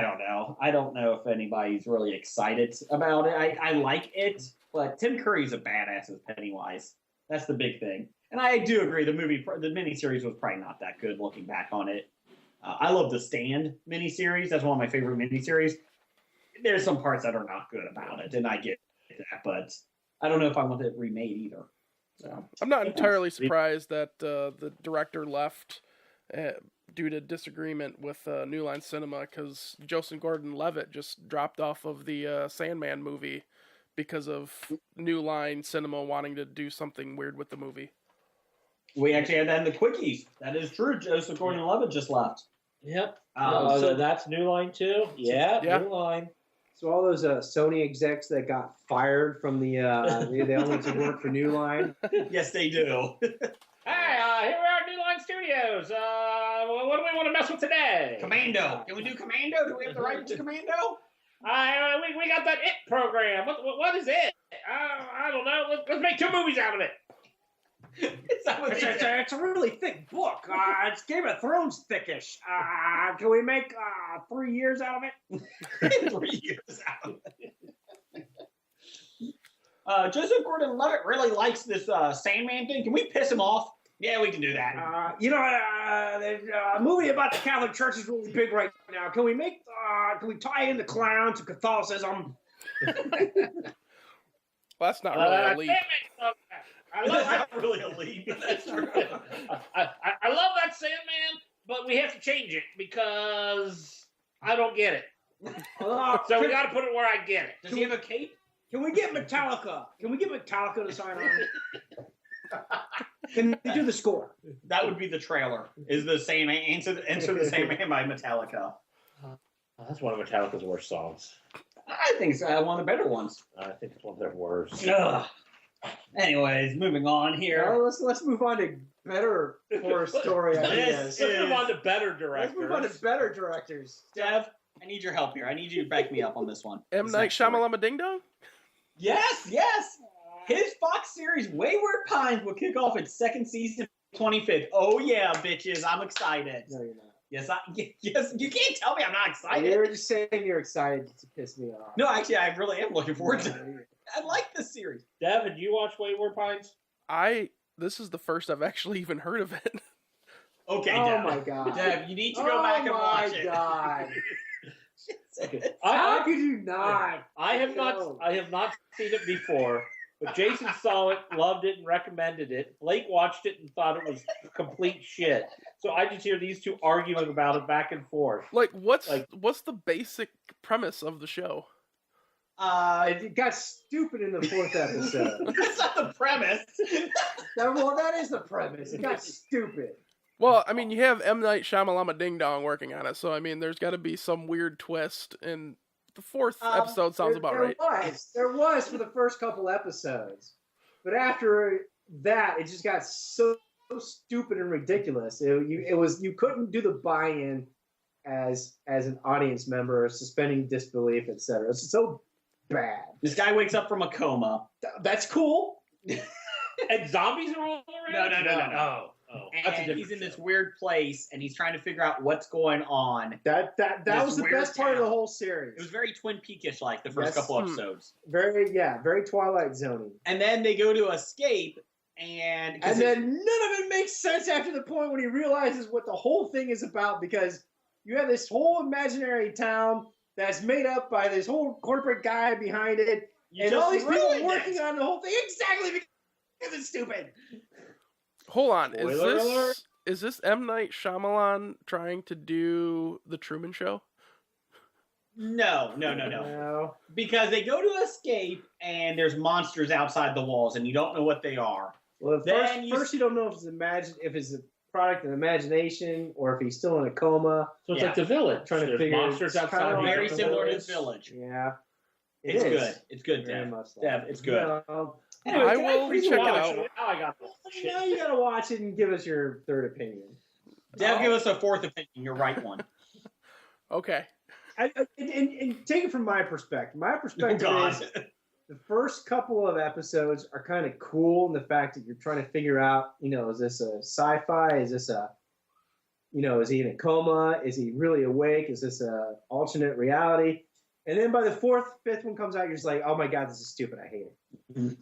don't know. I don't know if anybody's really excited about it. I like it, but Tim Curry's a badass as Pennywise. That's the big thing. And I do agree, the miniseries was probably not that good looking back on it. I love the Stand miniseries. That's one of my favorite miniseries. There's some parts that are not good about it, and I get that, but I don't know if I want it remade either. So I'm not entirely surprised that the director left due to disagreement with New Line Cinema, because Joseph Gordon-Levitt just dropped off of the Sandman movie because of New Line Cinema wanting to do something weird with the movie. We actually had that in the quickies. That is true. Joseph Gordon-Levitt just left. Yep. So that's New Line too? Yeah, New Line. So all those Sony execs that got fired from they all went to work for New Line. Yes, they do. Hey, here we are at New Line Studios. What do we want to mess with today? Commando. Can we do Commando? Do we have the right to Commando? We got that It program. What is it? I don't know. Let's make 2 movies out of it. It's a really thick book. It's Game of Thrones thickish. Can we make 3 years out of it? 3 years out of it. Joseph Gordon-Levitt really likes this Sandman thing. Can we piss him off? Yeah, we can do that. A movie about the Catholic Church is really big right now. Can we tie in the clown to Catholicism? Well, that's not really a leap. That's not really a leap. That's true. I love that Sandman, but we have to change it because I don't get it. So we got to put it where I get it. Does he have a cape? Can we get Metallica? Can we get Metallica to sign on? Can they do the score? That would be the trailer. Is the Sandman Enter the Sandman by Metallica? That's one of Metallica's worst songs. I think it's one of the better ones. I think it's one of their worst. Ugh. Anyways, moving on here. Let's move on to better horror story ideas. Let's move on to better directors. Let's move on to better directors. Dev, I need your help here. I need you to back me up on this one. M. Night Shyamalan Ding Dong? Yes. His Fox series Wayward Pines will kick off its 2nd season 25th. Oh yeah, bitches, I'm excited. No, you're not. Yes, you can't tell me I'm not excited. You're just saying you're excited to piss me off. No, actually, I really am looking forward to it. I like this series. Dev, did you watch Wayward Pines? This is the first I've actually even heard of it. Okay, oh Dev. My God. Dev, you need to go back and watch it. Oh my God. How could you not? I have not seen it before, but Jason saw it, loved it, and recommended it. Blake watched it and thought it was complete shit. So I just hear these two arguing about it back and forth. Like, what's the basic premise of the show? It got stupid in the 4th episode. That's not the premise. Well, that is the premise. It got stupid. Well, I mean, you have M. Night Shyamalan Ding Dong working on it, so I mean, there's got to be some weird twist. And the 4th episode sounds about right. There was for the first couple episodes, but after that, it just got so stupid and ridiculous. You couldn't do the buy-in as an audience member, suspending disbelief, etc. It's so bad. This guy wakes up from a coma. That's cool. And zombies are all around? No. And he's in this weird place, and he's trying to figure out what's going on. That was the best part of the whole series. It was very Twin Peakish like the first couple episodes. Very Twilight Zoning. And then they go to escape, and then none of it makes sense after the point when he realizes what the whole thing is about, because you have this whole imaginary town that's made up by this whole corporate guy behind it, and all these people working on the whole thing exactly because it's stupid. Hold on, Spoiler alert. is this M. Night Shyamalan trying to do the Truman Show? No. Because they go to escape, and there's monsters outside the walls, and you don't know what they are. Well, first you don't know if it's a product of imagination or if he's still in a coma. So it's like The Village. Trying to figure monsters outside. Very similar to Village. Yeah. It's good. It's good, Very Dev. much so. Dev, it's good. Anyway, I will check it out. Now I got Now you gotta watch it and give us your third opinion. Dev, give us a 4th opinion. Your right one. Okay. And take it from my perspective. My perspective is the first couple of episodes are kind of cool in the fact that you're trying to figure out, is this a sci-fi? Is this is he in a coma? Is he really awake? Is this a alternate reality? And then by the 4th, 5th one comes out, you're just like, oh my God, this is stupid. I hate it.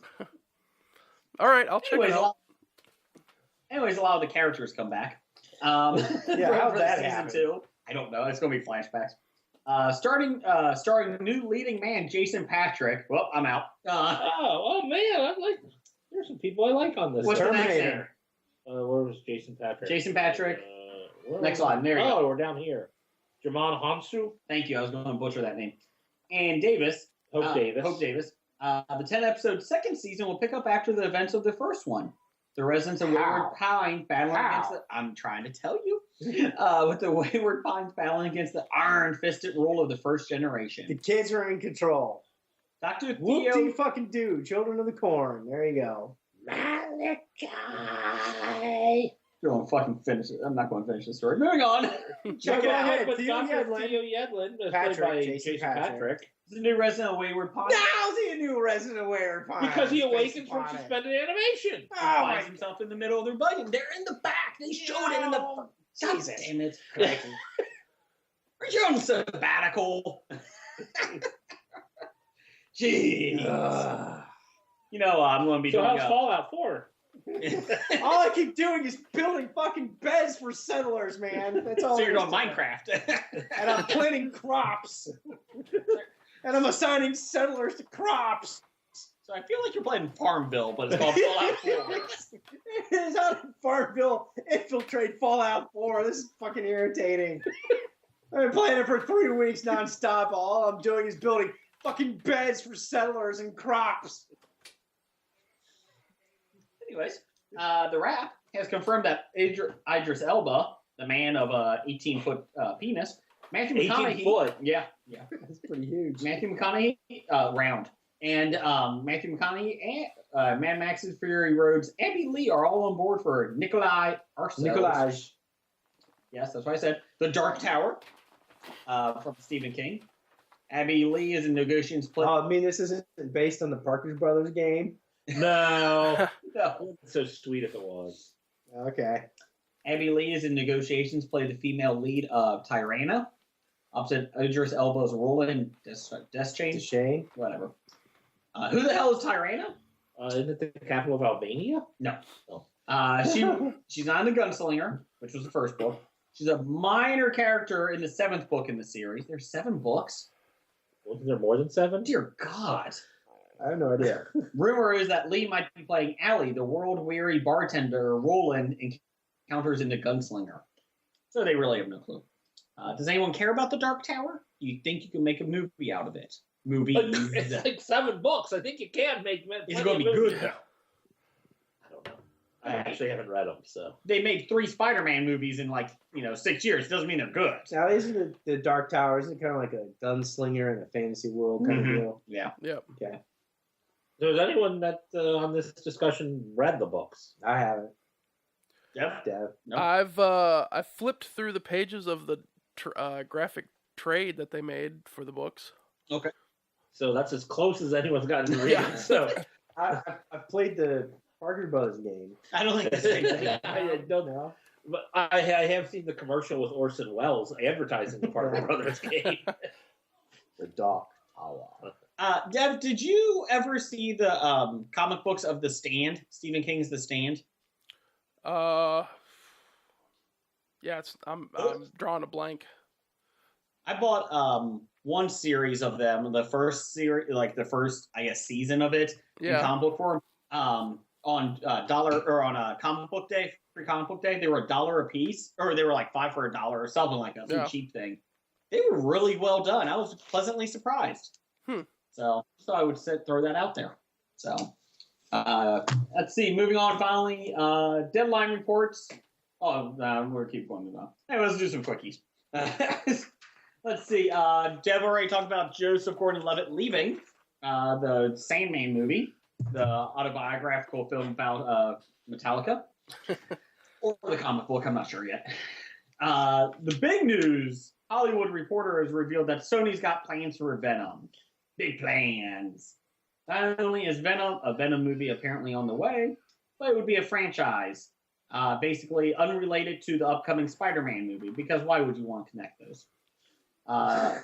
All right, I'll check it out. Anyways, a lot of the characters come back. How'd that season happen? 2. I don't know. It's going to be flashbacks. Starring new leading man Jason Patrick. Well, I'm out. Man, there's some people I like on this. What's the next Terminator. name? Where was Jason Patrick? Jason Patrick. Next slide. There you go. We're down here. Jamon Hansu. Thank you. I was going to butcher that name. And Davis. Hope Davis. The 10-episode second season will pick up after the events of the first one. The residents of Wayward Pine battling against the... I'm trying to tell you. With the Wayward Pines battling against the iron-fisted rule of the first generation. The kids are in control. Dr. Theo... Whoop-de-fucking-do. Children of the Corn. There you go. Malachi. You're going to fucking finish it. I'm not going to finish the story. Moving on. Check it out. But Theo Dr. Yedlin. Theo Yedlin, played Patrick, by Jason Jason Patrick. Patrick. He's a new resident of Wayward Pines. How's he a new resident of Wayward Pine? Because he awakens Based from upon it. suspended animation. He finds himself in the middle of the rebellion. They're in the back. They showed it in the... God Jesus. damn it. Are you on sabbatical? Jeez. I'm going to be So doing how's Fallout 4? All I keep doing is building fucking beds for settlers, man. That's all. So you're I'm doing Minecraft. and I'm planting crops. And I'm assigning settlers to crops. So I feel like you're playing Farmville, but it's called Fallout 4. It's out of Farmville. Infiltrate Fallout 4. This is fucking irritating. I've been playing it for 3 weeks nonstop. All I'm doing is building fucking beds for settlers and crops. Anyways, The Wrap has confirmed that Idris Elba, the man of 18-foot penis, Matthew 18 McConaughey, foot. Yeah, That's pretty huge. Matthew McConaughey, round, and Matthew McConaughey and Mad Max's Fury Road's Abby Lee are all on board for Nikolai Arso. Yes, that's what I said. The Dark Tower from Stephen King. Abby Lee is in negotiations. This isn't based on the Parker Brothers game? No. No. So sweet if it was. Okay. Abby Lee is in negotiations to play the female lead of Tirana, opposite Idris Elba's role in Death Chain. Shane? Whatever. Who the hell is Tirana? Isn't it the capital of Albania? No. Oh. She's not in The Gunslinger, which was the first book. She's a minor character in the 7th book in the series. There's 7 books. Wasn't there more than 7? Dear God. I have no idea. Rumor is that Lee might be playing Allie, the world-weary bartender Roland encounters in The Gunslinger. So they really have no clue. Does anyone care about The Dark Tower? Do you think you can make a movie out of it? movies. It's like 7 books. I think you can make. Is it going to be good though? I don't know. I actually haven't read them, so. They made 3 Spider-Man movies in 6 years. Doesn't mean they're good. Now, isn't the Dark Tower, isn't it kind of like a gunslinger in a fantasy world kind of deal? Yeah. Yep. Okay. So has anyone that on this discussion read the books? I haven't. Dev? Nope. I've flipped through the pages of the graphic trade that they made for the books. Okay. So that's as close as anyone's gotten to reading. Yeah. So I've played the Parker Brothers game. I don't think the same thing. I don't know. But I have seen the commercial with Orson Welles advertising the Parker Brothers game. The Dark Tower. Dev, did you ever see the comic books of The Stand? Stephen King's The Stand? Yeah, I'm drawing a blank. I bought one series of them, the first series, the first season of it in comic book form. On on comic book day, free comic book day, they were $1 a piece, or they were like 5 for $1 or something like that. Some cheap thing. They were really well done. I was pleasantly surprised. So I would throw that out there. So let's see. Moving on. Finally, deadline reports. Oh, we're keep going on. Hey, let's do some quickies. Let's see. Dev already talked about Joseph Gordon-Levitt leaving the Sandman movie, the autobiographical film about Metallica, or the comic book. I'm not sure yet. The big news: Hollywood Reporter has revealed that Sony's got plans for Venom. Big plans. Not only is Venom a Venom movie apparently on the way, but it would be a franchise, basically unrelated to the upcoming Spider-Man movie. Because why would you want to connect those?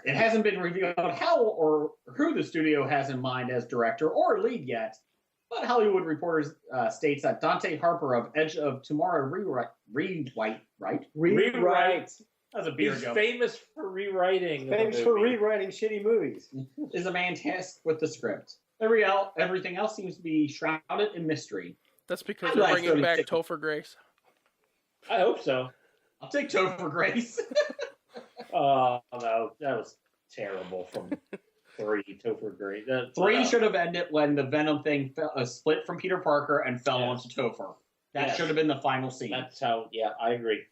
It hasn't been revealed how or who the studio has in mind as director or lead yet, but Hollywood Reporter states that Dante Harper of Edge of Tomorrow Rewrite. That's a beer He's joke. famous for rewriting. Famous for rewriting shitty movies. Is a man tasked with the script. Everything else seems to be shrouded in mystery. That's because I'd they're like bringing Sony back to- Topher Grace. I hope so. I'll take Topher Grace. Oh no, that was terrible from 3. Topher Grace. 3 should have ended when the Venom thing split from Peter Parker and fell Yes. onto Topher. That Yes. should have been the final scene. That's how. Yeah, I agree.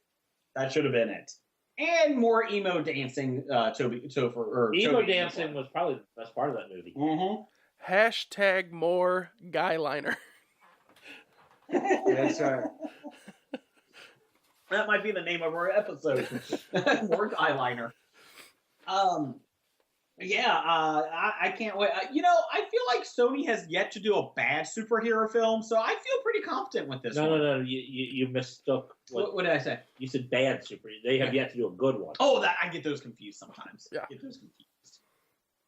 That should have been it. And more emo dancing, Emo dancing was probably the best part of that movie. Mm-hmm. Hashtag more guyliner. That's right. That might be the name of our episode. More eyeliner. I can't wait. I feel like Sony has yet to do a bad superhero film, so I feel pretty confident with this one. No. You mistook. What did I say? You said bad super. They have yet to do a good one. Oh, I get those confused sometimes. Yeah. I get those confused.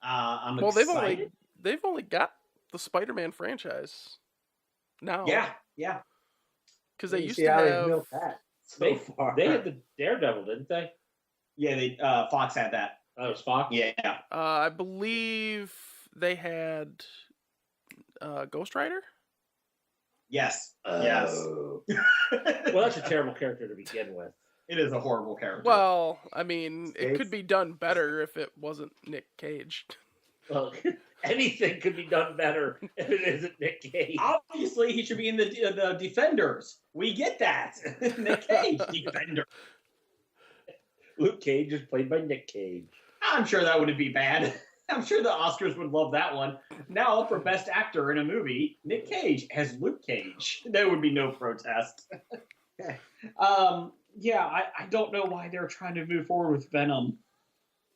I'm Well, excited. they've only got the Spider-Man franchise now. Yeah. Because they You used see to how they have. built that so They, far. they had the Daredevil, didn't they? Yeah, Fox had that. That was Fox. Yeah. I believe they had Ghost Rider. Yes. Oh. Well, that's a terrible character to begin with. It is a horrible character. Well, I mean, it Skates? could be done better if it wasn't Nick Cage. Well, anything could be done better if it isn't Nick Cage. Obviously, he should be in the Defenders. We get that. Nick Cage, Defender. Luke Cage is played by Nick Cage. I'm sure that wouldn't be bad. I'm sure the Oscars would love that one. Now, for Best Actor in a movie, Nick Cage as Luke Cage. There would be no protest. I don't know why they're trying to move forward with Venom.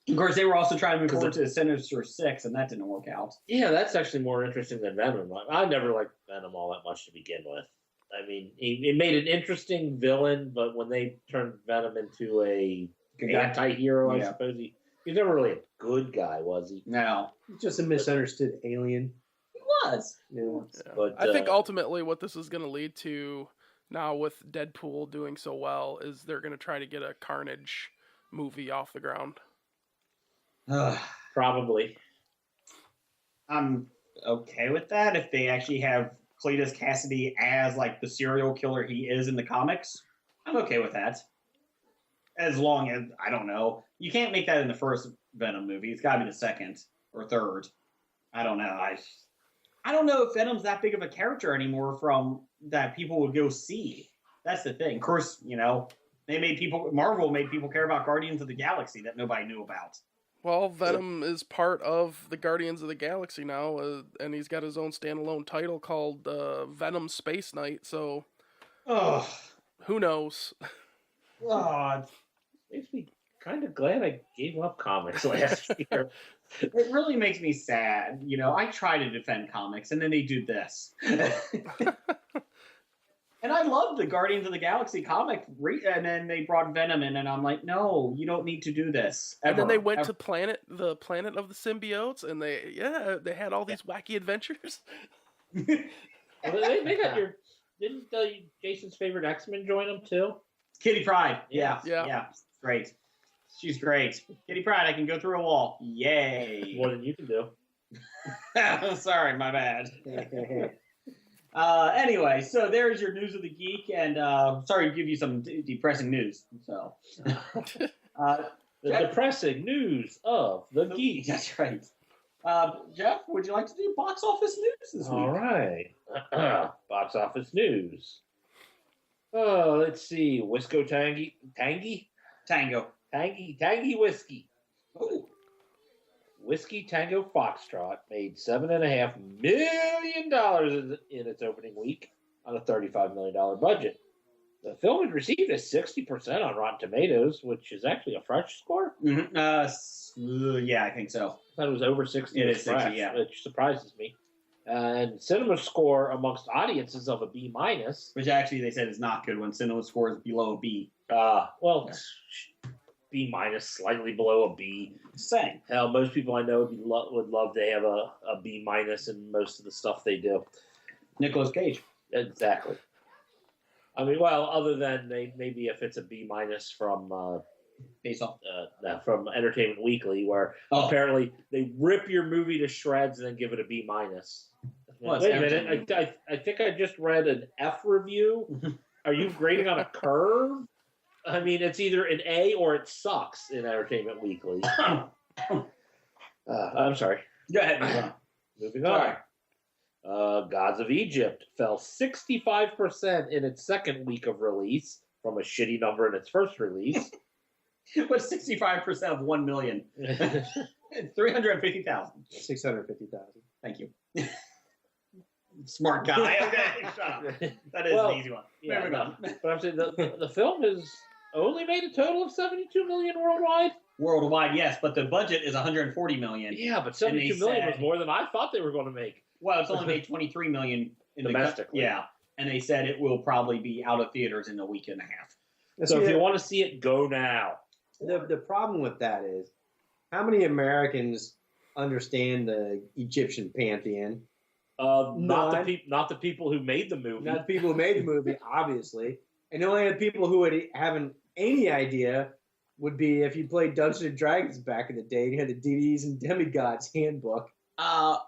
Of course, they were also trying to move forward to Sinister Six, and that didn't work out. Yeah, that's actually more interesting than Venom. I never liked Venom all that much to begin with. I mean, it made an interesting villain, but when they turned Venom into a anti-hero, Yeah. I suppose he's never really a good guy, was he? No. He's just a misunderstood alien. He was. Yeah. Yeah. But, I think ultimately what this is going to lead to now with Deadpool doing so well is they're going to try to get a Carnage movie off the ground. Probably. I'm okay with that if they actually have Cletus Cassidy as like the serial killer he is in the comics. I'm okay with that. As long as, I don't know, you can't make that in the first Venom movie. It's got to be the second. or third. I don't know. I don't know if Venom's that big of a character anymore from that people would go see. That's the thing. Of course, Marvel made people care about Guardians of the Galaxy that nobody knew about. Well, Venom is part of the Guardians of the Galaxy now, and he's got his own standalone title called Venom Space Knight, so Oh, who knows? God. Makes me kind of glad I gave up comics last year. It really makes me sad. I try to defend comics, and then they do this. And I loved the Guardians of the Galaxy comic, and then they brought Venom in, and I'm like, no, you don't need to do this. And then they went to the planet of the symbiotes, and they had all these wacky adventures. Well, they got didn't Jason's favorite X-Men join them too? Kitty Pryde. Yeah. Yeah. Great. She's great. Kitty Pryde, I can go through a wall. Yay. More than you can do. Sorry, my bad. Anyway, so there's your news of the geek, and sorry to give you some depressing news. So, the depressing news of the geek. That's right. Jeff, would you like to do box office news this week? All right. Box office news. Oh, let's see. Wisco Tangy Tango. Whiskey. Ooh. Whiskey Tango Foxtrot made $7.5 million in its opening week on a $35 million budget. The film had received a 60% on Rotten Tomatoes, which is actually a fresh score. Mm-hmm. Yeah, I think so. I thought it was over 60. It is 60, fresh, yeah. which surprises me. And Cinema score amongst audiences of a B minus. Which actually they said is not good when cinema scores below a B. Well, B minus, slightly below a B. Saying. Hell, most people I know would love to have a B minus in most of the stuff they do. Nicolas Cage. Exactly. I mean, well, other than maybe if it's a B minus from from Entertainment Weekly, where apparently they rip your movie to shreds and then give it a B minus. Well, wait a minute, I think I just read an F review. Are you grading on a curve? I mean, it's either an A or it sucks in Entertainment Weekly. I'm sorry. Go ahead. Moving on. Gods of Egypt fell 65% in its second week of release from a shitty number in its first release. What's 65% of 1 million? 350,000. 650,000. Thank you. Smart guy. Okay, shut up. That is an easy one. Yeah, Moving on. But I'm saying the film has only made a total of $72 million worldwide. Worldwide, yes, but the budget is $140 million. Yeah, but $72 million was more than I thought they were going to make. Well, it's only made $23 million in domestically. Yeah, and they said it will probably be out of theaters in a week and a half. So if you want to see it, go now. The problem with that is, how many Americans understand the Egyptian pantheon? Not the people who made the movie. Not the people who made the movie, obviously. And the only people who would haven't any idea would be if you played Dungeons and Dragons back in the day and you had the deities and demigods handbook. I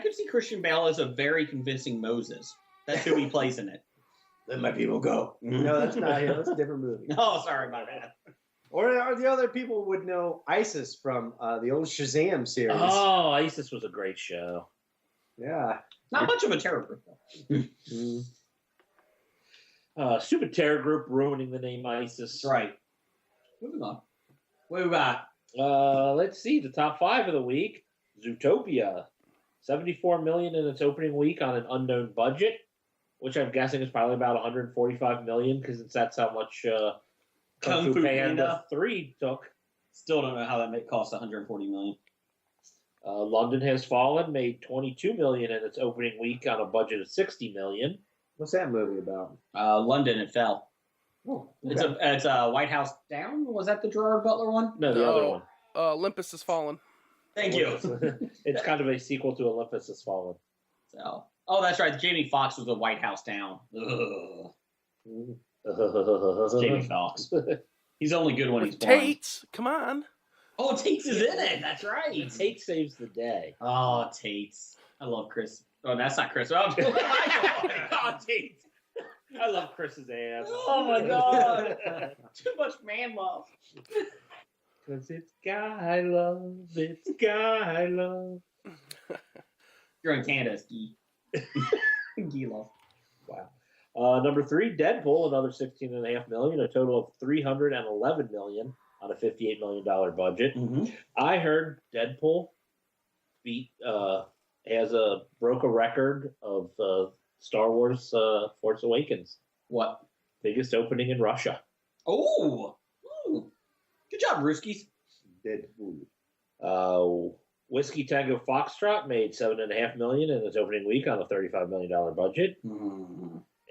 could see Christian Bale as a very convincing Moses. That's who he plays in it. Let my people go. No, that's not him. That's a different movie. Oh, sorry, my bad. Or the other people would know Isis from the old Shazam series. Oh, Isis was a great show. Yeah. Not much of a terror group, though. Stupid terror group ruining the name ISIS. That's right. Moving on. What we got? Let's see. The top 5 of the week. Zootopia. $74 million in its opening week on an unknown budget, which I'm guessing is probably about $145 million because that's how much Kung Fu Panda 3 took. Still don't know how that cost $140 million. London Has Fallen made $22 million in its opening week on a budget of $60 million. What's that movie about? London, It Fell. Oh, okay. It's a White House Down. Was that the Gerard Butler one? No, the other one. Olympus Has Fallen. Thank you. It's kind of a sequel to Olympus Has Fallen. So, that's right. Jamie Foxx was the White House Down. It's Jamie Foxx. He's only good when he's blind. Tate, come on. Oh, Tate's is in it. That's right. Tate saves the day. Oh, Tate's. I love Chris. Oh, that's not Chris. Oh, Tate. I love Chris's ass. Oh my God. Too much man love. 'Cause it's guy love, it's guy love. You're in Canada, Ski. Ski love. Wow. Number 3, Deadpool, another $16.5 million, a total of $311 million on a $58 million budget. Mm-hmm. I heard Deadpool broke a record of Star Wars Force Awakens. What? Biggest opening in Russia. Oh, good job, Rooskies. Deadpool. Whiskey Tango Foxtrot made $7.5 million in its opening week on a $35 million budget.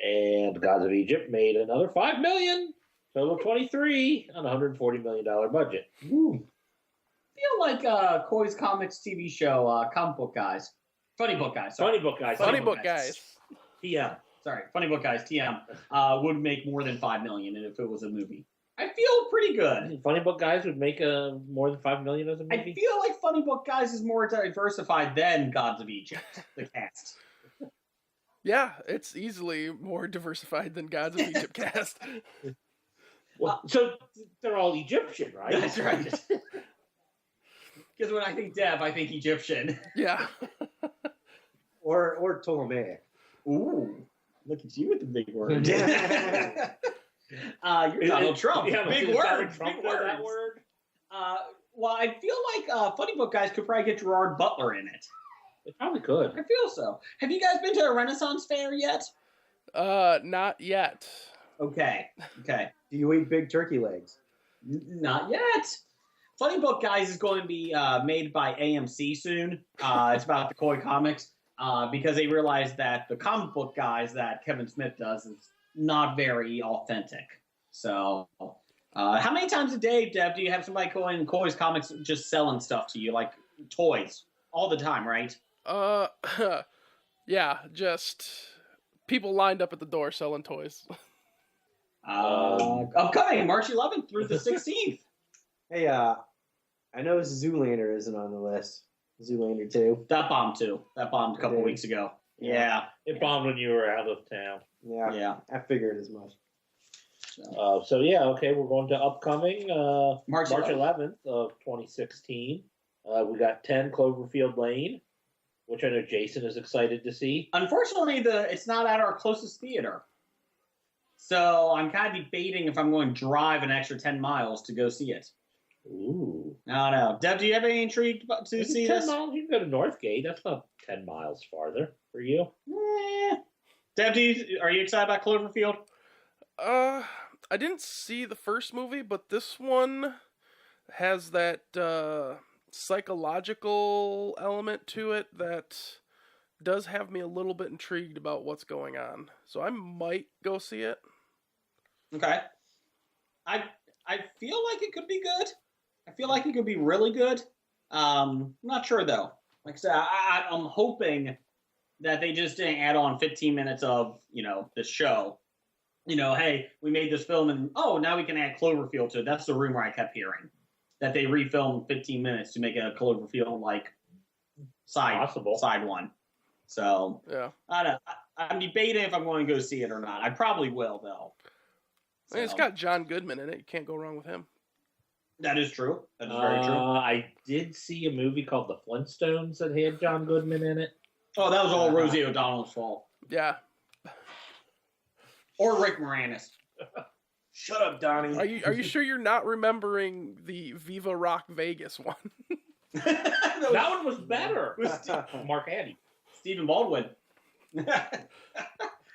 And Gods of Egypt made another $5 million, total of 23 on a $140 million budget. Ooh. Feel like Koi's Comics TV show, Comic Book Guys. Funny Book Guys. Sorry. Funny Book Guys. Funny Book Guys. TM. Sorry, Funny Book Guys, TM, would make more than $5 million if it was a movie. I feel pretty good. Funny Book Guys would make more than $5 million as a movie. I feel like Funny Book Guys is more diversified than Gods of Egypt, the cast. Yeah, it's easily more diversified than Gods of Egypt cast. Well, so they're all Egyptian, right? That's right. Because when I think Dev, I think Egyptian. Yeah. Or Ptolemaic. Ooh, look at you with the big words. You're Donald Trump. Yeah, big is words. Donald Trump Big know words. that word? Well, I feel like Funny Book Guys could probably get Gerard Butler in it. They probably could. I feel so. Have you guys been to a Renaissance fair yet? Not yet. Okay. Do you eat big turkey legs? Not yet. Funny Book Guys is going to be made by AMC soon. It's about the Koi comics because they realized that the comic book guys that Kevin Smith does is not very authentic. So, how many times a day, Deb, do you have somebody in Koi's comics just selling stuff to you, like toys, all the time, right? Yeah, just people lined up at the door selling toys. Upcoming March 11th through the 16th. Hey, I know Zoolander isn't on the list. Zoolander 2. That bombed too. That bombed a couple weeks ago. Yeah. It bombed when you were out of town. Yeah. I figured as much. We're going to upcoming March 11th of 2016. We got 10 Cloverfield Lane, which I know Jason is excited to see. Unfortunately, it's not at our closest theater. So I'm kind of debating if I'm going to drive an extra 10 miles to go see it. Ooh. I don't know. Deb, do you have any intrigue to see 10 this? miles, you can go to Northgate. That's not 10 miles farther for you. Deb, are you excited about Cloverfield? I didn't see the first movie, but this one has that psychological element to it that does have me a little bit intrigued about what's going on. So I might go see it. Okay. I feel like it could be good. I feel like it could be really good. I'm not sure though. Like I said, I'm hoping that they just didn't add on 15 minutes of, the show. Hey, we made this film and now we can add Cloverfield to it. That's the rumor I kept hearing. That they refilmed 15 minutes to make a Cloverfield like side one. So yeah, I don't know. I'm debating if I'm going to go see it or not. I probably will though. I mean, it's got John Goodman in it. You can't go wrong with him. That is true. That is very true. I did see a movie called The Flintstones that had John Goodman in it. Oh, that was all Rosie O'Donnell's fault. Yeah. Or Rick Moranis. Shut up, Donnie. Are you sure you're not remembering the Viva Rock Vegas one? That one was better. Mark Addy. Stephen Baldwin.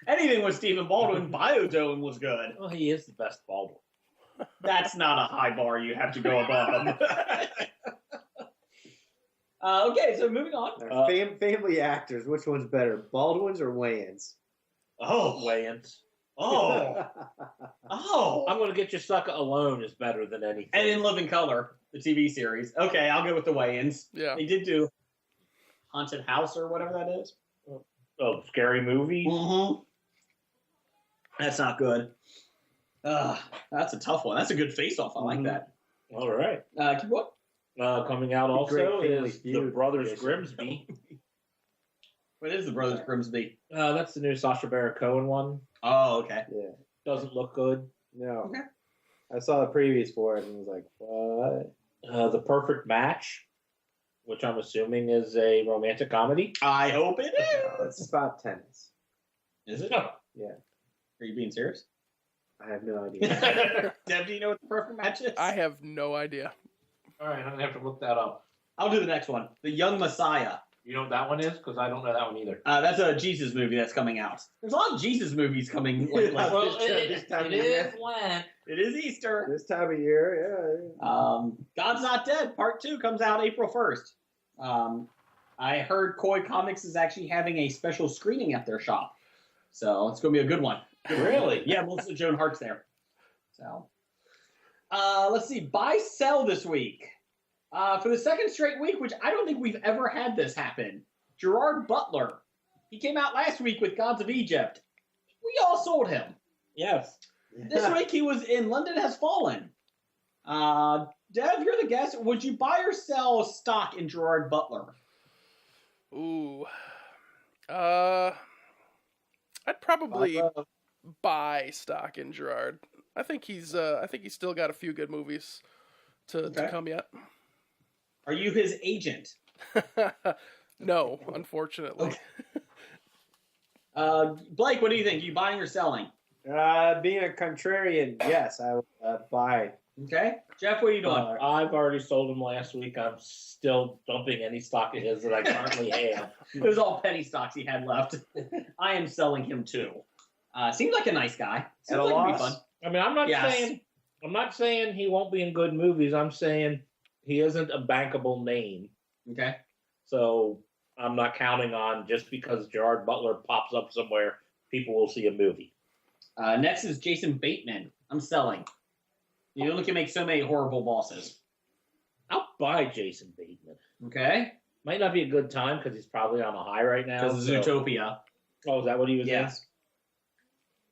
Anything with Stephen Baldwin, Biodome was good. Well, he is the best Baldwin. That's not a high bar you have to go above. Okay, so moving on. Family actors, which one's better, Baldwins or Wayans? Oh. Wayans. Oh. I'm going to Get You Sucker Alone is better than anything. And In Living Color, the TV series. Okay, I'll go with the Wayans. Yeah. They did do Haunted House or whatever that is. Oh, Scary Movie? Mm-hmm. That's not good. That's a tough one. That's a good face-off. I like that. All right. Keep going. Coming out also is The Brothers Yes. Grimsby. What is the Brothers Grimsby? That's the new Sacha Baron Cohen one. Oh, okay. Yeah. Doesn't look good. No. Okay. I saw the previews for it and was like, what? The Perfect Match, which I'm assuming is a romantic comedy. I hope it No, is. it's about tennis. Is it? Yeah, Are you being serious? I have no idea. Deb, do you know what the perfect match is? I have no idea. All right, I'm gonna have to look that up. I'll do the next one. The Young Messiah. You know what that one is? Because I don't know that one either. That's a Jesus movie that's coming out. There's a lot of Jesus movies coming. Like, Well, this time it of year. is Lent. it is Easter. This time of year, yeah. God's Not Dead Part 2 comes out April 1st. I heard Koi Comics is actually having a special screening at their shop. So it's going to be a good one. Really? Yeah, Melissa Joan Hart's there. So, let's see. Buy, sell this week. For the second straight week, which I don't think we've ever had this happen, Gerard Butler. He came out last week with Gods of Egypt. We all sold him. Yes. This week he was in London Has Fallen. Dev, you're the guest. Would you buy or sell stock in Gerard Butler? Ooh. I'd probably buy stock in Gerard. I think he's still got a few good movies to come yet. Are you his agent? No, unfortunately. Blake, what do you think? You buying or selling? Being a contrarian, yes, I would buy. Okay. Jeff, what are you doing? I've already sold him last week. I'm still dumping any stock of his that I currently have. It was all penny stocks he had left. I am selling him too. Seems like a nice guy. Seems At a like it'd be loss? fun. I mean, I'm not saying he won't be in good movies. I'm saying he isn't a bankable name. Okay. So I'm not counting on just because Gerard Butler pops up somewhere, people will see a movie. Next is Jason Bateman. I'm selling. You only can make so many horrible bosses. I'll buy Jason Bateman. Okay. Might not be a good time because he's probably on a high right now. Because it's Zootopia. Oh, is that what he was Yes.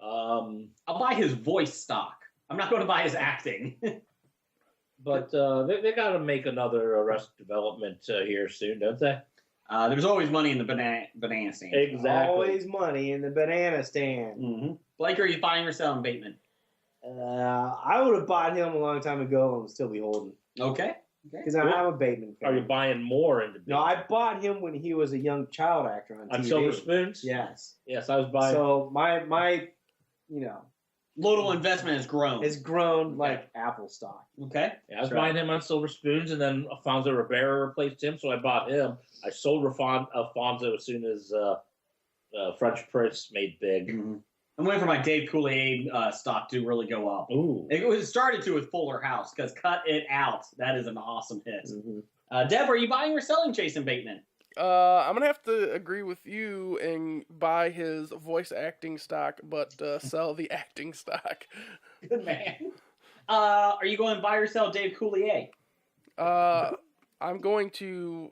in? I'll buy his voice stock. I'm not going to buy his acting. But they got to make another Arrested Development here soon, don't they? There's always money in the banana stand. Exactly. Always money in the banana stand. Mm-hmm. Blake, are you buying or selling Bateman? I would have bought him a long time ago and would still be holding. Okay. Because I'm a Bateman fan. Are you buying more into Bateman? No, I bought him when he was a young child actor on TV. On Silver Spoons? Yes. Yes, I was buying. So my Little investment has grown. has grown like Apple stock. Okay. Yeah, I was buying him on Silver Spoons, and then Alfonso Ribeiro replaced him, so I bought him. I sold Alfonso as soon as French Prince made big. Mm-hmm. I'm waiting for my Dave Coulier stock to really go up. Ooh. It started to with Fuller House, because Cut It Out. That is an awesome hit. Mm-hmm. Deb, are you buying or selling Jason Bateman? I'm gonna have to agree with you and buy his voice acting stock, but sell the acting stock. Good man. Are you going to buy or sell Dave Coulier? I'm going to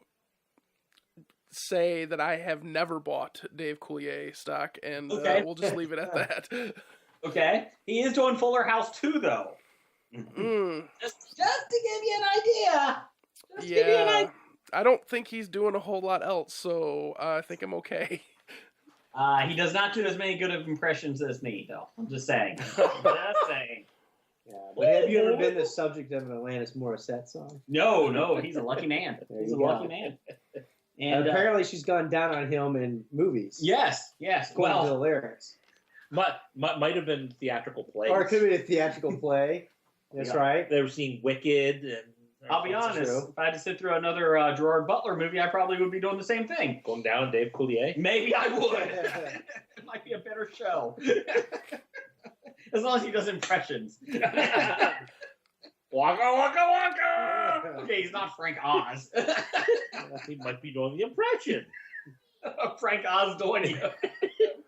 say that I have never bought Dave Coulier stock, and we'll just leave it at that. Okay. He is doing Fuller House 2, though. Just to give you an idea. Just to give you an idea. I don't think he's doing a whole lot else, so I think I'm okay. He does not do as many good of impressions as me, though. I'm just saying. Just saying. Yeah, but have you ever been the subject of an Alanis Morissette song? No, he's a lucky man. There He's a you go. lucky man. And apparently she's gone down on him in movies. Yes. According to the lyrics. Might have been theatrical plays. Or it could be a theatrical play. That's right. They were seeing Wicked. And I'll be honest, if I had to sit through another Gerard Butler movie, I probably would be doing the same thing. Going down Dave Coulier. Maybe I would. It might be a better show. As long as he does impressions. Waka waka waka! Okay, he's not Frank Oz. He might be doing the impression. Frank Oz doing it.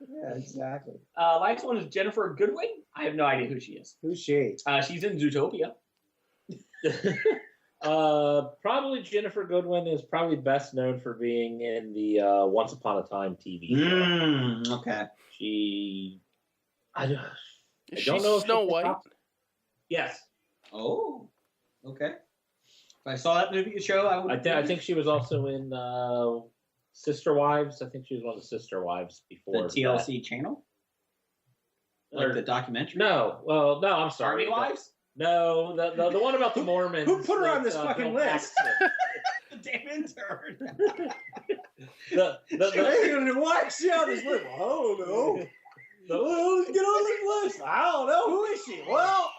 Yeah, exactly. Last one is Jennifer Goodwin. I have no idea who she is. Who's she? She's in Zootopia. Probably Jennifer Goodwin is probably best known for being in the Once Upon a Time TV show. Okay. I don't know if Snow White? Yes. Oh, okay. If I saw that movie show, I would. I think she was also in Sister Wives. I think she was one of the Sister Wives before the TLC channel, like the documentary. No, well, no, I'm sorry. Army Wives. No, the one about the Mormons. Who put her on with, this fucking Bill list? Paxton. The damn intern. The- You're gonna watch see how this list. I don't know. Let's get on this list. I don't know. Who is she? Well,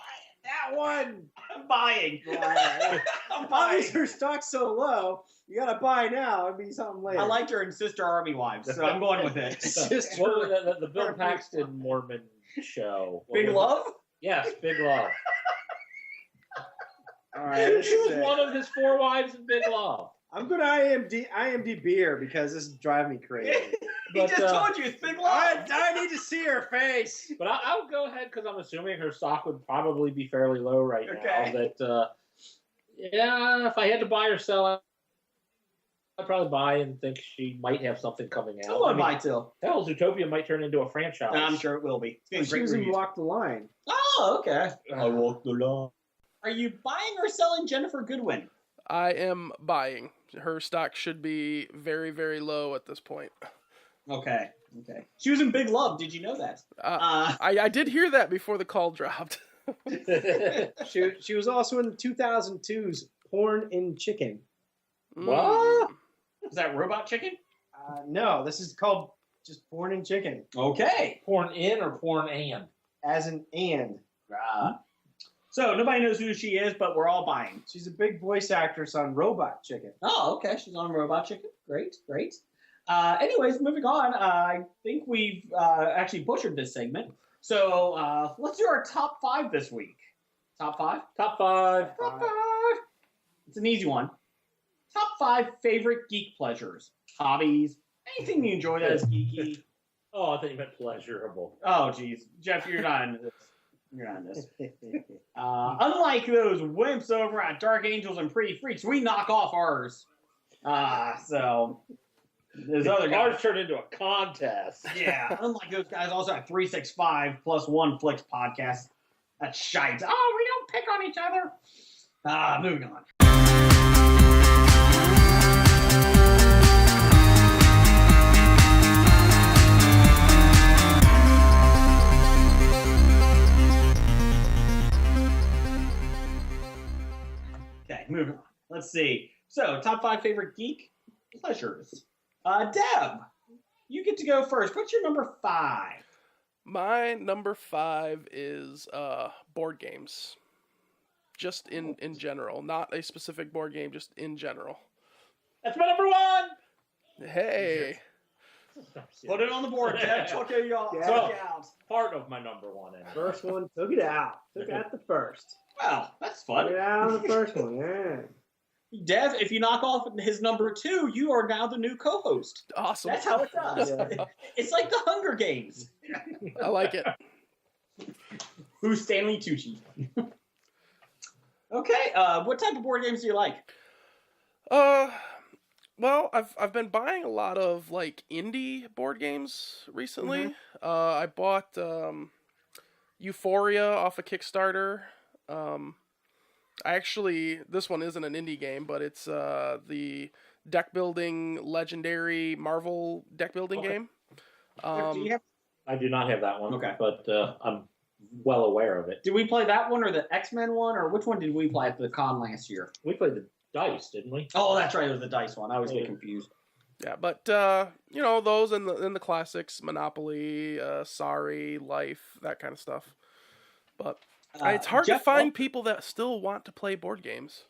that one. I'm buying. I'm Obviously, buying. her stock's so low. You gotta buy now. It'd be something later. I liked her in Sister Army Wives, so I'm going with it. Sister- what was the Bill Paxton Mormon show? What Big was it? Love? Yes, Big Love. All right. She was one of his 4 wives in Big Love. I'm gonna IMDb her because this is driving me crazy. He But, just told you it's Big Love. I need to see her face. But I'll go ahead because I'm assuming her stock would probably be fairly low right Okay. now. That yeah, if I had to buy or sell, I'd probably buy and think she might have something coming out. I'm going to buy too. Hell, Zootopia might turn into a franchise. I'm sure it will be. It's getting She great was in reviews. Walk the Line. Oh, okay. I walk the line. Are you buying or selling Jennifer Goodwin? I am buying. Her stock should be very, very low at this point. Okay. Okay. She was in Big Love. Did you know that? I did hear that before the call dropped. She was also in 2002's Porn in Chicken. What? Is that Robot Chicken? No, this is called just Porn in Chicken, Okay. Porn in or porn and? as an and. So nobody knows who she is, but we're all buying. She's a big voice actress on Robot Chicken. Oh, okay. She's on Robot Chicken. Great, great. Anyways, moving on. I think we've actually butchered this segment. So let's do our top 5 this week. Top 5? Top 5. Top 5. It's an easy one. Top 5 favorite geek pleasures, hobbies, anything you enjoy that is geeky. Oh, I thought you meant pleasurable. Oh, geez. Jeff, you're not into this. You're not in this. Unlike those wimps over at Dark Angels and Pretty Freaks, we knock off ours. So there's other guys. Ours turned into a contest. Yeah, unlike those guys, also at 365 plus 1 Flicks podcast. That's shite. Oh, we don't pick on each other. Moving on. Okay, moving on. Let's see. So, top 5 favorite geek pleasures. Deb, you get to go first. What's your number 5? My number 5 is board games. Just in general. Not a specific board game, just in general. That's my number 1. Hey. Put it on the board, Deb. Check it out. Yeah. Check it out. Part of my number 1. Anyway. First one took it out. Took out the first. Well, that's Took fun. it out on the first one. Yeah. Dev, if you knock off his number 2, you are now the new co-host. Awesome. That's how it does. Yeah. It's like the Hunger Games. I like it. Who's Stanley Tucci? Okay, what type of board games do you like? Well, I've been buying a lot of like indie board games recently. I bought Euphoria off of Kickstarter. This one isn't an indie game, but it's the deck building legendary Marvel deck building game. Do you have- I do not have that one. Okay. But I'm well aware of it. Did we play that one or the X-Men one, or which one did we play at the con last year? We played the dice, didn't we? Oh, that's right, it was the dice one. I always get confused. Yeah, but those and the classics, Monopoly, Sorry, Life, that kind of stuff. But it's hard Jeff, to find people that still want to play board games.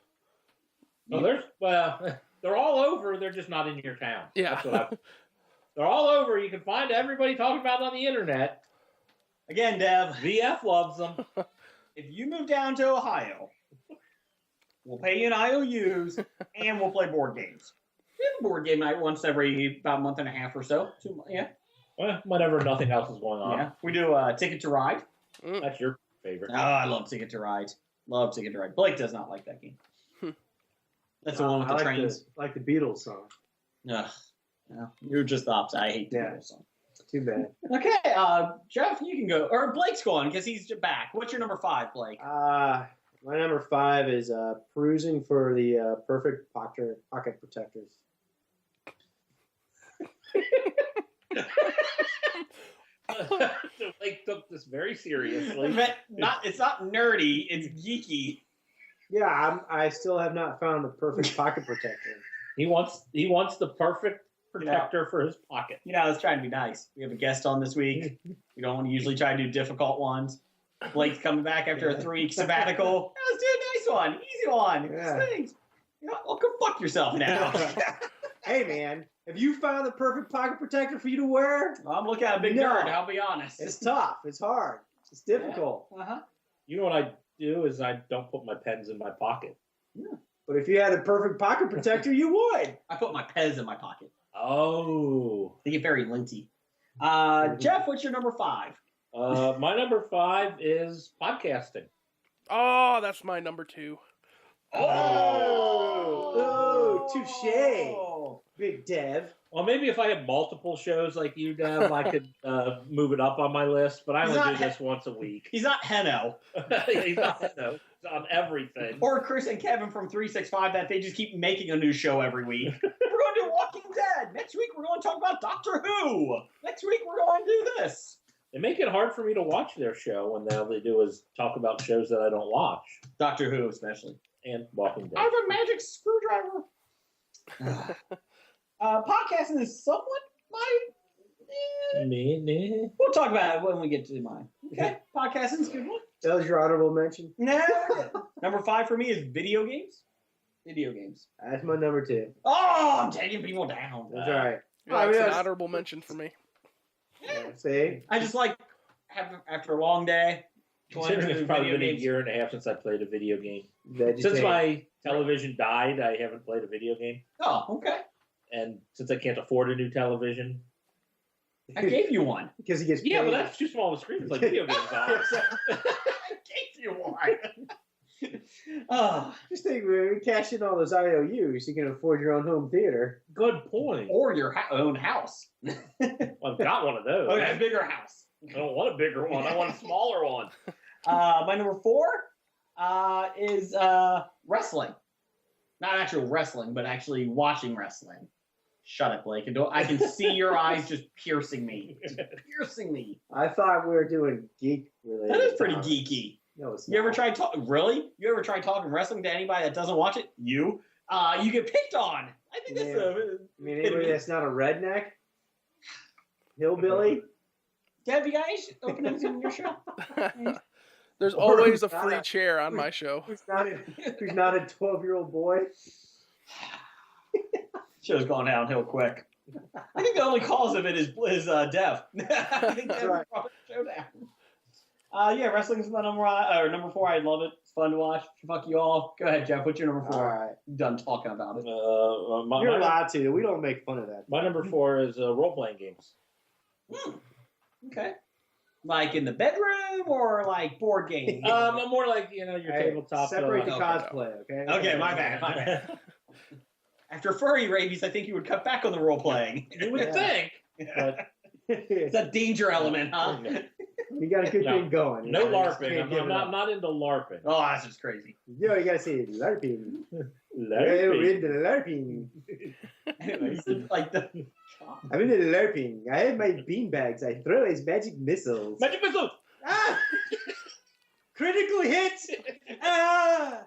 No, they're all over. They're just not in your town. Yeah. That's what they're all over. You can find everybody talking about it on the internet. Again, Dev, VF loves them. if you move down to Ohio, we'll pay you in IOUs, and we'll play board games. We have a board game night once every about a month and a half or so. Yeah. Well, whenever nothing else is going on. Yeah. We do Ticket to Ride. That's your favorite. Oh, I love Ticket to Ride. Love Ticket to Ride. Blake does not like that game. That's the one with the I like trains. like the Beatles song. Ugh. No, you're just the opposite. I hate the Yeah. Beatles song. Too bad. Okay, Jeff, you can go. Or Blake's going because he's back. What's your number 5, Blake? My number 5 is perusing for the perfect pocket protectors. Blake took this very seriously. It's not nerdy, it's geeky. Yeah, I still have not found the perfect pocket protector. He wants the perfect protector for his pocket. I was trying to be nice. We have a guest on this week. We don't usually try to do difficult ones. Blake's coming back after a 3-week sabbatical. Let's do a nice one, easy one. Yeah. Things. Well, go fuck yourself now. Hey, man, have you found the perfect pocket protector for you to wear? Well, I'm looking at a big nerd, I'll be honest. It's tough. It's hard. It's difficult. Yeah. Uh-huh. You know what I do is I don't put my pens in my pocket. Yeah. But if you had a perfect pocket protector, you would. I put my Pez in my pocket. Oh. They get very linty. Jeff, what's your number 5? My number 5 is podcasting. Oh, that's my number 2. Oh, touche. Big Dev. Well, maybe if I had multiple shows like you, Dev, I could move it up on my list, but I only do this once a week. He's not Heno. He's not Heno. He's on everything. Or Chris and Kevin from 365 that they just keep making a new show every week. We're going to do Walking Dead. Next week we're going to talk about Doctor Who. Next week we're going to do this. They make it hard for me to watch their show when all they do is talk about shows that I don't watch. Doctor Who especially. And Walking Dead. I have a magic screwdriver. Podcasting is somewhat my... We'll talk about it when we get to mine. Okay, podcasting's a good one. That was your honorable mention? No. Number 5 for me is video games. Video games. That's my number 2. Oh, I'm taking people down. That's all right. Yeah, that's an honorable mention for me. Yeah. See? I just like, after a long day, Considering it's probably been a year and a half since I played a video game. Since my television died, I haven't played a video game. Oh, okay. And since I can't afford a new television. I gave you one. Because he gets paid. Yeah, but that's too small of a screen to play video games on. I gave you one. Just think, we cash in all those IOUs, you can afford your own home theater. Good point. Or your own house. Well, I've got one of those. Okay, a bigger house. I don't want a bigger one. I want a smaller one. My number 4 is wrestling. Not actual wrestling, but actually watching wrestling. Shut it, Blake. I can see your eyes just piercing me. Just piercing me. I thought we were doing geek related. That is pretty geeky. No, it's You ever not. tried talking? Really? You ever tried talking wrestling to anybody that doesn't watch it? You get picked on. I think that's I mean, anybody that's not a redneck? Hillbilly? Have you guys openings in your show? There's Or always a not free a- chair on my show. Who's not a 12-year-old boy? Show's gone downhill quick. I think the only cause of it is Dev. I think Dev right. brought the show down. Yeah, wrestling's my number 4. I love it. It's fun to watch. Fuck you all. Go ahead, Jeff. What's your number 4? All right. I'm done talking about it. You're allowed to. We don't make fun of that. My number 4 is role-playing games. Okay. Like in the bedroom or like board game? I'm more like, your Hey, tabletop. separate the okay. cosplay, okay? Okay, my bad. After furry rabies, I think you would cut back on the role playing. You would think. But It's a danger element, huh? You got a good thing going. No You just LARPing. can't give I'm it up. not into LARPing. Oh, that's just crazy. You gotta say LARPing. LARPing. I'm into LARPing. Anyways, like the I'm into LARPing. I have my beanbags. I throw as magic missiles. Magic missile! Ah! Critical hit! Ah!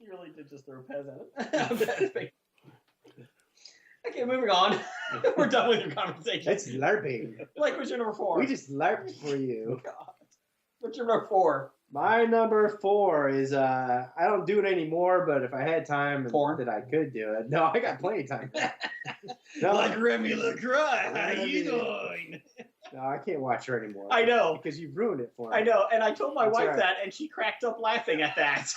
You really did just throw Pez at it. Okay, moving on. We're done with your conversation. That's LARPing. Like, what's your number 4? We just LARPed for you. God. What's your number 4? My number 4 is I don't do it anymore, but if I had time Porn? that I could do it. No, I got plenty of time. No, Like Remy LaCroix. How you doing? no, I can't watch her anymore. I know. Because you've ruined it for me. I know. And I told my That's wife right. that, and she cracked up laughing at that.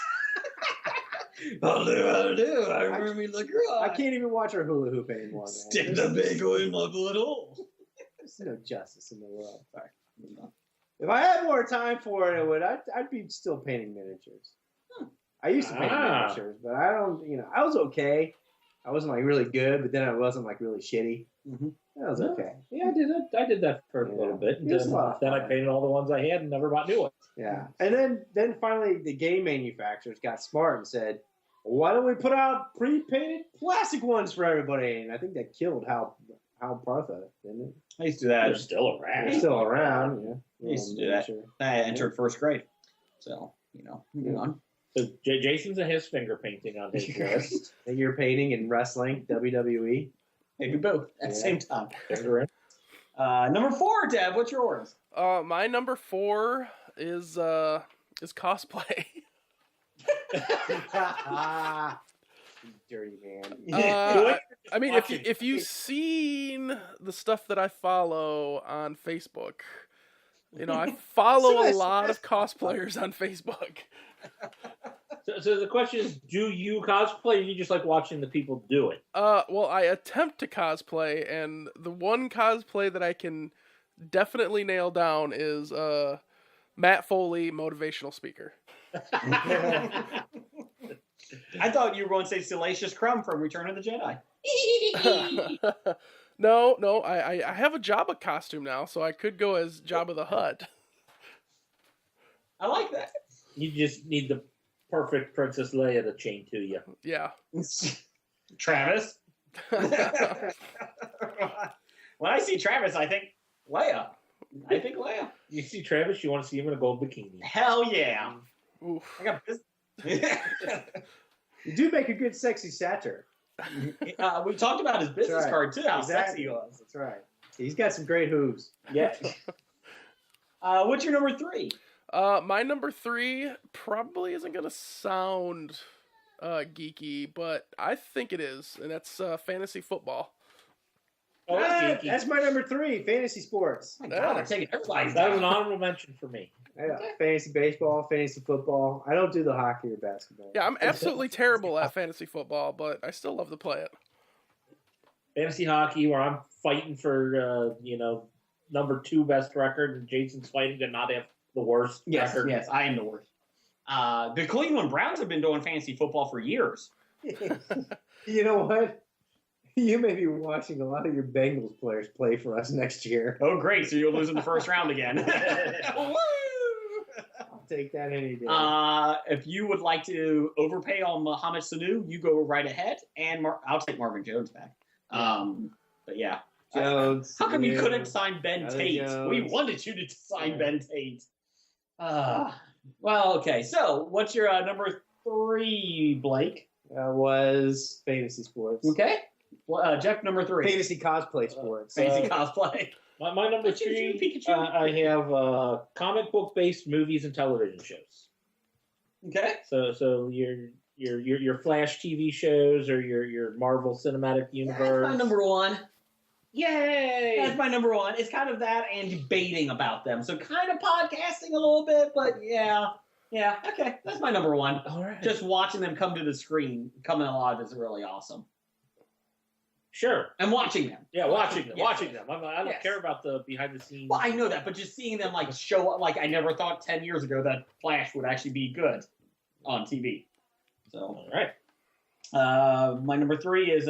I'll do. I'm Remy LaCroix. I can't even watch her hula hoop anymore. Man. Stick the bagel in my butthole. There's no justice in the world. Sorry. If I had more time for it, I'd be still painting miniatures. I used to paint miniatures, but I don't. I was okay. I wasn't like really good, but then I wasn't like really shitty. Mm-hmm. That was okay. Yeah, I did that for a little bit. And It was a lot of then I fun. painted all the ones I had and never bought new ones. Yeah, and then finally the game manufacturers got smart and said, "Why don't we put out pre-painted plastic ones for everybody?" And I think that killed Hal Partha, didn't it? I used to do that. They're still around. They're still around. Yeah. I used to do that. I entered first grade. So, moving on. So Jason's a his finger painting on his list. Figure painting and wrestling, WWE. Maybe both at the same time. Finger in. Number 4, Deb, what's yours? My number 4 is cosplay. Dirty man. I mean, if you've seen the stuff that I follow on Facebook, I follow a lot of cosplayers on Facebook. So the question is, do you cosplay, or do you just like watching the people do it? Well, I attempt to cosplay, and the one cosplay that I can definitely nail down is Matt Foley, motivational speaker. I thought you were going to say Salicious Crumb from Return of the Jedi. No, I have a Jabba costume now, so I could go as Jabba the Hutt. I like that. You just need the perfect Princess Leia to chain to you. Yeah. Travis. When I see Travis, I think Leia. You see Travis, you want to see him in a gold bikini. Hell yeah. Oof. I got business. You do make a good sexy satyr. We talked about his business card too, how sexy he was. That's right. He's got some great hooves. Yeah. What's your number 3? My number 3 probably isn't going to sound geeky, but I think it is, and that's fantasy football. Oh, that's geeky. That's my number 3, fantasy sports. My God, they're taking everybody's That was down. an honorable mention for me. Yeah, fantasy baseball, fantasy football. I don't do the hockey or basketball. Yeah, I'm absolutely terrible at fantasy football, but I still love to play it. Fantasy hockey, where I'm fighting for number 2 best record, and Jason's fighting to not have the worst record. Yes, I am the worst. The Cleveland Browns have been doing fantasy football for years. You know what? You may be watching a lot of your Bengals players play for us next year. Oh, great. So you'll lose in the first round again. Woo! I'll take that any day. If you would like to overpay on Mohamed Sanu, you go right ahead. And I'll take Marvin Jones back. But yeah. Jones. How come you couldn't sign Ben Other Tate? Jones. We wanted you to sign Ben Tate. Well, okay. So what's your number 3, Blake? Was fantasy sports. Okay. Well, Jeff, number 3. Fantasy cosplay sports. Fantasy cosplay. My number Pikachu, 3, Pikachu. I have comic book based movies and television shows. Okay. So your Flash TV shows or your Marvel Cinematic Universe. That's my number 1. Yay! That's my number 1. It's kind of that and debating about them. So kind of podcasting a little bit, but yeah. Yeah, okay. That's my number 1. All right. Just watching them come to the screen, coming alive is really awesome. Sure. And watching them. Yeah, watching them. Yes. Watching them. I don't Yes. care about the behind the scenes. Well, I know that, but just seeing them show up, I never thought 10 years ago that Flash would actually be good on TV. So, All right. my number 3 is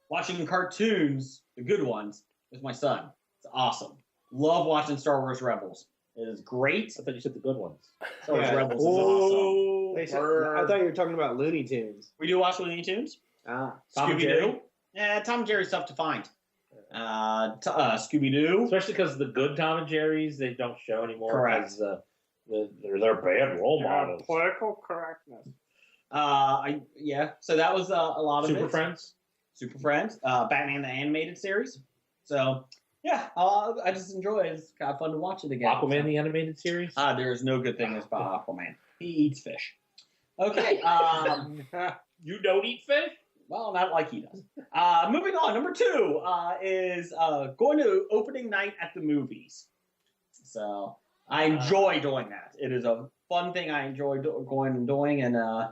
watching cartoons, the good ones, with my son. It's awesome. Love watching Star Wars Rebels. It is great. I thought you said the good ones. Star Wars Yeah. Rebels is awesome. They said- I thought you were talking about Looney Tunes. We do watch Looney Tunes. Ah. Tom and Jerry? Scooby-Doo. Yeah, Tom and Jerry's tough to find. Scooby-Doo. Especially because the good Tom and Jerry's they don't show anymore. Correct. Because, they're bad role models. Political correctness. So that was a lot of Super it. Friends. Super Friends, Batman the Animated Series. So, yeah, I just enjoy it. It's kind of fun to watch it again. Aquaman the animated series. There is no good thing about Aquaman. He eats fish. Okay. You don't eat fish? Well, not like he does. Moving on. Number 2 is going to opening night at the movies. So I enjoy doing that. It is a fun thing I enjoy going and doing, and I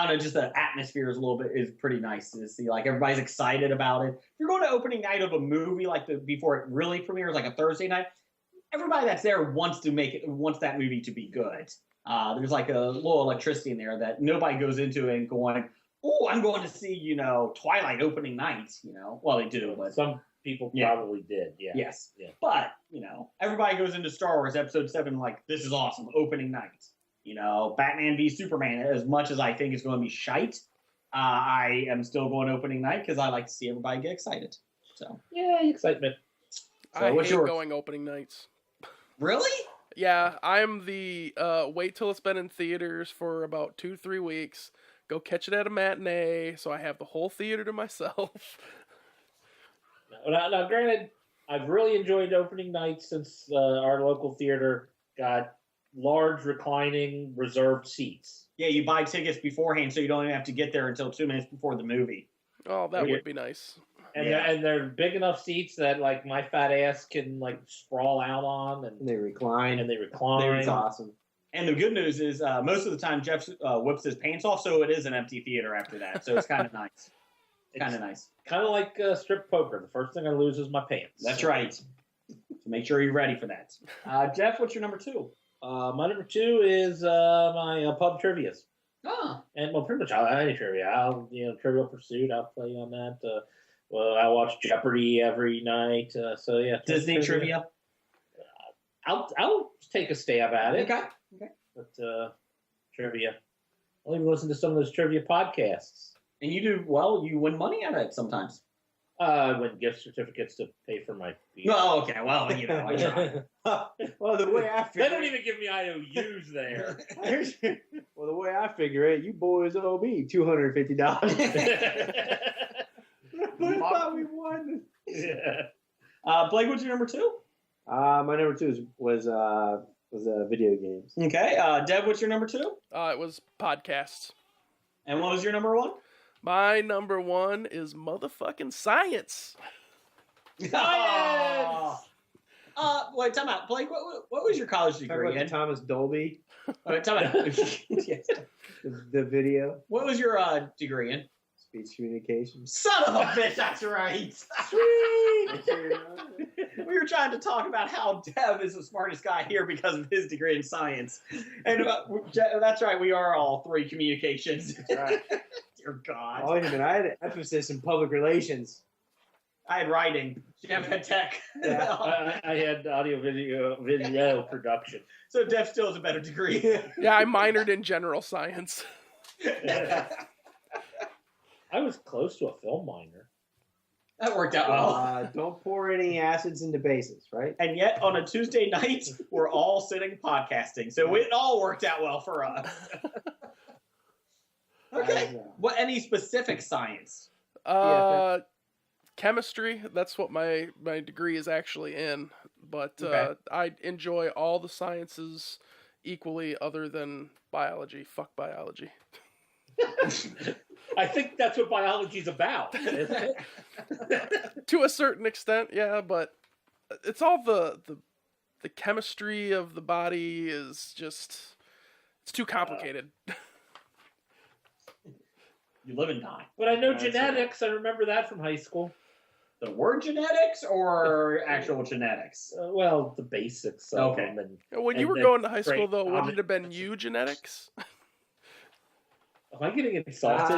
don't know, just the atmosphere is pretty nice to see. Everybody's excited about it. If you're going to opening night of a movie before it really premieres, like a Thursday night, everybody that's there wants that movie to be good. There's a little electricity in there that nobody goes into and going, oh, I'm going to see, Twilight opening night, Well, they do, but Some people Yeah. probably did. Yeah. yes. Yeah. But, everybody goes into Star Wars Episode 7 this is awesome, opening night. Batman v Superman, as much as I think is going to be shite, I am still going opening night because I like to see everybody get excited. So, Yeah, excitement. So I what's hate yours? going opening nights. Really? Yeah, I'm the wait till it's been in theaters for about 2-3 weeks. Go catch it at a matinee, so I have the whole theater to myself. Now, granted, I've really enjoyed opening nights since our local theater got large reclining reserved seats. Yeah, you buy tickets beforehand, so you don't even have to get there until 2 minutes before the movie. Oh, that Yeah. would be nice. And, Yeah. they're big enough seats that like my fat ass can like sprawl out on, And they recline. and they recline. It's awesome. And the good news is, most of the time Jeff whips his pants off, so it is an empty theater after that. So it's kind of nice. Kind of nice. Kind of like strip poker. The first thing I lose is my pants. That's right. So make sure you're ready for that. Jeff, what's your number 2? My number 2 is my pub trivias. Oh, And well, pretty much any trivia. Trivial Pursuit. I'll play on that. Well, I watch Jeopardy every night. So yeah, Disney trivia. I'll take a stab at it. Okay. But trivia. I'll even listen to some of those trivia podcasts. And you do well. You win money out of it sometimes. I win gift certificates to pay for my beer. Oh, okay. Well, you know, I try. Well, the way I They figure don't even give me IOUs there. well, the way I figure it, you boys owe me $250. But I thought we won. Yeah. Blake, what's your number 2? My number 2 was video games. Okay. Deb, what's your number 2? It was podcasts. And what was your number 1? My number 1 is motherfucking science. Science! Wait, time out. Blake, what was your college Talk degree about in? Thomas Dolby, Wait, time out. Yes. the video, What was your degree in? speech communications. Son of a bitch, that's right. Sweet. We were trying to talk about how Dev is the smartest guy here because of his degree in science. And that's right, we are all 3 communications. Right. Dear God. Oh, wait a minute. I had an emphasis in public relations. I had writing. Jeff had tech. Yeah. I had audio video production. So Dev still has a better degree. Yeah, I minored in general science. I was close to a film minor. That worked out well. Don't pour any acids into bases, right? And yet, on a Tuesday night, we're all sitting podcasting. So it all worked out well for us. Okay. What? Any specific science? Chemistry. That's what my degree is actually in. But Okay. I enjoy all the sciences equally other than biology. Fuck biology. I think that's what biology's about, isn't it? To a certain extent, yeah, but it's all the chemistry of the body is just, it's too complicated. You live and die. But I know That's genetics. I remember that from high school. The word genetics or actual genetics? Well, the basics of Okay. them. When you and were the going to high school, great though, wouldn't comic- it have been eugenetics? Am I getting insulted?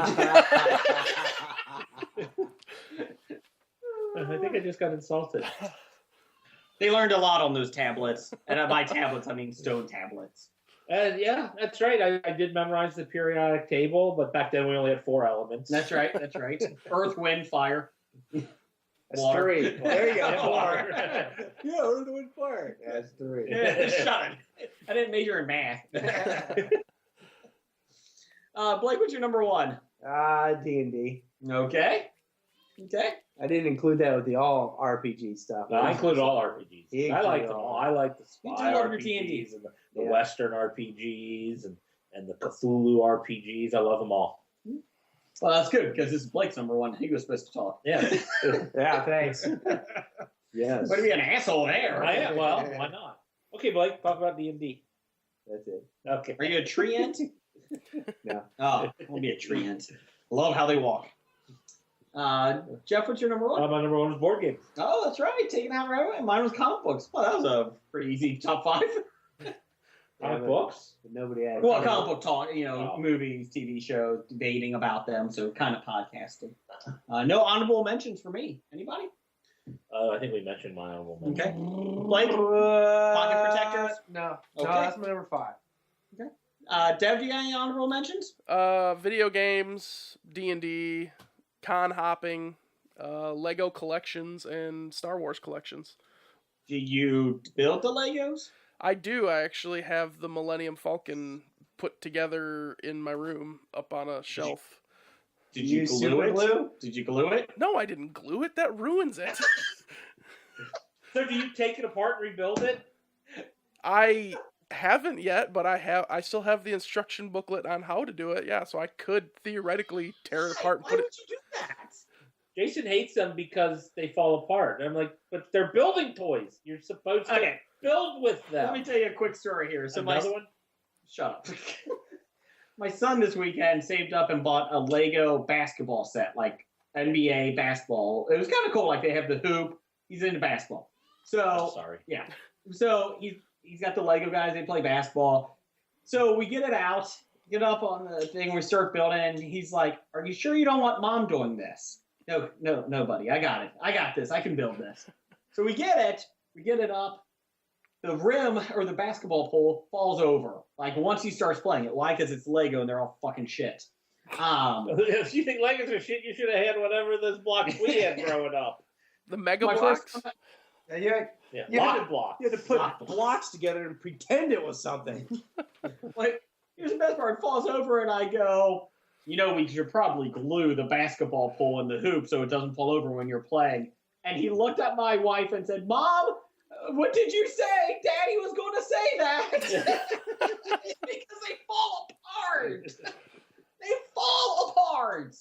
I think I just got insulted. They learned a lot on those tablets. And by tablets, I mean stone tablets. Yeah, that's right. I did memorize the periodic table, but back then we only had 4 elements. That's right. That's right. Earth, wind, fire. That's Water. 3. There you go. Yeah, 4. water. Yeah, Earth, Wind, Fire. That's 3. Shut it. I didn't major in math. Blake, what's your number 1? D&D. Okay. Okay. I didn't include that with the all RPG stuff. No, I include all RPGs. You I like include them all. all. I like the You spy do love your RPGs D&D. and the Yeah. Western RPGs and the Cthulhu RPGs. I love them all. Well, that's good because this is Blake's number 1. He was supposed to talk. Yeah, Yeah, thanks. Yes. Way to be an asshole there. I am. Well, why not? Okay, Blake, talk about D&D. That's it. Okay. Are you a tree ant? No. Oh, I'll be a tree ant. Love how they walk. Jeff, what's your number 1? My number 1 is board games. Oh, that's right. Taking out right away. Mine was comic books. Well, that was a pretty easy top 5. Comic books. But nobody had. Well, comic book talk, Oh. movies, TV shows, debating about them, so kind of podcasting. No honorable mentions for me. Anybody? I think we mentioned my honorable mention. Okay. Blake? Pocket protectors? No. Okay. No, that's my number 5. Dev, do you got any honorable mentions? Video games, D&D, con hopping, Lego collections, and Star Wars collections. Do you build the Legos? I do. I actually have the Millennium Falcon put together in my room up on a shelf. Did you glue it? Glue? Did you glue it? No, I didn't glue it. That ruins it. So do you take it apart and rebuild it? I haven't yet, but I still have the instruction booklet on how to do it. Yeah, so I could theoretically tear it apart and Why put would it. you do that? Jason hates them because they fall apart. And I'm like, but they're building toys. You're supposed to Okay. build with them. Let me tell you a quick story here. So Another one? Shut up. My son this weekend saved up and bought a Lego basketball set, like NBA basketball. It was kind of cool. Like they have the hoop. He's into basketball. So I'm sorry. yeah. So he's got the Lego guys. They play basketball. So we get it out, get up on the thing. We start building. He's like, "Are you sure you don't want Mom doing this?" No, buddy. I got it. I got this. I can build this. So we get it. We get it up. The rim or the basketball pole falls over. Like once he starts playing it. Why? Because it's Lego and they're all fucking shit. If you think Legos are shit, you should have had whatever those blocks we had growing up. The Mega My Blocks? first- Yeah, Yeah, You lock had and blocks. you had to put Lock blocks. blocks together and pretend it was something. Like, here's the best part. It falls over, and I go, we should probably glue the basketball pole in the hoop so it doesn't fall over when you're playing. And he looked at my wife and said, "Mom, what did you say? Daddy was going to say that." Because they fall apart. They fall apart.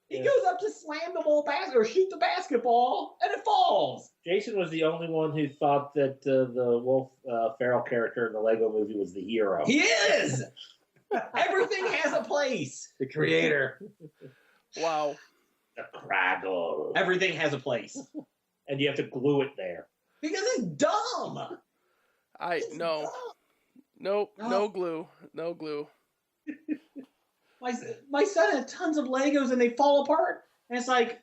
He Yeah. goes up to slam the ball or shoot the basketball, and it falls. Jason was the only one who thought that the Wolf Ferrell character in the Lego movie was the hero. He is. Everything has a place. The creator. Wow. The Craggle. Everything has a place. And you have to glue it there. Because it's dumb. No. Nope. No glue. No glue. My son had tons of Legos and they fall apart. And it's like,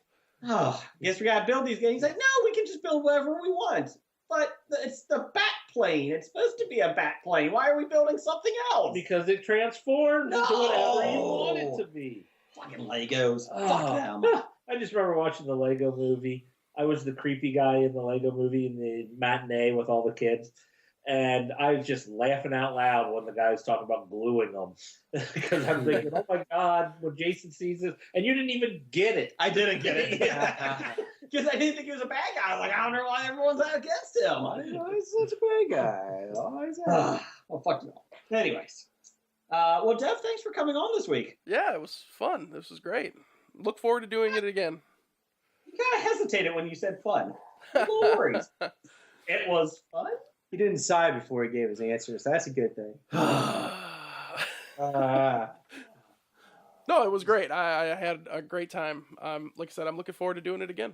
guess we gotta build these games. He's like, no, we can just build whatever we want. But it's the bat plane. It's supposed to be a bat plane. Why are we building something else? Because it transforms into No. whatever you want it to be. Fucking Legos. Oh. Fuck them. I just remember watching the Lego movie. I was the creepy guy in the Lego movie in the matinee with all the kids. And I was just laughing out loud when the guy was talking about gluing them. Because I'm thinking, oh my God, when Jason sees this. And you didn't even get it. I didn't get it. Because I didn't think he was a bad guy. I was like, I don't know why everyone's out against him. He's such a bad guy. Well, fuck you. Anyways. Well, Dev, thanks for coming on this week. Yeah, it was fun. This was great. Look forward to doing it again. You kind of hesitated when you said fun. No worries. It was fun. He didn't sigh before he gave his answers. That's a good thing. No, it was great. I had a great time. Like I said, I'm looking forward to doing it again.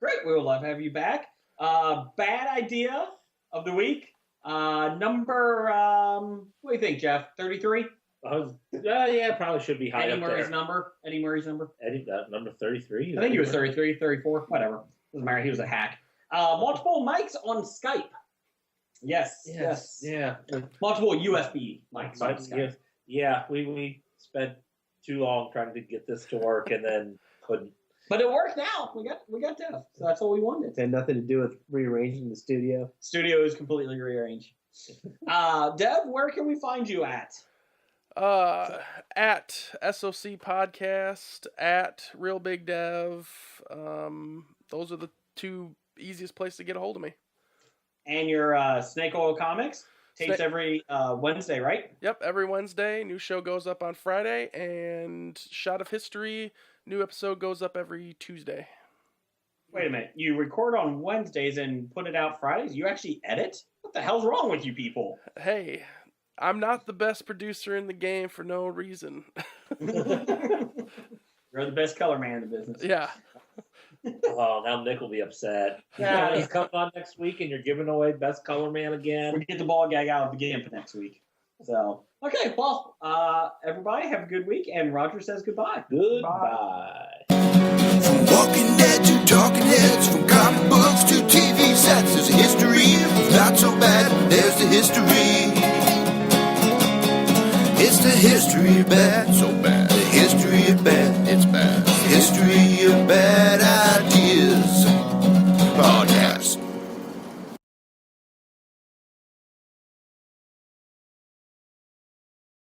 Great. We would love to have you back. Bad idea of the week. Number, what do you think, Jeff? 33? Yeah, probably should be high Eddie up Murray's there. number? Eddie Murray's number? Eddie, number 33? I think he was 33, 34, whatever. Doesn't matter. He was a hack. Multiple mics on Skype. Yes. Yeah. Multiple USB mics on Skype. Yeah, we spent too long trying to get this to work and then couldn't. But it worked now. We got Dev. So that's all we wanted. It had nothing to do with rearranging the studio. Studio is completely rearranged. Dev, where can we find you at? At SOC Podcast, at Real Big Dev. Those are the two easiest places to get a hold of me. And your Snake Oil Comics tapes Snake- every Wednesday, right? Yep, every Wednesday. New show goes up on Friday, and Shot of History, new episode goes up every Tuesday. Wait a minute. You record on Wednesdays and put it out Fridays? You actually edit? What the hell's wrong with you people? Hey, I'm not the best producer in the game for no reason. You're the best color man in the business. Yeah. Oh, now Nick will be upset. Yeah, he's coming on next week and you're giving away Best Color Man again. We get the ball gag out of the game for next week. So, okay, well, everybody have a good week, and Roger says goodbye. Goodbye. From Walking Dead to Talking Heads, from comic books to TV sets, there's a history of not so bad. There's the history. It's the history of bad, so bad. The history of bad, it's bad. History